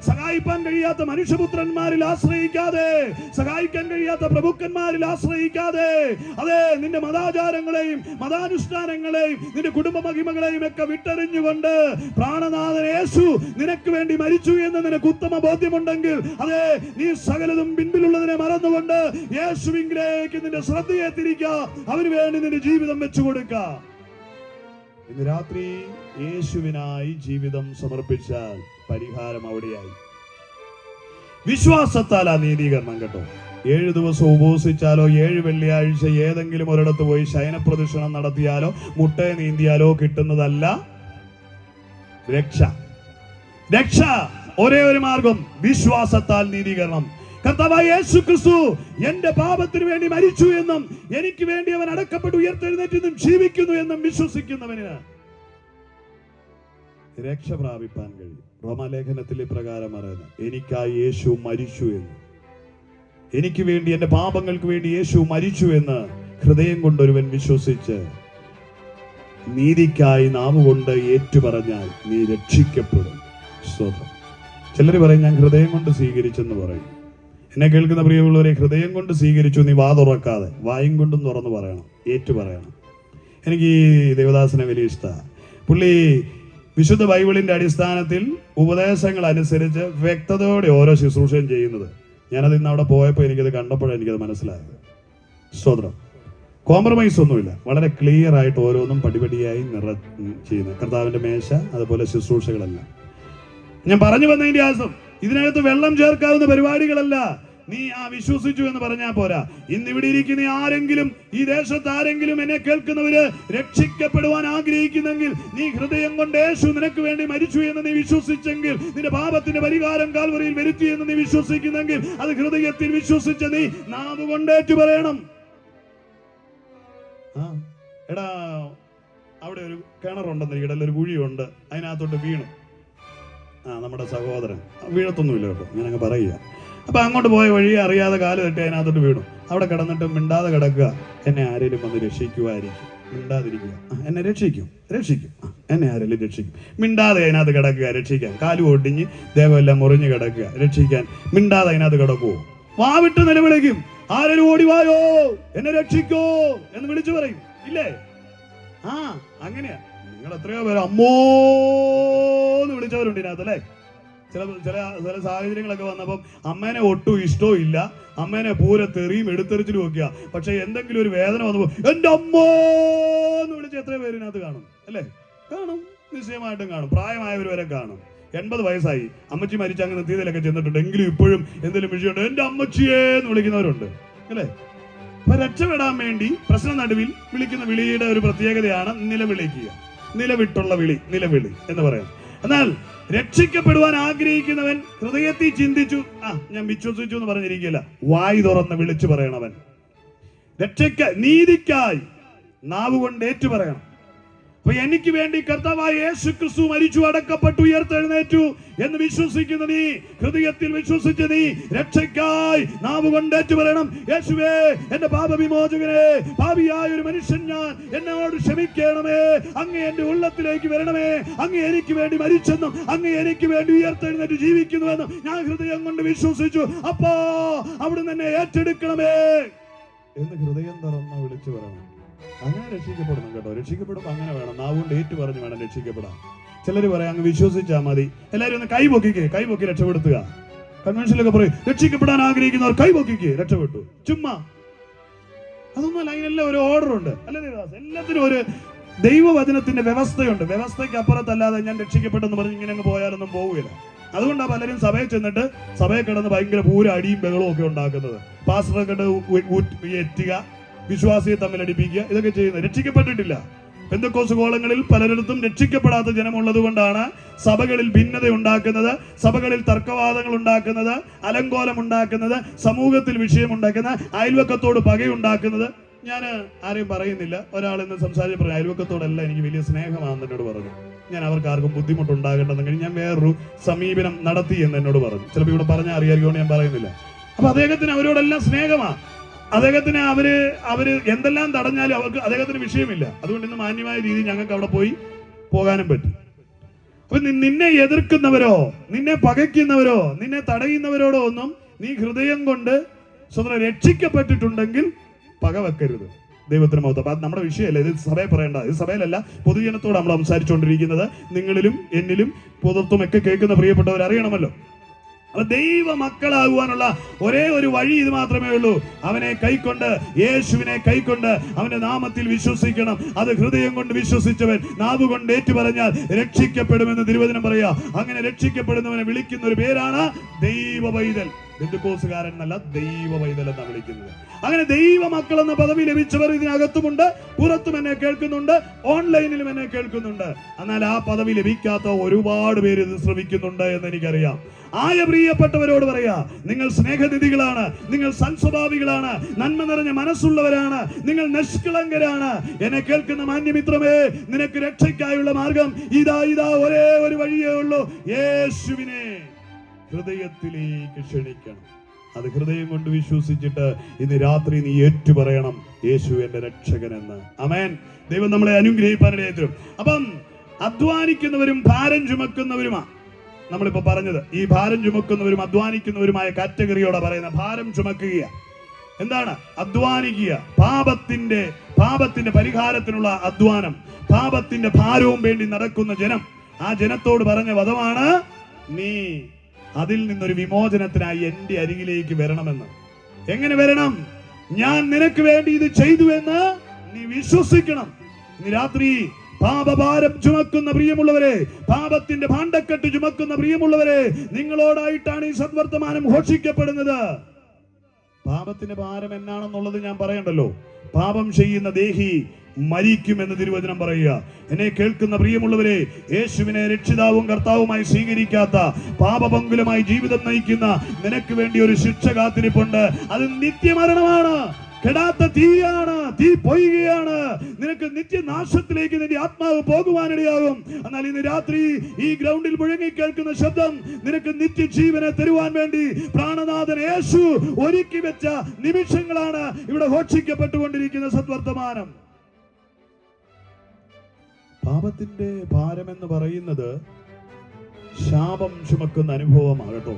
സഹായിക്കാൻ കഴിയാത്ത മനുഷ്യപുത്രന്മാരിൽ ആശ്രയിക്കാതെ, സഹായിക്കാൻ കഴിയാത്ത പ്രഭുക്കന്മാരിൽ ആശ്രയിക്കാതെ, അതെ, നിന്റെ മതാചാരങ്ങളെയും മതാനുഷ്ഠാനങ്ങളെയും നിന്റെ കുടുംബ മഹിമകളെയും ഒക്കെ വിട്ടെറിഞ്ഞുകൊണ്ട് പ്രാണനാഥൻ യേശു നിനക്ക് വേണ്ടി മരിച്ചു എന്ന് നിനക്ക് ഉത്തമ ബോധ്യമുണ്ടെങ്കിൽ, അതെ, നീ സകലതും പിൻപിലുള്ളതിനെ മറന്നുകൊണ്ട് യേശുവിലേക്ക് നിന്റെ ശ്രദ്ധയെ തിരിക്കുക. അവന് വേണ്ടി നിന്റെ ജീവിതം വെച്ചു കൊടുക്കുക. ഇന്ന് രാത്രി യേശുവിനായി ജീവിതം സമർപ്പിച്ചാൽ പരിഹാരം അവിടെയായി. വിശ്വാസത്താൽ ആ നീതീകരണം കേട്ടോ. 7 ദിവസം ഉപവസിച്ചാലോ 7 വെള്ളിയാഴ്ച ഏതെങ്കിലും ഒരിടത്ത് പോയി ശയനപ്രദക്ഷിണം നടത്തിയാലോ മുട്ടയെ നീന്തിയാലോ കിട്ടുന്നതല്ല രക്ഷ. രക്ഷ ഒരേ ഒരു മാർഗം, വിശ്വാസത്താൽ നീതീകരണം. കർത്താവായ യേശു ക്രിസ്തു എന്റെ പാപത്തിന് വേണ്ടി മരിച്ചു എന്നും എനിക്ക് വേണ്ടി അവൻ അടക്കപ്പെട്ടു ഉയർത്തെഴുന്നേറ്റെന്നും ജീവിക്കുന്നു എന്നും വിശ്വസിക്കുന്നവന് രക്ഷ പ്രാപിപ്പാൻ കഴിയും. റോമാലേഖനത്തിൽ ഇപ്രകാരം പറയുന്നത്, എനിക്കായി യേശു മരിച്ചു എന്ന്, എനിക്ക് വേണ്ടി, എന്റെ പാപങ്ങൾക്ക് വേണ്ടി യേശു മരിച്ചു എന്ന് ഹൃദയം കൊണ്ടൊരുവൻ വിശ്വസിച്ച് നീതിക്കായി നാവുകൊണ്ട് ഏറ്റുപറഞ്ഞാൽ നീ രക്ഷിക്കപ്പെടും. സ്തോത്രം. ചിലർ പറയും ഞാൻ ഹൃദയം കൊണ്ട് സ്വീകരിച്ചെന്ന് പറയും. എന്നെ കേൾക്കുന്ന പ്രിയമുള്ളവരെ, ഹൃദയം കൊണ്ട് സ്വീകരിച്ചു നീ വാ തുറക്കാതെ വായും കൊണ്ടും തുറന്നു പറയണം, ഏറ്റു പറയണം. എനിക്ക് ഈ ദേവദാസനെ വലിയ ഇഷ്ടമാണ്. പുള്ളി വിശുദ്ധ ബൈബിളിന്റെ അടിസ്ഥാനത്തിൽ ഉപദേശങ്ങൾ അനുസരിച്ച് വ്യക്തതയോടെ ഓരോ ശുശ്രൂഷയും ചെയ്യുന്നത്. ഞാനത് ഇന്ന് അവിടെ പോയപ്പോൾ എനിക്കത് കണ്ടപ്പോഴാണ് എനിക്കത് മനസ്സിലായത്. സ്തോത്രം. കോംപ്രമൈസ് ഒന്നുമില്ല, വളരെ ക്ലിയർ ആയിട്ട് ഓരോന്നും പടിപടിയായി ചെയ്യുന്നത്. കർത്താവിന്റെ മേശ, അതുപോലെ ശുശ്രൂഷകളെല്ലാം. ഞാൻ പറഞ്ഞു വന്നതിന്റെ ആസം, ഇതിനകത്ത് വെള്ളം ചേർക്കാവുന്ന പരിപാടികളല്ല. നീ വിശ്വസിച്ചു എന്ന് പറഞ്ഞാൽ പോരാ. ഇന്ന് ഇവിടെ ഇരിക്കുന്ന ആരെങ്കിലും, ഈ ദേശത്ത് ആരെങ്കിലും എന്നെ കേൾക്കുന്നവര് രക്ഷിക്കപ്പെടുവാൻ ആഗ്രഹിക്കുന്നെങ്കിൽ, നീ ഹൃദയം കൊണ്ട് യേശു നിനക്ക് വേണ്ടി മരിച്ചു എന്ന് നീ വിശ്വസിച്ചെങ്കിൽ, നിന്റെ പാപത്തിന്റെ പരിഹാരം കാൽവരിയിൽ വരുത്തി എന്ന് നീ വിശ്വസിക്കുന്നെങ്കിൽ, അത് ഹൃദയത്തിൽ വിശ്വസിച്ച നീ നാവ് കൊണ്ടേറ്റു പറയണം. എടാ, അവിടെ ഒരു കിണറുണ്ടെന്ന്, ഇടയിൽ ഒരു കുഴിയുണ്ട്, അതിനകത്തോട്ട് വീണു. നമ്മുടെ സഹോദരൻ വീഴത്തൊന്നുമില്ല കേട്ടോ, ഞാനങ്ങ് പറയുക. അപ്പൊ അങ്ങോട്ട് പോയ വഴി അറിയാതെ കാല് തട്ടി അതിനകത്തോട്ട് വീണു. അവിടെ കിടന്നിട്ട് മിണ്ടാതെ കിടക്കുക. എന്നെ ആരെങ്കിലും വന്ന് രക്ഷിക്കുമായിരിക്കും. മിണ്ടാതിരിക്കുക. എന്നെ രക്ഷിക്കും, എന്നെ ആരെങ്കിലും രക്ഷിക്കും. മിണ്ടാതെ അതിനകത്ത് കിടക്കുക, രക്ഷിക്കാൻ. കാല് ഒടിഞ്ഞ് ദേഹമെല്ലാം മുറിഞ്ഞ് കിടക്കുക, രക്ഷിക്കാൻ. മിണ്ടാതെ അതിനകത്ത് കിടക്കുവോ? വാവിട്ട് നിലവിളിക്കും. ആരെങ്കിലും ഓടിവായോ, എന്നെ രക്ഷിക്കോ എന്ന് വിളിച്ചു പറയും. ഇല്ലേ? അങ്ങനെയാ. നിങ്ങൾ എത്രയോ പേര് അമ്മോന്ന് വിളിച്ചവരുണ്ട് ഇതിനകത്ത് അല്ലേ? ചില സാഹചര്യങ്ങളൊക്കെ വന്നപ്പം അമ്മേനെ ഒട്ടും ഇഷ്ടവും ഇല്ല, അമ്മേനെ പൂരെ തെറിയും എടുത്തെറിച്ചിലും ഒക്കെയാ. പക്ഷെ എന്തെങ്കിലും ഒരു വേദന വന്നപ്പോ എന്റെ അമ്മോന്ന് വിളിച്ച് എത്ര പേരിനകത്ത് കാണും അല്ലേ? കാണും, നിശ്ചയമായിട്ടും കാണും. പ്രായമായവർ വരെ കാണും. 80 വയസ്സായി, അമ്മച്ചി മരിച്ച അങ്ങ് നിർത്തിയതിലൊക്കെ ചെന്നിട്ടുണ്ട്. എങ്കിലും ഇപ്പോഴും എന്തെങ്കിലും വിഷയമുണ്ട് എന്റെ അമ്മച്ചിയേന്ന് വിളിക്കുന്നവരുണ്ട് അല്ലേ? അപ്പൊ രക്ഷപ്പെടാൻ വേണ്ടി പ്രശ്ന നടുവിൽ വിളിക്കുന്ന വിളിയുടെ ഒരു പ്രത്യേകതയാണ് നിലവിളിക്കുക. നിലവിട്ടുള്ള വിളി, നിലവിളി എന്ന് പറയാം. എന്നാൽ രക്ഷിക്കപ്പെടുവാൻ ആഗ്രഹിക്കുന്നവൻ ഹൃദയത്തിൽ ചിന്തിച്ചു ഞാൻ വിശ്വസിച്ചു എന്ന് പറഞ്ഞിരിക്കില്ല, വായി തുറന്ന് വിളിച്ചു പറയണവൻ. നീതിക്കായി നാവ് കൊണ്ട് ഏറ്റു പറയണം. അപ്പൊ എനിക്ക് വേണ്ടി കർത്താവായ യേശു ക്രിസ്തു മരിച്ചു, അടക്കപ്പെട്ടു, ഉയർത്തെഴുന്നേറ്റു എന്ന് വിശ്വസിക്കുന്ന നീ, ഹൃദയത്തിൽ വിശ്വസിച്ച നീ, രക്ഷയ്ക്കായി നാവ് കൊണ്ടേറ്റു പറയണം, യേശുവേ എന്റെ പാപവിമോചകനെ, പാപിയായ ഒരു മനുഷ്യൻ ഞാൻ, എന്നോട് ക്ഷമിക്കണമേ, അങ്ങ് എന്റെ ഉള്ളത്തിലേക്ക് വരണമേ, അങ്ങ് എനിക്ക് വേണ്ടി മരിച്ചെന്നും അങ്ങ് എനിക്ക് വേണ്ടി ഉയർത്തെഴുന്നേറ്റ് ജീവിക്കുന്നുവെന്നും ഞാൻ ഹൃദയം കൊണ്ട് വിശ്വസിച്ചു. അപ്പോ അവിടുന്ന് എന്നെ ഏറ്റെടുക്കണമേ എന്ന് ഹൃദയം തുറന്ന് വിളിച്ചു പറയണം. അങ്ങനെ രക്ഷിക്കപ്പെടണം കേട്ടോ. രക്ഷിക്കപ്പെടുമ്പോൾ അങ്ങനെ വേണം, നാവുകൊണ്ട് ഏറ്റു പറഞ്ഞു വേണം രക്ഷിക്കപ്പെടാൻ. ചിലർ പറയാം അങ്ങ് വിശ്വസിച്ചാൽ മതി. എല്ലാവരും ഒന്ന് കൈപൊക്കി രക്ഷപ്പെടുത്തുക. കൺവെൻഷനിലൊക്കെ പറയും രക്ഷിക്കപ്പെടാൻ ആഗ്രഹിക്കുന്നവർ കൈപൊക്കിക്ക് രക്ഷപ്പെട്ടു. ചുമ്മാ അതൊന്നും അതിനെല്ലാം ഒരു ഓർഡർ ഉണ്ട് അല്ലേ ദേവദാസ്? എല്ലാത്തിനും ഒരു ദൈവവചനത്തിന്റെ വ്യവസ്ഥയുണ്ട്. വ്യവസ്ഥയ്ക്ക് അപ്പുറത്തല്ലാതെ ഞാൻ രക്ഷിക്കപ്പെട്ടെന്ന് പറഞ്ഞ് ഇങ്ങനെ അങ്ങ് പോയാലൊന്നും പോവുകയില്ല. അതുകൊണ്ടാണ് പലരും സഭയിൽ ചെന്നിട്ട് സഭയിൽ കിടന്ന് ഭയങ്കര പൂര അടിയും ബഹളവും ഒക്കെ ഉണ്ടാക്കുന്നത്. പാസ്റ്ററെ കണ്ട് എറ്റുക, വിശ്വാസിയെ തമ്മിൽ അടിപ്പിക്കുക, ഇതൊക്കെ ചെയ്യുന്നത്. രക്ഷിക്കപ്പെട്ടിട്ടില്ല. പെന്തക്കോസ് കോളങ്ങളിൽ പലരിടത്തും രക്ഷിക്കപ്പെടാത്ത ജനമുള്ളത് കൊണ്ടാണ് സഭകളിൽ ഭിന്നത ഉണ്ടാക്കുന്നത്, സഭകളിൽ തർക്കവാദങ്ങൾ ഉണ്ടാക്കുന്നത്, അലങ്കോലം ഉണ്ടാക്കുന്നത്, സമൂഹത്തിൽ വിഷയമുണ്ടാക്കുന്നത്, അയൽവക്കത്തോട് പകയുണ്ടാക്കുന്നത്. ഞാൻ ആരെയും പറയുന്നില്ല. ഒരാൾ ഇന്ന് സംസാരിച്ച് പറഞ്ഞു അയൽവക്കത്തോടല്ല എനിക്ക് വലിയ സ്നേഹമാണെന്ന് എന്നോട് പറഞ്ഞു. ഞാൻ അവർക്ക് ആർക്കും ബുദ്ധിമുട്ടുണ്ടാകേണ്ടെന്നെങ്കിൽ ഞാൻ വേറൊരു സമീപനം നടത്തി എന്ന് എന്നോട് പറഞ്ഞു. ചിലപ്പോൾ ഇവിടെ പറഞ്ഞാൽ അറിയാറിയോണ്ട് ഞാൻ പറയുന്നില്ല. അപ്പൊ അദ്ദേഹത്തിന് അവരോടെല്ലാം സ്നേഹമാണ്. അദ്ദേഹത്തിന് അവര് എന്തെല്ലാം തടഞ്ഞാലും അവർക്ക് അദ്ദേഹത്തിന് വിഷയമില്ല. അതുകൊണ്ട് ഇന്ന് മാന്യമായ രീതിയിൽ ഞങ്ങൾക്ക് അവിടെ പോകാനും പറ്റും. അപ്പൊ നിന്നെ എതിർക്കുന്നവരോ നിന്നെ പകയ്ക്കുന്നവരോ നിന്നെ തടയുന്നവരോടോ ഒന്നും നീ ഹൃദയം കൊണ്ട് സ്വന്തം രക്ഷിക്കപ്പെട്ടിട്ടുണ്ടെങ്കിൽ പക വെക്കരുത്. ദൈവത്തിന് മഹത്വം. അപ്പൊ അത് നമ്മുടെ വിഷയമല്ല, ഇത് സഭയെ പറയേണ്ട, ഇത് സഭയിലല്ല, പൊതുജനത്തോട് നമ്മൾ സംസാരിച്ചുകൊണ്ടിരിക്കുന്നത്. നിങ്ങളിലും എന്നിലും പൊതുത്വം ഒക്കെ കേൾക്കുന്ന പ്രിയപ്പെട്ടവർ അറിയണമല്ലോ. അപ്പൊ ദൈവ മക്കളാകുവാനുള്ള ഒരേ ഒരു വഴി ഇത് മാത്രമേ ഉള്ളൂ. അവനെ കൈക്കൊണ്ട്, യേശുവിനെ കൈക്കൊണ്ട് അവന്റെ നാമത്തിൽ വിശ്വസിക്കണം. അത് ഹൃദയം കൊണ്ട് വിശ്വസിച്ചവൻ നാവ് കൊണ്ട് ഏറ്റു പറഞ്ഞാൽ രക്ഷിക്കപ്പെടുമെന്ന് തിരുവചനം പറയാ. അങ്ങനെ രക്ഷിക്കപ്പെടുന്നവനെ വിളിക്കുന്ന ഒരു പേരാണ് ദൈവ പൈതൽ. ബന്ധുക്കോസുകാരൻ എന്നല്ല, ദൈവ പൈതൽ എന്നാണ് വിളിക്കുന്നത്. അങ്ങനെ ദൈവ മക്കൾ എന്ന പദവി ലഭിച്ചവർ ഇതിനകത്തുമുണ്ട്, പുറത്തും എന്നെ കേൾക്കുന്നുണ്ട്, ഓൺലൈനിലും എന്നെ കേൾക്കുന്നുണ്ട്. എന്നാൽ ആ പദവി ലഭിക്കാത്ത ഒരുപാട് പേര് ഇത് ശ്രമിക്കുന്നുണ്ട് എന്ന് എനിക്കറിയാം. ആയ പ്രിയപ്പെട്ടവരോട് പറയാ, നിങ്ങൾ സ്നേഹനിധികളാണ്, നിങ്ങൾ സൽസ്വഭാവികളാണ്, നന്മ നിറഞ്ഞ മനസ്സുള്ളവരാണ്, നിങ്ങൾ നിഷ്കളങ്കരാണ്. എന്നെ കേൾക്കുന്ന മാന്യമിത്രമേ, നിനക്ക് രക്ഷയ്ക്കായുള്ള മാർഗം ഇതാ ഒരേ ഒരു വഴിയേ ഉള്ളൂ. യേശുവിനെ ഹൃദയത്തിലേക്ക് ക്ഷണിക്കണം. അത് ഹൃദയം കൊണ്ട് വിശ്വസിച്ചിട്ട് ഇന്ന് രാത്രി നീ ഏറ്റുപറയണം, യേശു എന്റെ രക്ഷകനെന്ന്. ആമേൻ. ദൈവം നമ്മളെ അനുഗ്രഹിപ്പാനിടയായി. അപ്പം അധ്വാനിക്കുന്നവരും ഭാരം ചുമക്കുന്നവരുമാണ് നമ്മളിപ്പോ പറഞ്ഞത്. ഈ ഭാരം ചുമക്കുന്നവരും അധ്വാനിക്കുന്നവരുമായ കാറ്റഗറിയോടെ പറയുന്ന ഭാരം ചുമക്കുക എന്താണ്? അധ്വാനിക്കുക. പാപത്തിന്റെ പരിഹാരത്തിനുള്ള അധ്വാനം, പാപത്തിന്റെ ഭാരവും വേണ്ടി നടക്കുന്ന ജനം. ആ ജനത്തോട് പറഞ്ഞ വചനമാണ്, നീ അതിൽ നിന്നൊരു വിമോചനത്തിനായി എന്റെ അരികിലേക്ക് വരണമെന്ന്. എങ്ങനെ വരണം? ഞാൻ നിനക്ക് വേണ്ടി ഇത് ചെയ്തു എന്ന് നീ വിശ്വസിക്കണം. ഇന്ന് രാത്രി പാപഭാരം ചുമക്കുന്ന പ്രിയമുള്ളവരെ, പാപത്തിന്റെ ഭാണ്ഡക്കെട്ട് ചുമക്കുന്ന പ്രിയമുള്ളവരെ, നിങ്ങളോടായിട്ടാണ് ഈ സദ്വർത്തമാനം ഘോഷിക്കപ്പെടുന്നത്. പാപത്തിന്റെ ഭാരം എന്നാണെന്നുള്ളത് ഞാൻ പറയണ്ടല്ലോ. പാപം ചെയ്യുന്ന ദേഹി മരിക്കുമെന്ന് തിരുവചനം പറയുക. എന്നെ കേൾക്കുന്ന പ്രിയമുള്ളവരെ, യേശുവിനെ രക്ഷിതാവും കർത്താവുമായി സ്വീകരിക്കാത്ത, പാപപങ്കുലമായി ജീവിതം നയിക്കുന്ന നിനക്ക് വേണ്ടി ഒരു ശിക്ഷ കാത്തിരിപ്പുണ്ട്. അത് നിത്യമരണമാണ്, കെടാത്ത തീയാണ്, തീ പൊയ്യുകയാണ്. നിനക്ക് നിത്യനാശത്തിലേക്ക് നിന്റെ ആത്മാവ് പോകുവാനിടയാകും. എന്നാൽ ഇന്ന് രാത്രി ഈ ഗ്രൗണ്ടിൽ മുഴങ്ങി കേൾക്കുന്ന ശബ്ദം നിനക്ക് നിത്യജീവനെ തരുവാൻ വേണ്ടി പ്രാണനാഥൻ യേശു ഒരുക്കി വെച്ച നിമിഷങ്ങളാണ് ഇവിടെ ഘോഷിക്കപ്പെട്ടുകൊണ്ടിരിക്കുന്ന സദ്വർത്തമാനം. പാപത്തിന്റെ ഭാരം എന്ന് പറയുന്നത് ശാപം ചുമക്കുന്ന അനുഭവമാകട്ടോ.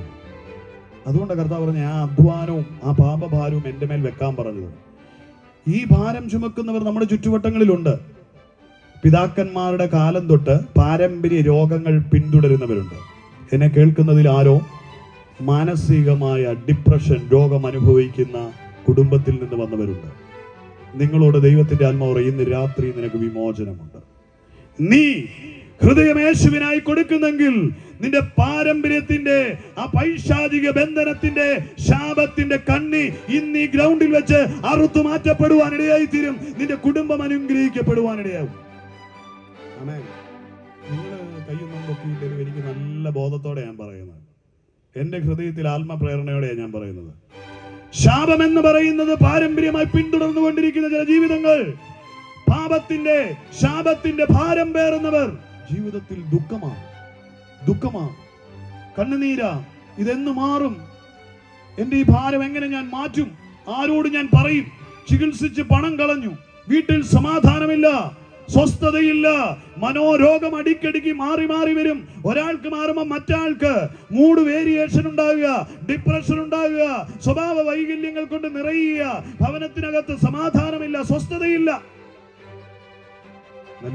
അതുകൊണ്ട് കർത്താവ് പറഞ്ഞ ആ അധ്വാനവും ആ പാപഭാരവും എന്റെ മേൽ വെക്കാൻ പറഞ്ഞത്. ഈ ഭാരം ചുമക്കുന്നവർ നമ്മുടെ ചുറ്റുവട്ടങ്ങളിലുണ്ട്. പിതാക്കന്മാരുടെ കാലം തൊട്ട് പാരമ്പര്യ രോഗങ്ങൾ പിന്തുടരുന്നവരുണ്ട്. എന്നെ കേൾക്കുന്നതിൽ ആരോ മാനസികമായ ഡിപ്രഷൻ രോഗം അനുഭവിക്കുന്ന കുടുംബത്തിൽ നിന്ന് വന്നവരുണ്ട്. നിങ്ങളോട് ദൈവത്തിന്റെ ആത്മാവ് പറയും, ഇന്ന് രാത്രി നിനക്ക് വിമോചനമുണ്ട്. നീ ഹൃദയം യേശുവിനായി കൊടുക്കുന്നെങ്കിൽ നിന്റെ പാരമ്പര്യത്തിന്റെ ആ പൈശാചിക ബന്ധനത്തിന്റെ ശാപത്തിന്റെ കണ്ണി ഇന്ന് ഈ ഗ്രൗണ്ടിൽ വെച്ച് അറുത്തു മാറ്റപ്പെടുവാനിടയായി തീരും. നിന്റെ കുടുംബം അനുഗ്രഹിക്കപ്പെടുവാനിടയാവും. നിങ്ങൾ കയ്യൊന്നും പൊക്കിയിട്ടൊരു എനിക്ക് നല്ല ബോധത്തോടെ ഞാൻ പറയുന്നത്, എന്റെ ഹൃദയത്തിൽ ആത്മപ്രേരണയോടെയാണ് ഞാൻ പറയുന്നത്. ശാപം എന്ന് പറയുന്നത് പാരമ്പര്യമായി പിന്തുടർന്നുകൊണ്ടിരിക്കുന്ന ചില ജീവിതങ്ങൾ. പാപത്തിന്റെ ശാപത്തിന്റെ ഭാരം പേറുന്നവർ ജീവിതത്തിൽ ദുഃഖമാ കണ്ണുനീരാ. ഇതെന്ന് മാറും? എന്റെ ഈ ഭാരം എങ്ങനെ ഞാൻ മാറ്റും? ആരോട് ഞാൻ പറയും? ചികിത്സിച്ച് പണം കളഞ്ഞു, വീട്ടിൽ സമാധാനമില്ല, സ്വസ്ഥതയില്ല, മനോരോഗം അടിക്കടിക്ക് മാറി മാറി വരും. ഒരാൾക്ക് മാറുമ്പോൾ മറ്റാൾക്ക് മൂഡ് വേരിയേഷൻ ഉണ്ടാവുക, ഡിപ്രഷൻ ഉണ്ടാവുക, സ്വഭാവ വൈകല്യങ്ങൾ കൊണ്ട് നിറയുക, ഭവനത്തിനകത്ത് സമാധാനമില്ല, സ്വസ്ഥതയില്ല.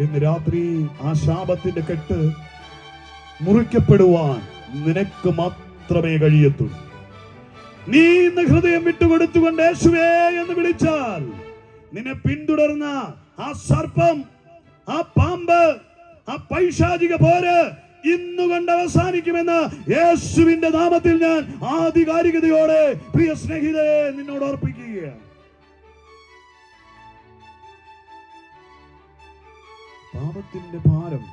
ഇന്ന് രാത്രി ആ ശാപത്തിന്റെ കെട്ട് മുറിക്കപ്പെടുവാൻ നിനക്ക് മാത്രമേ കഴിയത്തുള്ളൂ. നീ ഇന്ന് ഹൃദയം വിട്ടുകൊടുത്തുകൊണ്ട് യേശുവേ എന്ന് വിളിച്ചാൽ നിന്നെ പിന്തുടർന്ന ആ സർപ്പം, ആ പാമ്പ്, ആ പൈശാചിക പോര് ഇന്നുകൊണ്ട് അവസാനിക്കുമെന്ന് യേശുവിന്റെ നാമത്തിൽ ഞാൻ ആധികാരികതയോടെ പ്രിയ സ്നേഹിതരെ നിന്നോട് ഓർപ്പിക്കുകയാണ്. പാപത്തിന്റെ ഭാരം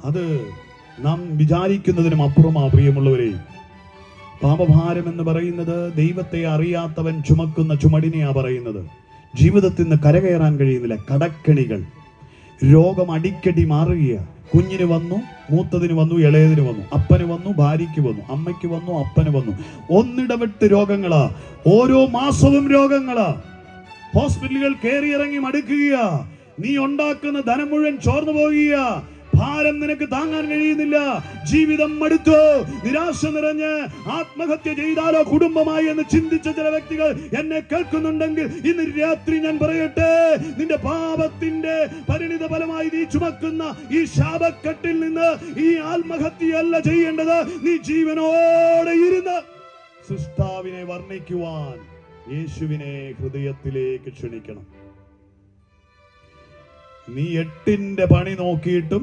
അത് നാം വിചാരിക്കുന്നതിനും അപ്പുറമാ പ്രിയമുള്ളവരെ. പാപഭാരം എന്ന് പറയുന്നത് ദൈവത്തെ അറിയാത്തവൻ ചുമക്കുന്ന ചുമടിനെയാ പറയുന്നത്. ജീവിതത്തിൽ നിന്ന് കരകയറാൻ കഴിയുന്നില്ല, കടക്കെണികൾ, രോഗം അടിക്കടി മാറുക. കുഞ്ഞിന് വന്നു, മൂത്തതിന് വന്നു, ഇളയതിന് വന്നു, അപ്പന് വന്നു, ഭാര്യയ്ക്ക് വന്നു, അമ്മയ്ക്ക് വന്നു, അപ്പന് വന്നു. ഒന്നിടവിട്ട് രോഗങ്ങളാ, ഓരോ മാസവും രോഗങ്ങളാ. ഹോസ്പിറ്റലുകൾ കയറിയിറങ്ങി മടുക്കുക. നീ ഉണ്ടാക്കുന്ന ധനം മുഴുവൻ ചോർന്നു പോകുക. ഭാരം നിനക്ക് താങ്ങാൻ കഴിയുന്നില്ല. ജീവിതം മടുത്തു, നിരാശ നിറഞ്ഞ് ആത്മഹത്യ ചെയ്താലോ കുടുംബമായി എന്ന് ചിന്തിച്ച ചില വ്യക്തികൾ എന്നെ കേൾക്കുന്നുണ്ടെങ്കിൽ ഇന്ന് രാത്രി ഞാൻ പറയട്ടെ, നിന്റെ പാപത്തിന്റെ പരിണിത ഫലമായി നീ ചുമക്കുന്ന ഈ ശാപക്കെട്ടിൽ നിന്ന് ഈ ആത്മഹത്യയല്ല ചെയ്യേണ്ടത്. നീ ജീവനോടെ ഇരുന്ന് സൃഷ്ടാവിനെ വർണ്ണിക്കുവാൻ യേശുവിനെ ഹൃദയത്തിലേക്ക് ക്ഷണിക്കണം. നീ 8ന്റെ പണി നോക്കിയിട്ടും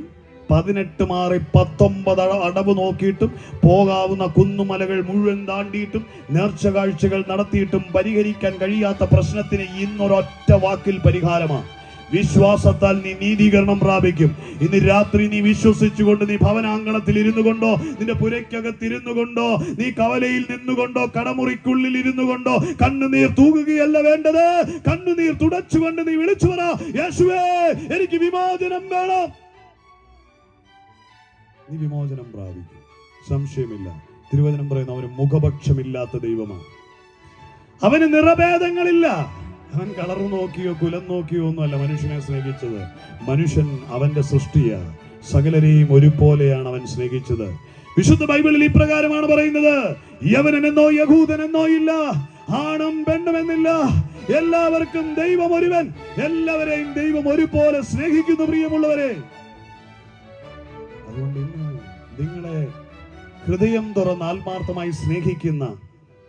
18 മാറി 19 അടവ് നോക്കിയിട്ടും പോകാവുന്ന കുന്നുമലകൾ മുഴുവൻ താണ്ടിയിട്ടും നേർച്ച കാഴ്ചകൾ നടത്തിയിട്ടും പരിഹരിക്കാൻ കഴിയാത്ത പ്രശ്നത്തിന് ഇന്നൊരൊറ്റ വാക്കിൽ പരിഹാരമാണ്. വിശ്വാസത്താൽ നീ നീതീകരണം പ്രാപിക്കും. ഇന്ന് രാത്രി നീ വിശ്വസിച്ചുകൊണ്ട് നീ ഭവനാങ്കണത്തിൽ ഇരുന്നു കൊണ്ടോ, നിന്റെ പുരയ്ക്കകത്ത് ഇരുന്നു കൊണ്ടോ, നീ കവലയിൽ നിന്നുകൊണ്ടോ, കടമുറിക്കുള്ളിൽ ഇരുന്നു കൊണ്ടോ കണ്ണുനീർ തൂകുകയല്ല വേണ്ടത്. കണ്ണുനീർ തുടച്ചുകൊണ്ട് നീ വിളിച്ചു പറ, യേശുവേ എനിക്ക് വിമോചനം വേണം. നീ വിമോചനം പ്രാപിക്കും, സംശയമില്ല. തിരുവചനം പറയുന്ന അവന് മുഖപക്ഷമില്ലാത്ത ദൈവമാണ്. അവന് നിറഭേദങ്ങളില്ല. അവൻ കളർ നോക്കിയോ കുലം നോക്കിയോ ഒന്നുമല്ല മനുഷ്യനെ സ്നേഹിച്ചത്. മനുഷ്യൻ അവന്റെ സൃഷ്ടിയാ. സകലരെയും ഒരുപോലെയാണ് അവൻ സ്നേഹിച്ചത്. വിശുദ്ധ ബൈബിളിൽ ഇപ്രകാരമാണ് പറയുന്നത്, യവനനെന്നോ യഹൂദനെന്നോ ഇല്ല, ആണും പെണ്ണുമെന്നില്ല, എല്ലാവർക്കും ദൈവം ഒരുവൻ, എല്ലാവരെയും ദൈവം ഒരുപോലെ സ്നേഹിക്കുന്നു. പ്രിയമുള്ളവരെ, അതുകൊണ്ട് ഇന്ന് നിങ്ങളെ ഹൃദയം തുറന്ന് ആത്മാർത്ഥമായി സ്നേഹിക്കുന്ന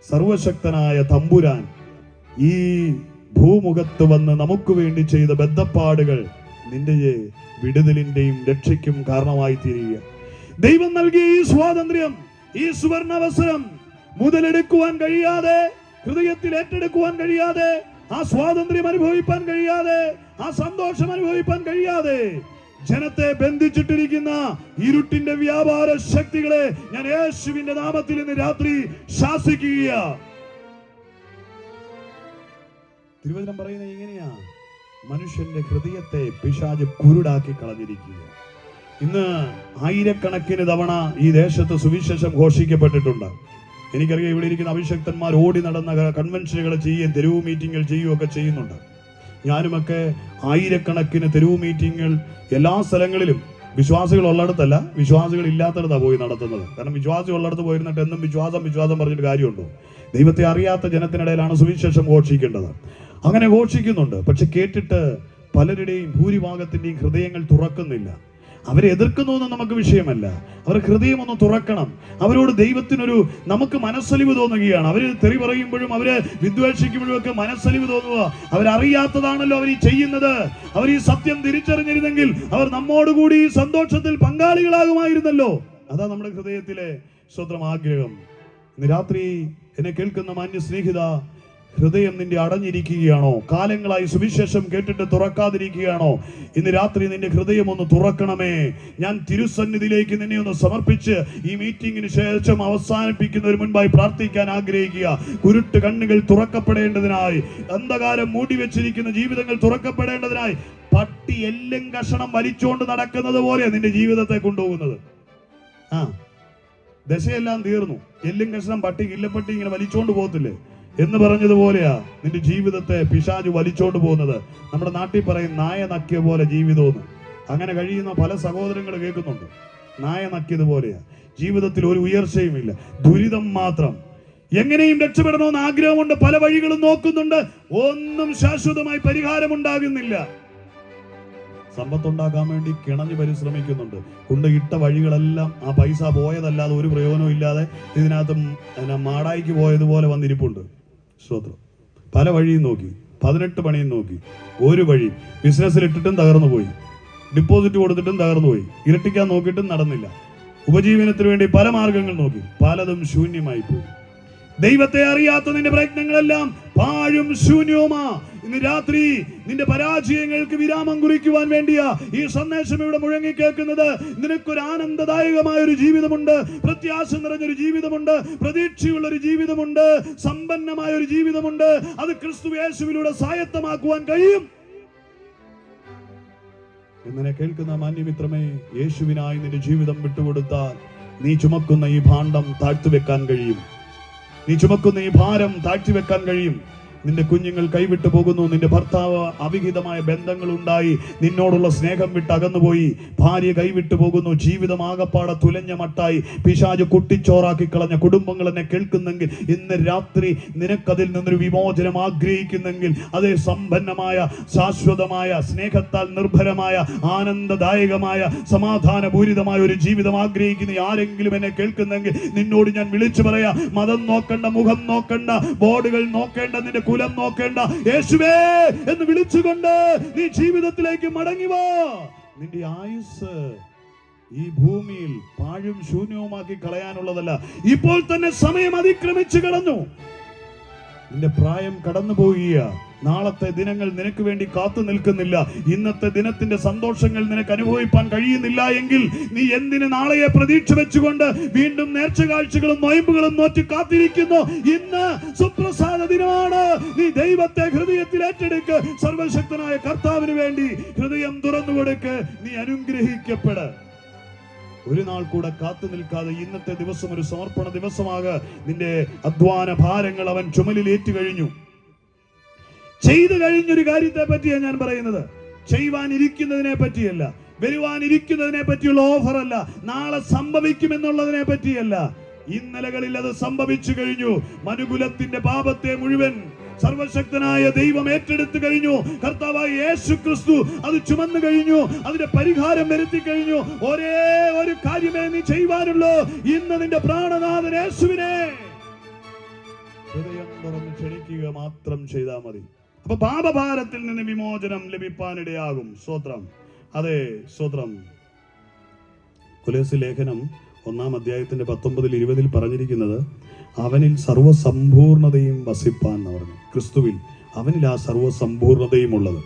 സർവശക്തനായ തമ്പുരാൻ ഈ ഭൂമുഖത്ത് വന്ന് നമുക്ക് വേണ്ടി ചെയ്ത ബദ്ധപ്പാടുകൾ നിന്റെ വിടുതലിന്റെയും രക്ഷയ്ക്കും കാരണമായി തീരുക. ദൈവം നൽകിയ ഈ സ്വാതന്ത്ര്യം, ഈ സുവർണാവസരം മുതലെടുക്കുവാൻ കഴിയാതെ, ഹൃദയത്തിൽ ഏറ്റെടുക്കുവാൻ കഴിയാതെ, ആ സ്വാതന്ത്ര്യം അനുഭവിപ്പാൻ കഴിയാതെ, ആ സന്തോഷം അനുഭവിപ്പാൻ കഴിയാതെ ജനത്തെ ബന്ധിച്ചിട്ടിരിക്കുന്ന ഇരുട്ടിന്റെ വ്യാപാര ശക്തികളെ ഞാൻ യേശുവിന്റെ നാമത്തിൽ ഇന്ന് രാത്രി ശാസിക്കുക. തിരുവചനം പറയുന്നത് ഇങ്ങനെയാ, മനുഷ്യന്റെ ഹൃദയത്തെ പിശാച് കുരുടാക്കി കളഞ്ഞിരിക്കുക. ഇന്ന് ആയിരക്കണക്കിന് തവണ ഈ ദേശത്ത് സുവിശേഷം ഘോഷിക്കപ്പെട്ടിട്ടുണ്ട്. എനിക്കറിയാം, ഇവിടെ ഇരിക്കുന്ന അഭിഷക്തന്മാർ ഓടി നടന്ന കൺവെൻഷനുകൾ ചെയ്യുകയും തെരുവ് മീറ്റിങ്ങുകൾ ചെയ്യുകയൊക്കെ ചെയ്യുന്നുണ്ട്. ഞാനുമൊക്കെ ആയിരക്കണക്കിന് തെരുവ് മീറ്റിങ്ങുകൾ എല്ലാ സ്ഥലങ്ങളിലും, വിശ്വാസികൾ ഉള്ളിടത്തല്ല, വിശ്വാസികൾ ഇല്ലാത്തടത്താണ് പോയി നടത്തുന്നത്. കാരണം വിശ്വാസികൾ ഉള്ളിടത്ത് പോയിരുന്നിട്ട് എന്നും വിശ്വാസം പറഞ്ഞിട്ട് കാര്യമുണ്ടോ? ദൈവത്തെ അറിയാത്ത ജനത്തിനിടയിലാണ് സുവിശേഷം ഘോഷിക്കേണ്ടത്. അങ്ങനെ ഘോഷിക്കുന്നുണ്ട്. പക്ഷെ കേട്ടിട്ട് പലരുടെയും ഭൂരിഭാഗത്തിന്റെയും ഹൃദയങ്ങൾ തുറക്കുന്നില്ല. അവരെ എതിർക്കുന്നു എന്ന് നമുക്ക് വിഷയമല്ല. അവർ ഹൃദയം ഒന്ന് തുറക്കണം. അവരോട് ദൈവത്തിനൊരു നമുക്ക് മനസ്സലിവ് തോന്നുകയാണ്. അവര് തെറി പറയുമ്പോഴും അവര് വിദ്വേഷിക്കുമ്പോഴും ഒക്കെ മനസ്സലിവ് തോന്നുക. അവരറിയാത്തതാണല്ലോ അവർ ഈ ചെയ്യുന്നത്. അവർ ഈ സത്യം തിരിച്ചറിഞ്ഞിരുന്നെങ്കിൽ അവർ നമ്മോടുകൂടി ഈ സന്തോഷത്തിൽ പങ്കാളികളാകുമായിരുന്നല്ലോ. അതാ നമ്മുടെ ഹൃദയത്തിലെ സ്വന്തം ആഗ്രഹം. ഇന്ന് രാത്രി എന്നെ കേൾക്കുന്ന മാന്യ സ്നേഹിത, ഹൃദയം നിന്റെ അടഞ്ഞിരിക്കുകയാണോ? കാലങ്ങളായി സുവിശേഷം കേട്ടിട്ട് തുറക്കാതിരിക്കുകയാണോ? ഇന്ന് രാത്രി നിന്റെ ഹൃദയം ഒന്ന് തുറക്കണമേ. ഞാൻ തിരുസന്നിധിയിലേക്ക് നിന്നെ ഒന്ന് സമർപ്പിച്ച് ഈ മീറ്റിംഗിന് ശേഷം അവസാനിപ്പിക്കുന്നതിന് മുൻപായി പ്രാർത്ഥിക്കാൻ ആഗ്രഹിക്കുക. കുരുട്ട് കണ്ണുകൾ തുറക്കപ്പെടേണ്ടതിനായി, അന്ധകാരം മൂടി വെച്ചിരിക്കുന്ന ജീവിതങ്ങൾ തുറക്കപ്പെടേണ്ടതിനായി. പട്ടി എല്ലും കഷണം വലിച്ചുകൊണ്ട് നടക്കുന്നത് പോലെ നിന്റെ ജീവിതത്തെ കൊണ്ടുപോകുന്നത്. ദശയെല്ലാം തീർന്നു, എല്ലും കഷണം പട്ടി കില്ലപ്പട്ടി ഇങ്ങനെ വലിച്ചോണ്ട് പോകത്തില്ലേ എന്ന് പറഞ്ഞതുപോലെയാ നിന്റെ ജീവിതത്തെ പിശാചു വലിച്ചോണ്ട് പോകുന്നത്. നമ്മുടെ നാട്ടിൽ പറയും നായ നക്കിയ പോലെ ജീവിതമെന്ന്. അങ്ങനെ കഴിയുന്ന പല സഹോദരങ്ങൾ കേൾക്കുന്നുണ്ട്. നായ നക്കിയതുപോലെയാ ജീവിതത്തിൽ ഒരു ഉയർച്ചയുമില്ല, ദുരിതം മാത്രം. എങ്ങനെയും രക്ഷപ്പെടണമെന്ന് ആഗ്രഹമുണ്ട്, പല വഴികളും നോക്കുന്നുണ്ട്, ഒന്നും ശാശ്വതമായി പരിഹാരമുണ്ടാകുന്നില്ല. സമ്പത്തുണ്ടാക്കാൻ വേണ്ടി കിണഞ്ഞു പരിശ്രമിക്കുന്നുണ്ട്. കൊണ്ട് ഇട്ട വഴികളെല്ലാം ആ പൈസ പോയതല്ലാതെ ഒരു പ്രയോജനവും ഇല്ലാതെ ഇതിനകത്ത് മാടായിക്ക് പോയതുപോലെ വന്നിരിപ്പുണ്ട്. സ്തോത്രം. പല വഴിയും നോക്കി, 18 പണിയും നോക്കി, ഒരു വഴി. ബിസിനസ്സിൽ ഇട്ടിട്ടും തകർന്നു പോയി, ഡിപ്പോസിറ്റ് കൊടുത്തിട്ടും തകർന്നു പോയി, ഇരട്ടിക്കാൻ നോക്കിയിട്ടും നടന്നില്ല. ഉപജീവനത്തിന് വേണ്ടി പല മാർഗങ്ങൾ നോക്കി, പലതും ശൂന്യമായി പോയി. ദൈവത്തെ അറിയാത്ത നിന്റെ പ്രയത്നങ്ങളെല്ലാം പാഴും ശൂന്യവുമാ. ഇന്ന് രാത്രി നിന്റെ പരാജയങ്ങൾക്ക് വിരാമം കുറിക്കുവാൻ വേണ്ടിയാ ഈ സന്ദേശം ഇവിടെ മുഴങ്ങി കേൾക്കുന്നത്. നിനക്കൊരു ആനന്ദദായകമായ ഒരു ജീവിതമുണ്ട്, പ്രത്യാശ നിറഞ്ഞൊരു ജീവിതമുണ്ട്, പ്രതീക്ഷയുള്ള ഒരു ജീവിതമുണ്ട്, സമ്പന്നമായ ഒരു ജീവിതമുണ്ട്. അത് ക്രിസ്തു യേശുവിലൂടെ സ്വായത്തമാക്കുവാൻ കഴിയും. ഇങ്ങനെ കേൾക്കുന്ന മാന്യമിത്രമേ, യേശുവിനായി നിന്റെ ജീവിതം വിട്ടുകൊടുത്താൽ നീ ചുമക്കുന്ന ഈ ഭാണ്ഡം താഴ്ത്തിവെക്കാൻ കഴിയും. നീ ചുമക്കുന്ന ഈ ഭാരം താഴ്ത്തിവെക്കാൻ കഴിയും. നിന്റെ കുഞ്ഞുങ്ങൾ കൈവിട്ടു പോകുന്നു, നിന്റെ ഭർത്താവ് അവിഹിതമായ ബന്ധങ്ങൾ ഉണ്ടായി നിന്നോടുള്ള സ്നേഹം വിട്ട് അകന്നുപോയി, ഭാര്യ കൈവിട്ടു പോകുന്നു, ജീവിതം ആകപ്പാടെ തുലഞ്ഞ മട്ടായി പിശാച് കുട്ടിച്ചോറാക്കി കളഞ്ഞ കുടുംബങ്ങൾ എന്നെ കേൾക്കുന്നെങ്കിൽ ഇന്ന് രാത്രി നിനക്കതിൽ നിന്നൊരു വിമോചനം ആഗ്രഹിക്കുന്നെങ്കിൽ, അതേ സമ്പന്നമായ ശാശ്വതമായ സ്നേഹത്താൽ നിർഭരമായ ആനന്ദദായകമായ സമാധാനപൂരിതമായ ഒരു ജീവിതം ആഗ്രഹിക്കുന്ന ആരെങ്കിലും എന്നെ കേൾക്കുന്നെങ്കിൽ നിന്നോട് ഞാൻ വിളിച്ചു പറയാ, മതം നോക്കണ്ട, മുഖം നോക്കണ്ട, ബോർഡുകൾ നോക്കേണ്ട, നിന്റെ കുലം നോക്കേണ്ട, യേശുവേ എന്ന് വിളിച്ചുകൊണ്ട് നീ ജീവിതത്തിലേക്ക് മടങ്ങി വാ. നിന്റെ ആയുസ് ഈ ഭൂമിയിൽ പാഴും ശൂന്യവുമാക്കി കളയാനുള്ളതല്ല. ഇപ്പോൾ തന്നെ സമയം അതിക്രമിച്ചു കടന്നു. നിന്റെ പ്രായം കടന്നു പോവുക. നാളത്തെ ദിനങ്ങൾ നിനക്ക് വേണ്ടി കാത്തു നിൽക്കുന്നില്ല. ഇന്നത്തെ ദിനത്തിന്റെ സന്തോഷങ്ങൾ നിനക്ക് അനുഭവിപ്പാൻ കഴിയുന്നില്ല എങ്കിൽ നീ എന്തിന് നാളെയെ പ്രതീക്ഷ വെച്ചുകൊണ്ട് വീണ്ടും നേർച്ച കാഴ്ചകളും നൊയമ്പുകളും നോറ്റി കാത്തിരിക്കുന്നു? ഇന്ന് സുപ്രസാദ ദിനമാണ്. നീ ദൈവത്തെ ഹൃദയത്തിൽ ഏറ്റെടുക്ക്. സർവശക്തനായ കർത്താവിന് വേണ്ടി ഹൃദയം തുറന്നു കൊടുക്ക്. നീ അനുഗ്രഹിക്കപ്പെട. ഒരു നാൾ കൂടെ കാത്തു നിൽക്കാതെ ഇന്നത്തെ ദിവസം ഒരു സമർപ്പണ ദിവസമാക. നിന്റെ അധ്വാന ഭാരങ്ങൾ അവൻ ചുമലിലേറ്റു കഴിഞ്ഞു. ചെയ്തു കഴിഞ്ഞൊരു കാര്യത്തെ പറ്റിയാണ് ഞാൻ പറയുന്നത്. ചെയ്യുവാനിരിക്കുന്നതിനെ പറ്റിയല്ല, വരുവാനിരിക്കുന്നതിനെ പറ്റിയുള്ള ഓഫറല്ല, നാളെ സംഭവിക്കുമെന്നുള്ളതിനെ പറ്റിയല്ല. ഇന്നലകളിൽ അത് സംഭവിച്ചു കഴിഞ്ഞു. മനുകുലത്തിന്റെ പാപത്തെ മുഴുവൻ സർവശക്തനായ ദൈവം ഏറ്റെടുത്തു കഴിഞ്ഞു. കർത്താവായ യേശു ക്രിസ്തു അത് ചുമന്നു കഴിഞ്ഞു. അതിന്റെ പരിഹാരം വരുത്തി കഴിഞ്ഞു. ഒരേ ഒരു കാര്യമേ നീ ചെയ്യുവാനുള്ളൂ. ഇന്ന് നിന്റെ പ്രാണനാഥൻ യേശുവിനെ ഹൃദയം തുറന്ന് ക്ഷണിക്കുക മാത്രം ചെയ്താൽ മതി. അപ്പൊ പാപഭാരത്തിൽ നിന്ന് വിമോചനം ലഭിപ്പാനിടയാകും. സ്തോത്രം. അതെ, സ്തോത്രം. കൊലോസ്യ ലേഖനം 1-ാം അധ്യായത്തിന്റെ 19-20 പറഞ്ഞിരിക്കുന്നത്, അവനിൽ സർവ്വസമ്പൂർണതയും വസിപ്പാൻ എന്ന് പറഞ്ഞു. ക്രിസ്തുവിൽ, അവനിൽ ആ സർവ്വസമ്പൂർണതയും ഉള്ളത്.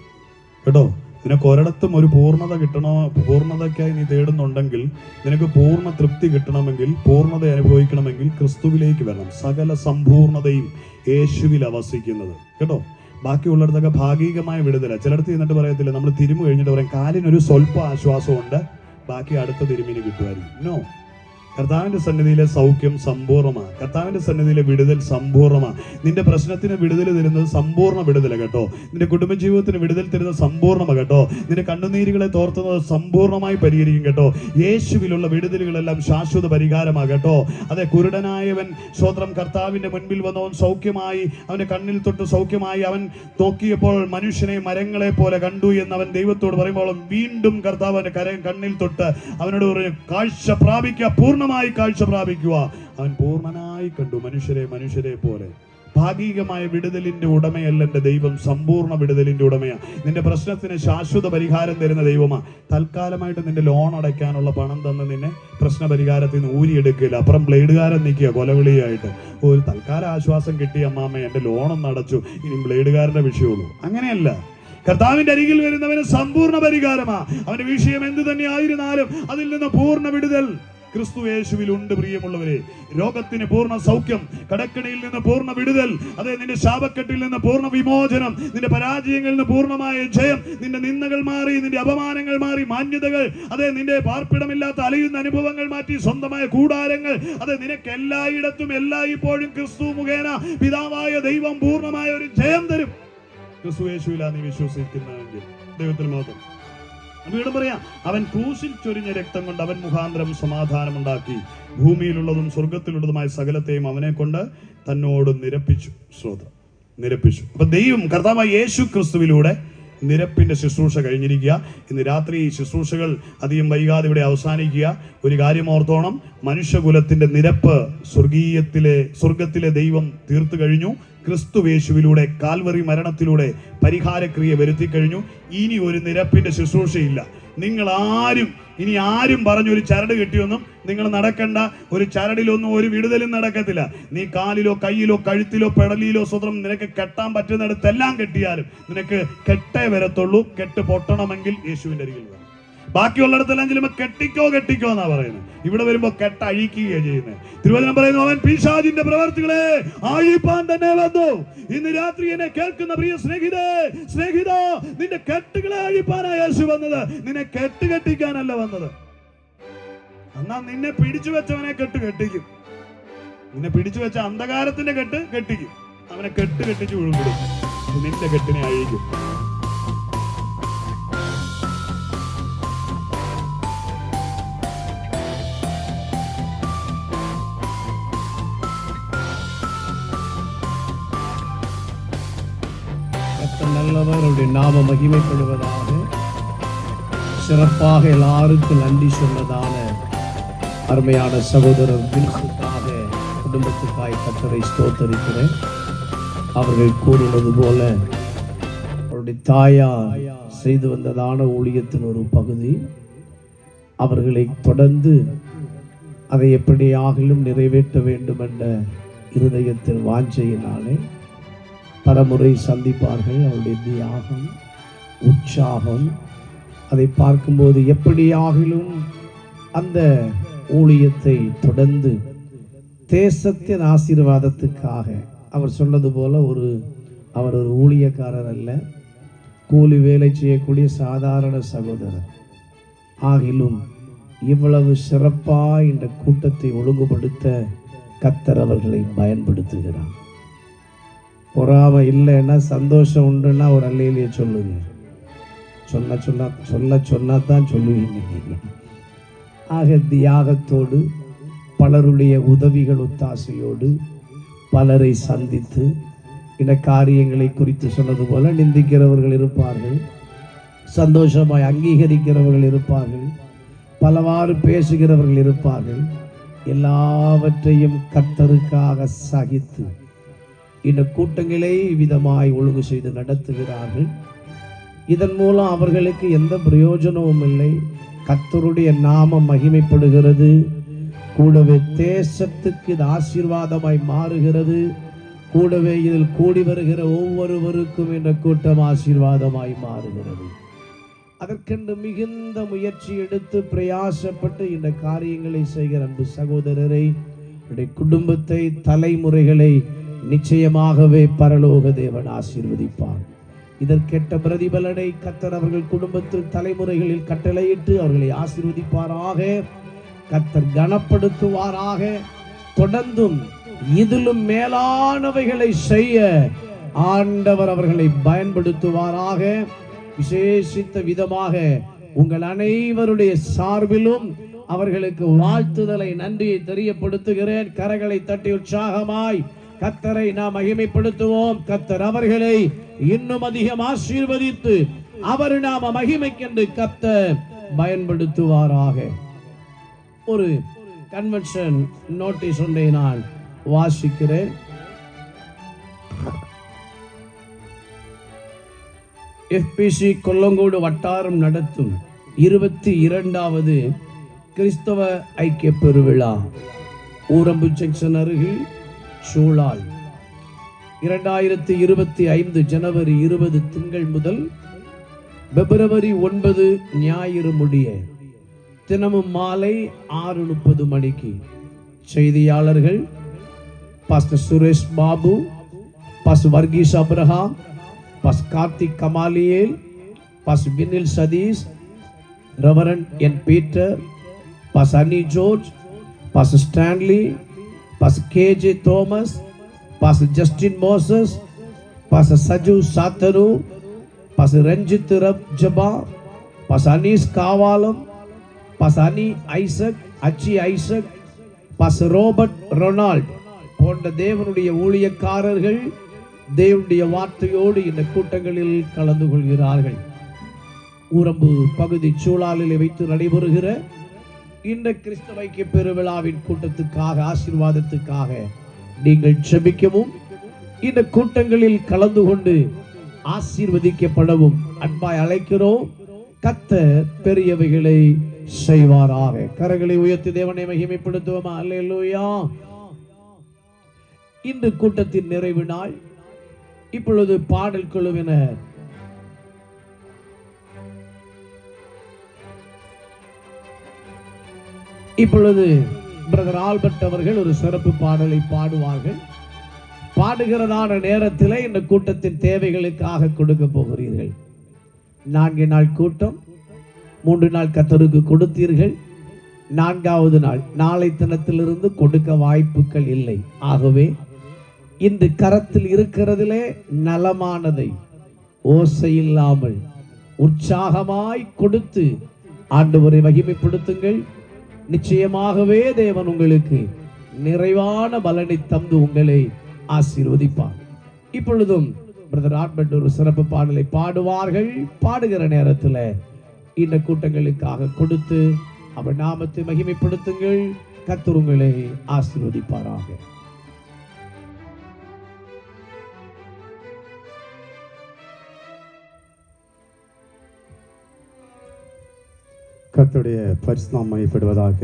കേട്ടോ, നിനക്ക് ഒരിടത്തും ഒരു പൂർണ്ണത കിട്ടണോ, പൂർണ്ണതയ്ക്കായി നീ തേടുന്നുണ്ടെങ്കിൽ, നിനക്ക് പൂർണ്ണ തൃപ്തി കിട്ടണമെങ്കിൽ, പൂർണ്ണത അനുഭവിക്കണമെങ്കിൽ ക്രിസ്തുവിലേക്ക് വരണം. സകല സമ്പൂർണതയും യേശുവിൽ വസിക്കുന്നത്. കേട്ടോ, ബാക്കിയുള്ളിടത്തൊക്കെ ഭാഗികമായ വിടുതല. ചിലടത്ത് എന്നിട്ട് പറയത്തില്ല, നമ്മൾ തിരുമു കഴിഞ്ഞിട്ട് പറയും കാലിനൊരു സ്വല്പ ആശ്വാസമുണ്ട്, ബാക്കി അടുത്ത തിരുമിന് കിട്ടുമായിരിക്കും. നോ, കർത്താവിന്റെ സന്നിധിയിലെ സൗഖ്യം സമ്പൂർണ്ണമാണ്. കർത്താവിന്റെ സന്നിധിയിലെ വിടുതൽ സമ്പൂർണ്ണമാണ്. നിന്റെ പ്രശ്നത്തിന് വിടുതൽ തരുന്നത് സമ്പൂർണ്ണ വിടുതല കേട്ടോ. നിന്റെ കുടുംബജീവിതത്തിന് വിടുതൽ തരുന്നത് സമ്പൂർണ്ണമാണ് കേട്ടോ. നിന്റെ കണ്ണുനീരുകളെ തോർത്തുന്നത് സമ്പൂർണ്ണമായി പരിഹരിക്കും കേട്ടോ. യേശുവിലുള്ള വിടുതലുകളെല്ലാം ശാശ്വത പരിഹാരമാണ് കേട്ടോ. അതെ, കുരുടനായവൻ സ്വത്രം കർത്താവിന്റെ മുൻപിൽ വന്നവൻ സൗഖ്യമായി, അവന്റെ കണ്ണിൽ തൊട്ട് സൗഖ്യമായി. അവൻ നോക്കിയപ്പോൾ മനുഷ്യനെ മരങ്ങളെ പോലെ കണ്ടു എന്ന് അവൻ ദൈവത്തോട് പറയുമ്പോൾ വീണ്ടും കർത്താവ് അവന്റെ കണ്ണിൽ തൊട്ട് അവനോട് പറഞ്ഞു, കാഴ്ച പ്രാപിക്കുക, പൂർണ്ണമായി കാഴ്ച പ്രാപിക്കുക. അവൻ പൂർണ്ണനായി കണ്ടു, മനുഷ്യരെ പോലെ. ഭാഗികമായ വിടുതലിന്റെ ഉടമയല്ല എൻ്റെ ദൈവം, സമ്പൂർണ്ണ വിടുതലിന്റെ ഉടമയാണ്. നിന്റെ പ്രശ്നത്തിന് ശാശ്വത പരിഹാരം തരുന്ന ദൈവമാണ്. തൽക്കാലമായിട്ട് നിന്റെ ലോൺ അടയ്ക്കാനുള്ള പണം തന്ന് നിന്നെ പ്രശ്ന പരിഹാരത്തിൽ നിന്ന് ഊരിയെടുക്കില്ല. അപ്പുറം ബ്ലേഡുകാരൻ നിൽക്കുക കൊലവിളിയായിട്ട്. ഒരു തൽക്കാല ആശ്വാസം കിട്ടി അമ്മാമ്മ, എൻ്റെ ലോണൊന്നും അടച്ചു, ഇനി ബ്ലേഡുകാരന്റെ വിഷയമുള്ളൂ. അങ്ങനെയല്ല. കർത്താവിന്റെ അരികിൽ വരുന്നവന് സമ്പൂർണ്ണ പരിഹാരമാ. അവന്റെ വിഷയം എന്ത് തന്നെ ആയിരുന്നാലും അതിൽ നിന്ന് പൂർണ്ണ വിടുതൽ ക്രിസ്തു യേശുവിലുണ്ട്. പ്രിയമുള്ളവരെ, രോഗത്തിന് പൂർണ്ണ സൗഖ്യം, കടക്കണിയിൽ നിന്ന് പൂർണ്ണ വിടുതൽ, അതെ നിന്റെ ശാപക്കെട്ടിൽ നിന്ന് പൂർണ്ണ വിമോചനം, നിന്റെ പരാജയങ്ങളിൽ നിന്ന് പൂർണ്ണമായ ജയം, നിന്റെ നിന്ദകൾ മാറി, നിന്റെ അപമാനങ്ങൾ മാറി, മാന്യതകൾ, അതെ നിന്റെ പാർപ്പിടമില്ലാത്ത അലയുന്ന അനുഭവങ്ങൾ മാറ്റി സ്വന്തമായ കൂടാരങ്ങൾ, അതെ നിനക്ക് എല്ലായിടത്തും എല്ലായ്പ്പോഴും ക്രിസ്തു മുഖേന പിതാവായ ദൈവം പൂർണ്ണമായ ഒരു ജയം തരും. ക്രിസ്തു യേശുവിലാ നീ വിശ്വസിക്കുന്നതെങ്കിൽ ദൈവത്തിന് മാത്രം. വീണ്ടും പറയാം, അവൻ ക്രൂശിൽ ചൊരിഞ്ഞ രക്തം കൊണ്ട് അവൻ മുഖാന്തരം സമാധാനമുണ്ടാക്കി ഭൂമിയിലുള്ളതും സ്വർഗത്തിലുള്ളതുമായ സകലത്തെയും അവനെ കൊണ്ട് തന്നോട് നിരപ്പിച്ചു. സ്തോത്രം, നിരപ്പിച്ചു. അപ്പൊ ദൈവം കർത്താവായ യേശു ക്രിസ്തുവിലൂടെ നിരപ്പിന്റെ ശുശ്രൂഷ കഴിഞ്ഞിരിക്കുക. ഇന്ന് രാത്രി ഈ ശുശ്രൂഷകൾ അധികം വൈകാതെ ഇവിടെ അവസാനിക്കുക. ഒരു കാര്യം ഓർത്തോണം, മനുഷ്യകുലത്തിന്റെ നിരപ്പ് സ്വർഗത്തിലെ ദൈവം തീർത്തു കഴിഞ്ഞു. ക്രിസ്തുവേശുവിലൂടെ കാൽവറി മരണത്തിലൂടെ പരിഹാരക്രിയ വരുത്തി കഴിഞ്ഞു. ഇനി ഒരു നിരപ്പിന്റെ ശുശ്രൂഷയില്ല. നിങ്ങൾ ഇനി ആരും പറഞ്ഞൊരു ചരട് കെട്ടിയൊന്നും നിങ്ങൾ നടക്കണ്ട. ഒരു ചരടിലൊന്നും ഒരു വിടുതലും നടക്കത്തില്ല. നീ കാലിലോ കയ്യിലോ കഴുത്തിലോ പെടലിലോ സ്വതന്ത്രം നിനക്ക് കെട്ടാൻ പറ്റുന്നിടത്തെല്ലാം കെട്ടിയാലും നിനക്ക് കെട്ടേ വരത്തുള്ളൂ. കെട്ട് പൊട്ടണമെങ്കിൽ യേശുവിന്റെ അരികിൽ വരണം. ബാക്കിയുള്ളിടത്തെല്ലാം ചെല്ലുമ്പോൾ കെട്ടിക്കോ എന്നാ പറയുന്നത്. ഇവിടെ വരുമ്പോ കെട്ടഴിക്കുകയാണ് ചെയ്യുന്നത്. തിരുവചനം പറയുന്നു, അവൻ പിശാചിന്റെ പ്രവർത്തികളെ അഴിപ്പാൻ തന്നെ വന്നു. ഇന്ന് രാത്രി എന്നെ കേൾക്കുന്ന പ്രിയ സ്നേഹിത, നിന്റെ കെട്ടുകളെ അഴിപ്പാനാണ് യേശു വന്നത്. നിന്നെ കെട്ടിക്കാനല്ല വന്നത്. എന്നാ നിന്നെ പിടിച്ചു വെച്ചവനെ കെട്ടിക്കും. നിന്നെ പിടിച്ചു വെച്ച അന്ധകാരത്തിന്റെ കെട്ടിക്കും. അവനെ കെട്ടിച്ചു വിഴുങ്ങിടും. നിന്റെ കെട്ടിനെ അഴിക്കും. நல்லவருடைய நாம மகிமைப்படுவதாக. சிறப்பாக எல்லாருக்கும் நன்றி சொன்னதான அருமையான சகோதரர் வில்சுக்காக, குடும்பத்துக்காய் கர்த்தரை ஸ்தோத்தரிக்கிறேன். அவர்கள் கூறினது போல அவருடைய தாயார் செய்து வந்ததான ஊழியத்தின் ஒரு பகுதி அவர்களை தொடர்ந்து அதை எப்படியாகிலும் நிறைவேற்ற வேண்டும் என்ற இருதயத்தின் வாஞ்சையினாலே பலமுறை சந்திப்பார்கள். அவருடைய தியாகம், உற்சாகம், அதை பார்க்கும்போது எப்படியாகிலும் அந்த ஊழியத்தை தொடர்ந்து தேசத்தின் ஆசீர்வாதத்துக்காக, அவர் சொன்னது போல அவர் ஒரு ஊழியக்காரர் அல்ல, கூலி வேலை செய்யக்கூடிய சாதாரண சகோதரர். ஆகிலும் இவ்வளவு சிறப்பாக இந்த கூட்டத்தை ஒழுங்குபடுத்த கர்த்தர் அவர்களை பயன்படுத்துகிறார். பொறாமை இல்லைன்னா, சந்தோஷம் உண்டுன்னா ஒரு அல்லையிலேயே சொல்லுங்க. சொன்னதான் சொல்லுவீங்க நீங்க. ஆக தியாகத்தோடு, பலருடைய உதவிகள் ஒத்தாசையோடு பலரை சந்தித்து இந்த காரியங்களை குறித்து சொன்னது போல நிந்திக்கிறவர்கள் இருப்பார்கள், சந்தோஷமாய் அங்கீகரிக்கிறவர்கள் இருப்பார்கள், பலவாறு பேசுகிறவர்கள் இருப்பார்கள். எல்லாவற்றையும் கர்த்தருக்காக சகித்து இந்த கூட்டங்களை விதமாய் ஒழுங்கு செய்து நடத்துகிறார்கள். இதன் மூலம் அவர்களுக்கு எந்த பிரயோஜனமும் இல்லை. கர்த்தருடைய நாமம் மகிமைப்படுகிறது. கூடவே தேசத்துக்கு இது ஆசீர்வாதமாய் மாறுகிறது. கூடவே இதில் கூடி வருகிற ஒவ்வொருவருக்கும் இந்த கூட்டம் ஆசீர்வாதமாய் மாறுகிறது. அதற்கென்று மிகுந்த முயற்சி எடுத்து பிரயாசப்பட்டு இந்த காரியங்களை செய்கிற அன்பு சகோதரரை, குடும்பத்தை, தலைமுறைகளை நிச்சயமாகவே பரலோக தேவன் ஆசீர்வதிப்பார். இதற்கெட்ட பிரதிபலனை கர்த்தர் அவர்கள் குடும்பத்தில் தலைமுறைகளில் கட்டளையிட்டு அவர்களை ஆசீர்வதிப்பாராக. கர்த்தர் கனப்படுத்துவாராக. தொடர்ந்தும் இதிலும் மேலானவைகளை செய்ய ஆண்டவர் அவர்களை பயன்படுத்துவாராக. விசேஷித்த விதமாக உங்கள் அனைவருடைய சார்பிலும் அவர்களுக்கு வாழ்த்துதலை, நன்றியை தெரியப்படுத்துகிறேன். கரங்களை தட்டி உற்சாகமாய் கர்த்தரை நாம் மகிமைப்படுத்துவோம். கர்த்தர் அவர்களை இன்னும் அதிகம் ஆசீர்வதித்து அவர் நாம மகிமைக்கென்று கர்த்தர் பயன்படுத்துவாராக. ஒரு கன்வென்ஷன் நோட்டீஸ் ஒன்றை நான் வாசிக்கிறேன். FPC கொல்லங்கோடு வட்டாரம் நடத்தும் 22வது கிறிஸ்தவ ஐக்கிய பெருவிழா ஊரம்பு ஜங்ஷன் அருகில் சூழால் 2025 ஜனவரி 20 திங்கள் முதல் பிப்ரவரி 9 ஞாயிறு முடிய தினமும் மாலை 6:30 மணிக்கு செய்தியாளர்கள் pastor Suresh Babu, pastor Varghese Abraham, pastor Karthik Gamaliel, pastor Vinil Satheesh, reverend N Peter, pastor Ani George, pastor Stanley, pastor KJ Thomas, pastor Justin Moses, pastor Saju Satharu, pastor Ranjith Jaba, pastor Anees Kavalam, pastor Ani Isaac, Achi Isaac, pastor Robert Ronald போன்ற தேவனுடைய ஊழியக்காரர்கள் தேவனுடைய வார்த்தையோடு இந்த கூட்டங்களில் கலந்து கொள்கிறார்கள். ஊரம்பு பகுதி சூழாலில் வைத்து நடைபெறுகிற இந்த கிறிஸ்தவ ஐக்கிய பெருவிழாவின் கூட்டத்துக்காக ஆசீர்வாதத்துக்காக நீங்கள் ஜெபிக்கவும் இந்த கூட்டங்களில் கலந்து கொண்டு ஆசீர்வதிக்கப்படவும் அன்பாய் அழைக்கிறோம். கர்த்தர் பெரியவைகளை செய்வாராக. கரங்களை உயர்த்தி தேவனை மகிமைப்படுத்துவோமா? அல்லேலூயா. இந்த கூட்டத்தின் நிறைவு நாள். இப்பொழுது பாடல் குழுவினர் இப்பொழுது பிரதர் ஆல்பர்ட் அவர்கள் ஒரு சிறப்பு பாடலை பாடுவார்கள். பாடுகிறதான நேரத்தில் இந்த கூட்டத்தின் தேவைகளுக்காக கொடுக்க போகிறீர்கள். 4 நாள் கூட்டம், 3 நாள் கர்த்தருக்கு கொடுத்தீர்கள். 4வது நாள் நாளை தினத்திலிருந்து கொடுக்க வாய்ப்புகள் இல்லை. ஆகவே இந்த கரத்தில் இருக்கிறதிலே நலமானதை ஓசை இல்லாமல் உற்சாகமாய் கொடுத்து ஆண்டவரை மகிமைப்படுத்துங்கள். நிச்சயமாகவே தேவன் உங்களுக்கு நிறைவான பலனை தந்து உங்களை ஆசீர்வதிப்பார். இப்பொழுதும் பிரதர் ஆல்பர்ட் ஒரு சிறப்பு பாடலை பாடுவார்கள். பாடுகிற நேரத்தில் இந்த கூட்டங்களுக்காக கொடுத்து அவர் நாமத்தை மகிமைப்படுத்துங்கள். கர்த்தர் உங்களை ஆசீர்வதிப்பாராக. கர்த்தருடைய பரிசுத்தம் மையப்படுவதாக.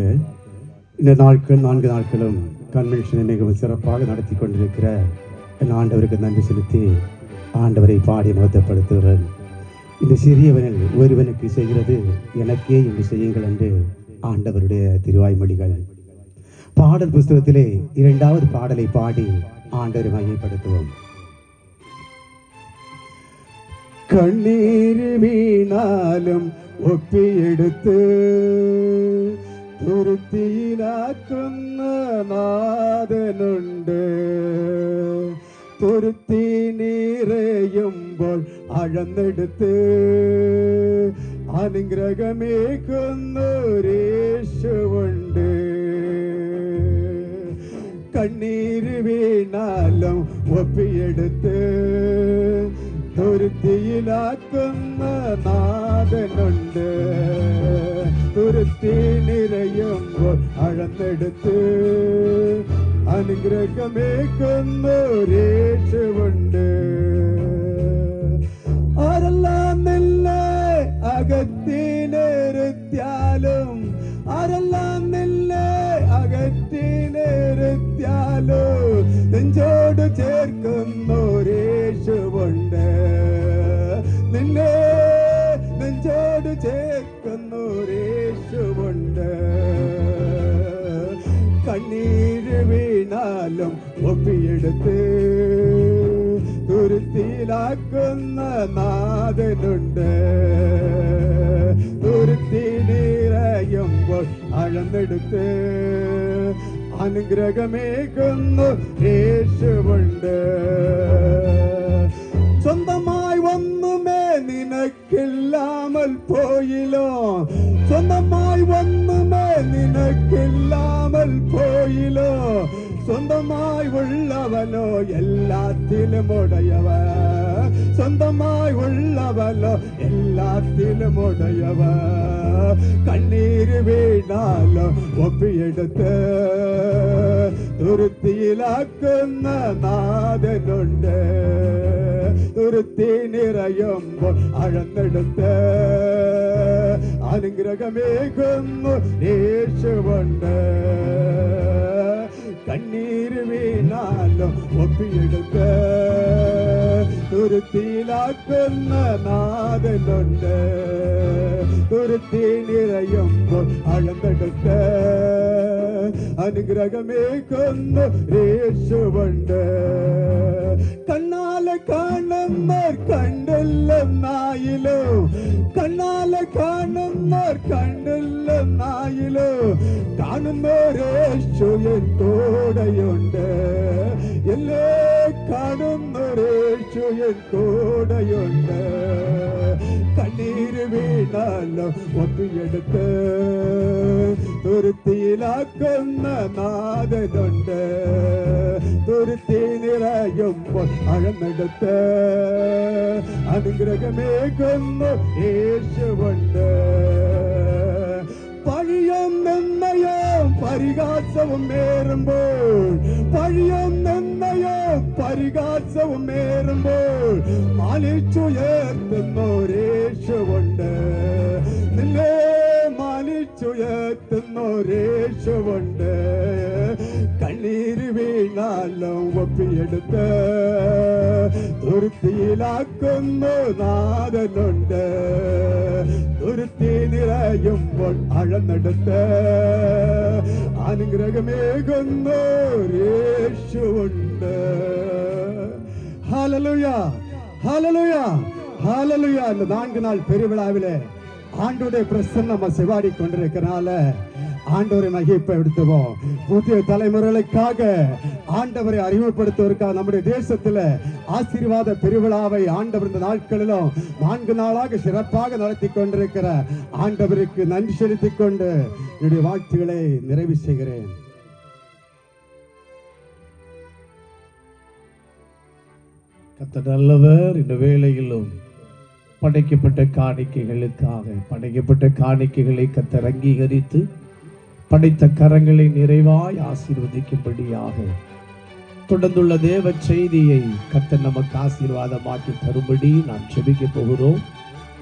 இந்த நாட்கள் 4 நாட்களும் கன்வென்ஷனை மிகவும் சிறப்பாக நடத்தி கொண்டிருக்கிற என் ஆண்டவருக்கு நன்றி செலுத்தி ஆண்டவரை பாடி மகத்துவப்படுத்துகிறேன். இந்த சிறியவனில் ஒருவனுக்கு செய்கிறது எனக்கே என்று செய்யுங்கள் என்று ஆண்டவருடைய திருவாய்மொழிகள். பாடல் புஸ்தகத்திலே 2வது பாடலை பாடி ஆண்டவரை மகிமைப்படுத்துவோம். கண்ணீர் வீணாலும் ഒപ്പിയെടുത്ത് തുരുത്തിയിലാക്കുന്ന നാഥനുണ്ട്. തുരുത്തി നിറയുമ്പോൾ അഴന്നെടുത്ത് അനുഗ്രഹമേക്കുന്നൊരേശുവുണ്ട്. കണ്ണീര് വീണാലും ഒപ്പിയെടുത്ത് തുരുത്തിയിലാക്കുന്ന നാഥനുണ്ട്. തുരുത്തി നിറയുമ്പോൾ അഴന്നെടുത്ത് അനുഗ്രഹമേക്കുന്നൊരേശുവുണ്ട്. ആരെല്ലാം നിന്നെ അകറ്റിനിരുത്തിയാലും ആരെല്ലാം നിന്നെ അകറ്റിനിരുത്തിയാലും നെഞ്ചോട് ചേർക്കുന്നൊരേശുവുണ്ട്. നിന്നെ നെഞ്ചോട് ചേർക്കുന്നൊരേശുവുണ്ട്. കണ്ണീര് വീണാലും ഒപ്പിയെടുത്ത് തുരുത്തിയിലാക്കുന്ന നാഥനുണ്ട്. തുരുത്തി നിറയുമ്പോൾ അഴന്നെടുത്ത് അനുഗ്രഹമേകുന്നൊരേശുവുണ്ട്. സ്വന്തമായി ഒന്നുമേ നിനക്കില്ലാമൽ പോയില്ലോ. സ്വന്തമായി ഒന്നുമേ നിനക്കില്ലാമൽ പോയില്ലോ. സ്വന്തമായി ഉള്ളവനോ എല്ലാത്തിലും ഉടയവ. സ്വന്തമായി ഉള്ളവനോ എല്ലാത്തിലും ഉടയവ. കണ്ണീര് വീണാലോ ഒപ്പിയെടുത്ത് തുരുത്തിയിലാക്കുന്ന നാഥനുണ്ട്. തുരുത്തി നിറയുമ്പോൾ അഴന്നെടുത്ത അനുഗ്രഹമേകുന്നു യേശുവുണ്ട്. കണ്ണീര് വീണാലും ഒപ്പിയെടുത്ത് തുരുത്തിയിലാക്കുന്ന നാഥനുണ്ട്. തുരുത്തി നിറയുമ്പോൾ അളന്നെടുത്ത് അനുഗ്രഹമേകുന്നു യേശുവുണ്ട്. കണ്ണാലെ കാണുന്നവർ കണ്ടില്ലെന്നായില്ലോ, കണ്ണാലെ കാണുന്നവർ കണ്ടില്ലെന്നായില്ലോ, കാണുന്നൊരേശു എൻ കൂടെയുണ്ട്. എല്ലേ കാണുന്നൊരേശു എൻ കൂടെയുണ്ട്. കണ്ണീര് വീണാലും ഒപ്പിയെടുത്ത് തുരുത്തിയിലാക്കുന്ന നാഥനുണ്ട്. തുരുത്തി നിറയുമ്പോൾ അഴന്നെടുത്ത് അനുഗ്രഹമേകുന്നു യേശുവുണ്ട്. പഴിയും നിന്നയും പരിഹാസവും നേരുമ്പോൾ, പഴിയും നിന്നയും പരിഹാസവും നേരുമ്പോൾ മാനിച്ചുയർത്തുന്നൊരേശുവുണ്ട്. നിന്നെ മാനിച്ചുയർത്തുന്നൊരേശുവുണ്ട്. കണ്ണീര് വീണാലും ഒപ്പിയെടുത്ത് തുരുത്തിയിലാക്കുന്നു നാഥനുണ്ട്. തുരുത്തി നിറയുമ്പോൾ അഴന്നെടുത്ത് അനുഗ്രഹമേകുന്നു യേശുവുണ്ട്. ഹല്ലേലൂയ, ഹല്ലേലൂയ, ஹalleluya. இந்த 4 நாள் பெருவிழாவிலே ஆண்டவருடைய பிரசன்னம் செவாடி கொண்டிருக்கிறனால ஆண்டவரை மகிமைப்படுத்துவோம். புதிய தலைமுறைகளுக்காக ஆண்டவரை அறிமுகப்படுத்துவதற்காக நம்முடைய தேசத்துல ஆசீர்வாத பெருவிழாவை ஆண்டவர் இந்த நாட்களிலும் 4 நாளாக சிறப்பாக நடத்தி கொண்டிருக்கிற ஆண்டவருக்கு நன்றி செலுத்திக் கொண்டு என்னுடைய வார்த்தைகளை நிறைவு செய்கிறேன். கர்த்தர் நல்லவர். இந்த வேளையிலும் படைக்கப்பட்ட காணிக்கைகளை கர்த்தர் அங்கீகரித்து படைத்த கரங்களை நிறைவாய் ஆசீர்வதிக்கும்படியாக தொடர்ந்துள்ள தேவ செய்தியை கர்த்தர் நமக்கு ஆசீர்வாதமாக்கி தரும்படி நாம் ஜெபிக்க போகிறோம்.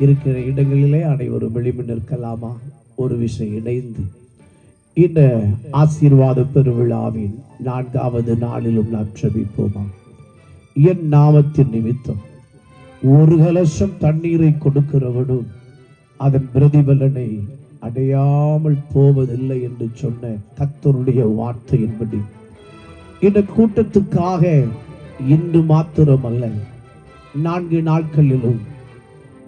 இருக்கிற இடங்களிலே அனைவரும் எழும்பி நிற்கலாமா? ஒரு விஷயம் இணைந்து இந்த ஆசீர்வாத பெருவிழாவின் 4வது நாளிலும் நாம் ஜெபிப்போமா? என் நாமத்தின் நிமித்தம் 1 கலசம் தண்ணீரை கொடுக்கிறவனும் அதன் பிரதிபலனை அடையாமல் போவதில்லை என்று சொன்ன கர்த்தருடைய வார்த்தையின்படி இந்த கூட்டத்துக்காக இன்று மாத்திரமல்ல 4 நாட்களிலும்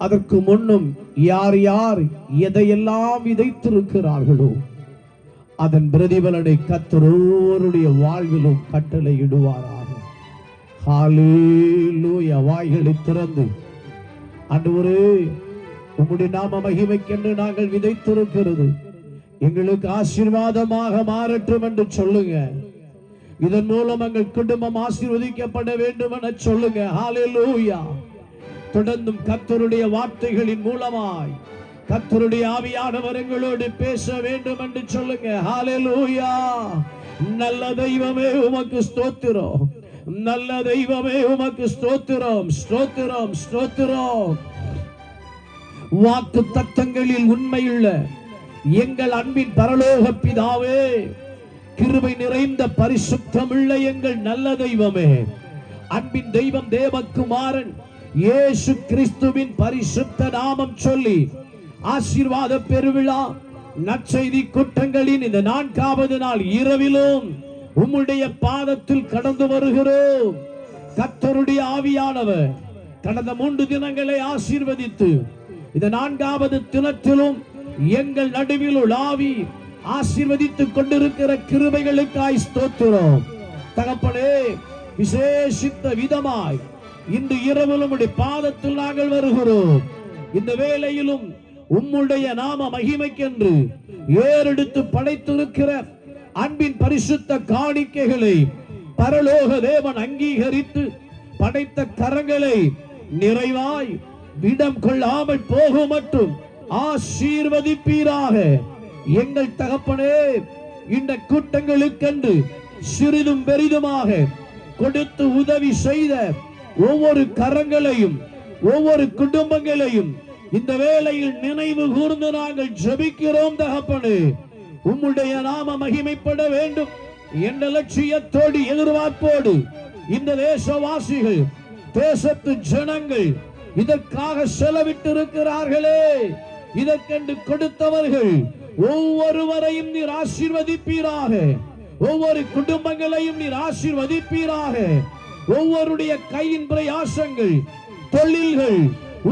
அதற்கு முன்னும் யார் யார் எதையெல்லாம் விதைத்திருக்கிறார்களோ அதன் பிரதிபலனை கர்த்தருடைய வாழ்விலும் கட்டளையிடுவாராக. ஹல்லேலூயா. வாய்களை திறந்து ஆண்டவரே, உம்முடைய நாம மகிமைக்கென்று நாங்கள் விதைத்திருக்கிறது எங்களுக்கு ஆசீர்வாதமாக மாறட்டும் என்று சொல்லுங்க. இதன் மூலம் எங்கள் குடும்பம் ஆசீர்வதிக்கப்பட வேண்டும் என சொல்லுங்க. ஹல்லேலூயா. தொடர்ந்தும் கர்த்தருடைய வார்த்தைகளின் மூலமாய் கர்த்தருடைய ஆவியானவர் எங்களோடு பேச வேண்டும் என்று சொல்லுங்க. ஹல்லேலூயா. நல்ல தெய்வமே உமக்கு ஸ்தோத்திரம், நல்ல தெய்வமே உமக்கு ஸ்தோத்திரம், ஸ்தோத்திரம், ஸ்தோத்திரம். வாக்கு தத்தங்களில் உண்மையுள்ள எங்கள் அன்பின் பரலோக பிதாவே, கிருபை நிறைந்த பரிசுத்தமுள்ள எங்கள் நல்ல தெய்வமே, அன்பின் தெய்வம் தேவகுமாரன் இயேசு கிறிஸ்துவின் பரிசுத்த நாமம் சொல்லி ஆசீர்வாத பெருவிழா நற்செய்தி கூட்டங்களின் இந்த 4வது நாள் இரவிலும் உம்முடைய பாதத்தில் கடந்து வருகிறோம். கர்த்தருடைய ஆவியானவர் கடந்த 3 தினங்களை ஆசீர்வதித்து இந்த 4வது தினத்திலும் எங்கள் நடுவில் உலாவி ஆசீர்வதித்துக் கொண்டிருக்கிற கிருபைகளுக்காய் ஸ்தோத்திரம். தகப்பனே, விசேஷித்த விதமாய் இன்று இரவிலும் உம்முடைய பாதத்தில் நாங்கள் வருகிறோம். இந்த வேளையிலும் உம்முடைய நாம மகிமைக்கென்று ஏறெடுத்து படைத்திருக்கிற அன்பின் பரிசுத்த காணிக்கைகளை பரலோக தேவன் அங்கீகரித்து படைத்த கரங்களை நிறைவாய் விடம் கொள்ளாமல் போகும் மட்டும் ஆசீர்வதிப்பீராக. எங்கள் தகப்பனே, இந்த கூட்டங்களுக்கென்று சிறிதும் பெரிதுமாக கொடுத்து உதவி செய்த ஒவ்வொரு கரங்களையும் ஒவ்வொரு குடும்பங்களையும் இந்த வேளையில் நினைவு கூர்ந்து நாங்கள் ஜெபிக்கிறோம் தகப்பனே. உம்முடைய நாம மகிமைப்பட வேண்டும் என்ற லட்சியத்தோடு எதிர்பார்ப்போடு இந்த தேசவாசிகள் தேசத்து ஜனங்கள் இதற்காக செலவிட்டிருக்கிறார்களே, இதற்கென்று கொடுத்தவர்கள் ஒவ்வொருவரையும் நீர் ஆசீர்வதிப்பீராக. ஒவ்வொரு குடும்பங்களையும் நீர் ஆசீர்வதிப்பீராக. ஒவ்வொருடைய கையின் பிரயாசங்கள், தொழில்கள்,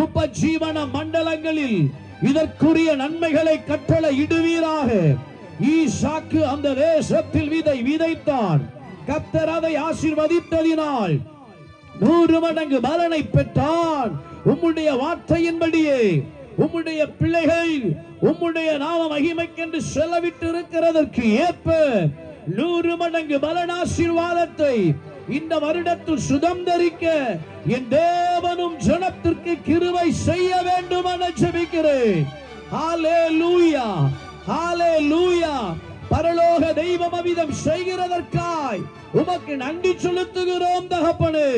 உபஜீவன மண்டலங்களில் இதற்குரிய நன்மைகளை கட்டளை இடுவீராக. ஈசாக்கு அந்த தேசத்தில் விதை விதைத்தான். கர்த்தர் அதை ஆசீர்வதித்ததினால் 100 மடங்கு பலனை பெற்றான். உம்முடைய வார்த்தையின்படியே உம்முடைய பிள்ளைகள் உம்முடைய நாம மகிமைக்கென்று செலவிட்டு இருக்கிறதற்கு ஏற்ப 100 மடங்கு பலன் ஆசீர்வாதத்தை இந்த வருடத்தில் சுதந்தரிக்க என் தேவனும் ஜனத்திற்கு கிருபை செய்ய வேண்டும் என ஜெபிக்கிறேன். ஹalleluya, ஹalleluya. பரலோக தெய்வம் அவிதம் செய்கிறதற்காய் உமக்கு நன்றி செலுத்துகிறோம் தகப்பனே.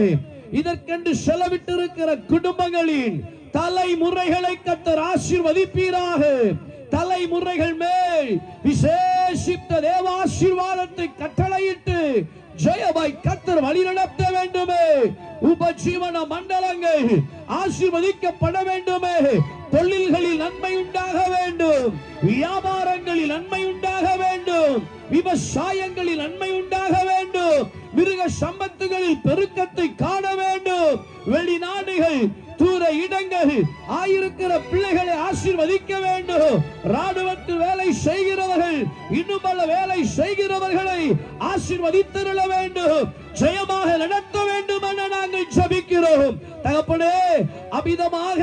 இதற்கென்று செலவிட்டிருக்கிற குடும்பங்களின் தலைமுறைகளை கர்த்தர் ஆசீர்வதிப்பீராக. தலைமுறைகள் மேல் விசேஷித்த தேவ ஆசீர்வாதத்தை கட்டளையிட்டு ஜெயமாய் கர்த்தர் வழி நடத்த வேண்டுமே. உபஜீவன மண்டலங்கள் ஆசீர்வதிக்கப்பட வேண்டுமே. தொழில்களில் நன்மை உண்டாக வேண்டும், வியாபாரங்களில் நன்மை உண்டாக வேண்டும், விவசாயங்களில் நன்மை உண்டாக வேண்டும், மிருக சம்பத்துகளில் பெருக்கத்தை காண வேண்டும். வெளிநாடுகள் தூர இடங்கள் ஆயிருக்கிற பிள்ளைகளை ஆசீர்வதிக்க வேண்டும். ராணுவத்தில் வேலை செய்கிறவர்கள் இன்னும் பல வேலை செய்கிறவர்களை ஆசீர்வதித்தருள வேண்டும், ஜெயமாக நடத்த வேண்டும் என நாங்கள் ஜெபிக்கிறோம் தகப்பனே. அபிதமாக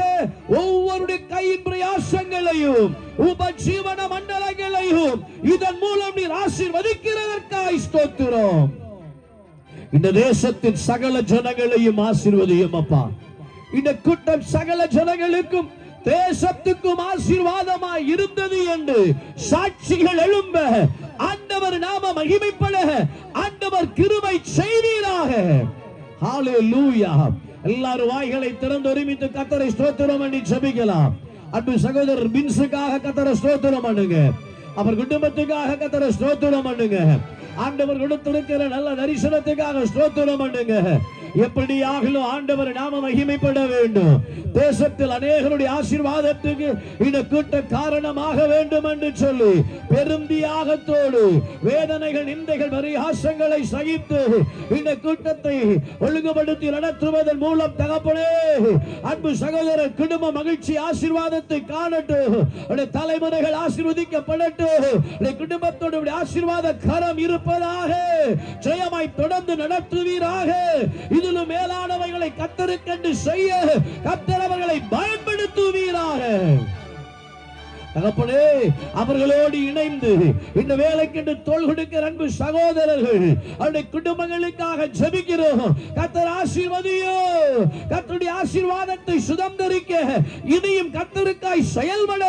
ஒவ்வொருடைய கையின் பிரயாசங்களையும் உபஜீவன மண்டலங்களையும் இதன் மூலம் நீர் ஆசீர்வதிக்கிறதற்காய் ஸ்தோத்திரம். இந்த தேசத்தின் சகல ஜனங்களையும் ஆசீர்வதியும் அப்பா. இந்த கூட்டம் சகல ஜனங்களுக்கும் தேசத்துக்கும் ஆசீர்வாதமாய் இருந்தது என்று சாட்சிகள் எழும்ப ஆண்டவர் நாம மகிமைப்பட ஆண்டவர் கிருபை செய்வீராக. ஹalleluya. எல்லாரும் வாய்களை திறந்து ஒருமித்து கர்த்தரை ஸ்தோத்திரம் பண்ணி ஜெபிக்கலாம். அன்பு சகோதரர் பின்ஸுக்காக கர்த்தரை ஸ்தோத்திரம் பண்ணுங்க. அவர் குடும்பத்துக்காக கர்த்தரை ஸ்தோத்திரம் பண்ணுங்க. ஆண்டவர் கொடுத்திருக்கிற நல்ல தரிசனத்துக்காக ஸ்தோத்திரம் பண்ணுங்க. எப்படியாகலும் ஆண்டவர் நாம மகிமைப்பட வேண்டும். தேசத்தில் அநேகருடைய ஆசீர்வாதத்துக்கு இந்த கூட்ட காரணமாக வேண்டும் என்று சொல்லி பெரும் தியாகத்தோடு வேதனைகள், நிந்தைகள், பரிகாசங்களை சகித்து இந்த கூட்டத்தை ஒழுங்குபடுத்தி நடத்துவதன் மூலம் தகப்பனே அன்பு சகோதரர் குடும்ப மகிழ்ச்சி ஆசீர்வாதத்தை காணட்டும். தலைமுறைகள் ஆசீர்வதிக்கப்படட்டும். குடும்பத்தோடு ஆசீர்வாத கரம் இருப்பதாக. ஜெயமாய் தொடர்ந்து நடத்துவீராக. இதிலும் மேலானவைகளை கர்த்தருக்கென்று செய்ய கர்த்தர் அவர்களை பயன்படுத்துவீராக. தகப்பனே அவர்களோடு இணைந்து இந்த வேலைக்கென்று தோள் கொடுக்கிற அன்பு சகோதரர்கள் அவருடைய குடும்பங்களுக்காக ஜெபிக்கிறோம். கர்த்தர் ஆசீர்வதியோ. கர்த்தருடைய ஆசீர்வாதத்தை சுதந்தரிக்க இனியும் கர்த்தருக்காய் செயல்பட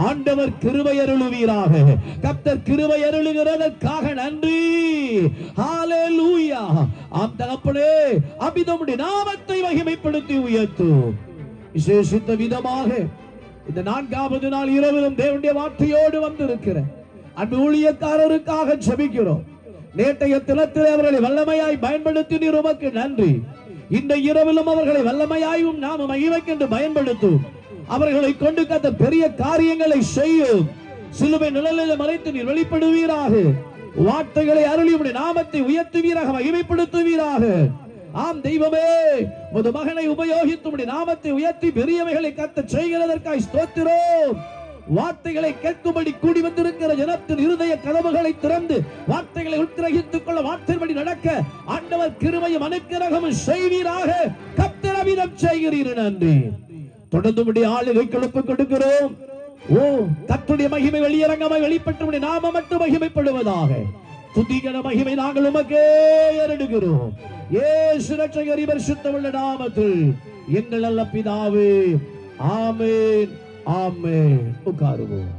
ஆண்டவர் கிருபை அருளுவீராக. கர்த்தர் கிருபை அருளுகிறதற்காக நன்றி. ஹalleluya. ஆம் தகப்பனே அபிதமுடைய நாமத்தை மகிமைப்படுத்தி உயர்த்தும். விசேஷித்த விதமாக இந்த 4வது நாள் இரவிலும் தேவனுடைய வார்த்தையோடு வந்திருக்கிற அன்பு ஊழியக்காரருக்காக ஜெபிக்கிறோம். நேற்றைய தினத்தில் அவர்களை வல்லமையாய் பயன்படுத்தினீர், உமக்கு நன்றி. இந்த இரவிலும் அவர்களை வல்லமையாயும் நாம மகிமைக்கென்று பயன்படுத்தும். அவர்களை கொண்டு கத்த பெரிய காரியங்களை செய்யும். சிலுவை நிழலில் மறைத்து நீர் வெளிப்படுவீராக. வார்த்தைகளை அருளி உம்முடைய நாமத்தை உயர்த்துவீராக, மகிமைப்படுத்துவீராக. ஆம் தெய்வமே, உமது மகனை உபயோகித்து உம்முடைய நாமத்தை உயர்த்தி பெரியவைகளை கத்த செய்கிறதற்காய் ஸ்தோத்திரம். வார்த்தைகளை கேட்கும்படி கூடி வந்திருக்கிற ஜனத்தின் இருதய கதவுகளை திறந்து வார்த்தைகளை உட்கிரகித்துக் கொள்ள, வார்த்தைப்படி நடக்க ஆண்டவர் கிருபையும் அனுக்கிரகமும் செய்வீராக. கர்த்தர் அவிதம் செய்கிறீர், நன்றி. தொடர்ந்து உம்முடைய ஆளுகைக்கு ஒப்புக் கொடுக்கிறோம். ஓ கர்த்தருடைய மகிமை வெளியரங்கமாய் வெளிப்பட்டு நாம மட்டும் மகிமைப்படுவதாக. துதிகர மகிமை நாங்கள் உமக்கே ஏறெடுக்கிறோம். இயேசு ரட்சகர் பரிசுத்தமுள்ள நாமத்தில் எங்கள் நல்ல பிதாவே, ஆமென், ஆமென். உட்காருவோம்.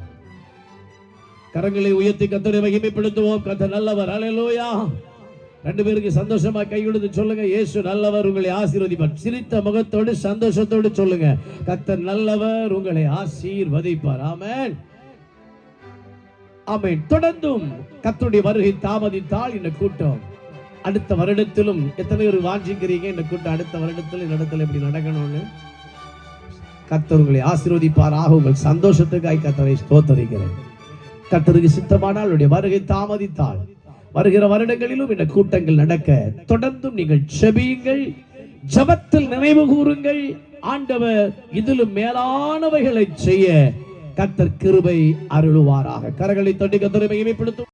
கரங்களை உயர்த்தி கர்த்தரை மகிமைப்படுத்துவோம். கர்த்தர் நல்லவர். ஹல்லேலூயா. ரெண்டு பேருக்கு சந்தோஷமா கை கொடுத்து சொல்லுங்க, இயேசு நல்லவர், உங்களை ஆசீர்வதிப்பார். சிரித்த முகத்தோடு சந்தோஷத்தோடு சொல்லுங்க, கர்த்தர் நல்லவர், உங்களை ஆசீர்வதிப்பார். ஆமென், ஆமென். தொடர்ந்தும் கர்த்தருடைய வருகை தாமதித்தால் இந்த கூட்டம் அடுத்த வருடத்திலும், எத்தனை பேர் வாஞ்சிக்கிறீங்க இந்த கூட்டம் அடுத்த வருடத்தில் இந்த இடத்துல எப்படி நடக்கணும்னு? கர்த்தர் உங்களை ஆசீர்வதிப்பாராக. உங்கள் சந்தோஷத்துக்காய் கர்த்தரை ஸ்தோத்திரிக்கிறேன். கர்த்தருக்கு சித்தமானால் அவருடைய வருகை தாமதித்தால் வருகிற வருடங்களிலும் இந்த கூட்டங்கள் நடக்க தொடர்ந்தும் நீங்கள் ஜெபியுங்கள், ஜெபத்தில் நினைவு கூறுங்கள். ஆண்டவர் இதிலும் மேலானவைகளை செய்ய கர்த்தர் கிருபை அருளுவாராக. கரங்களை தட்டி கர்த்தரை மகிமைப்படுத்தும்.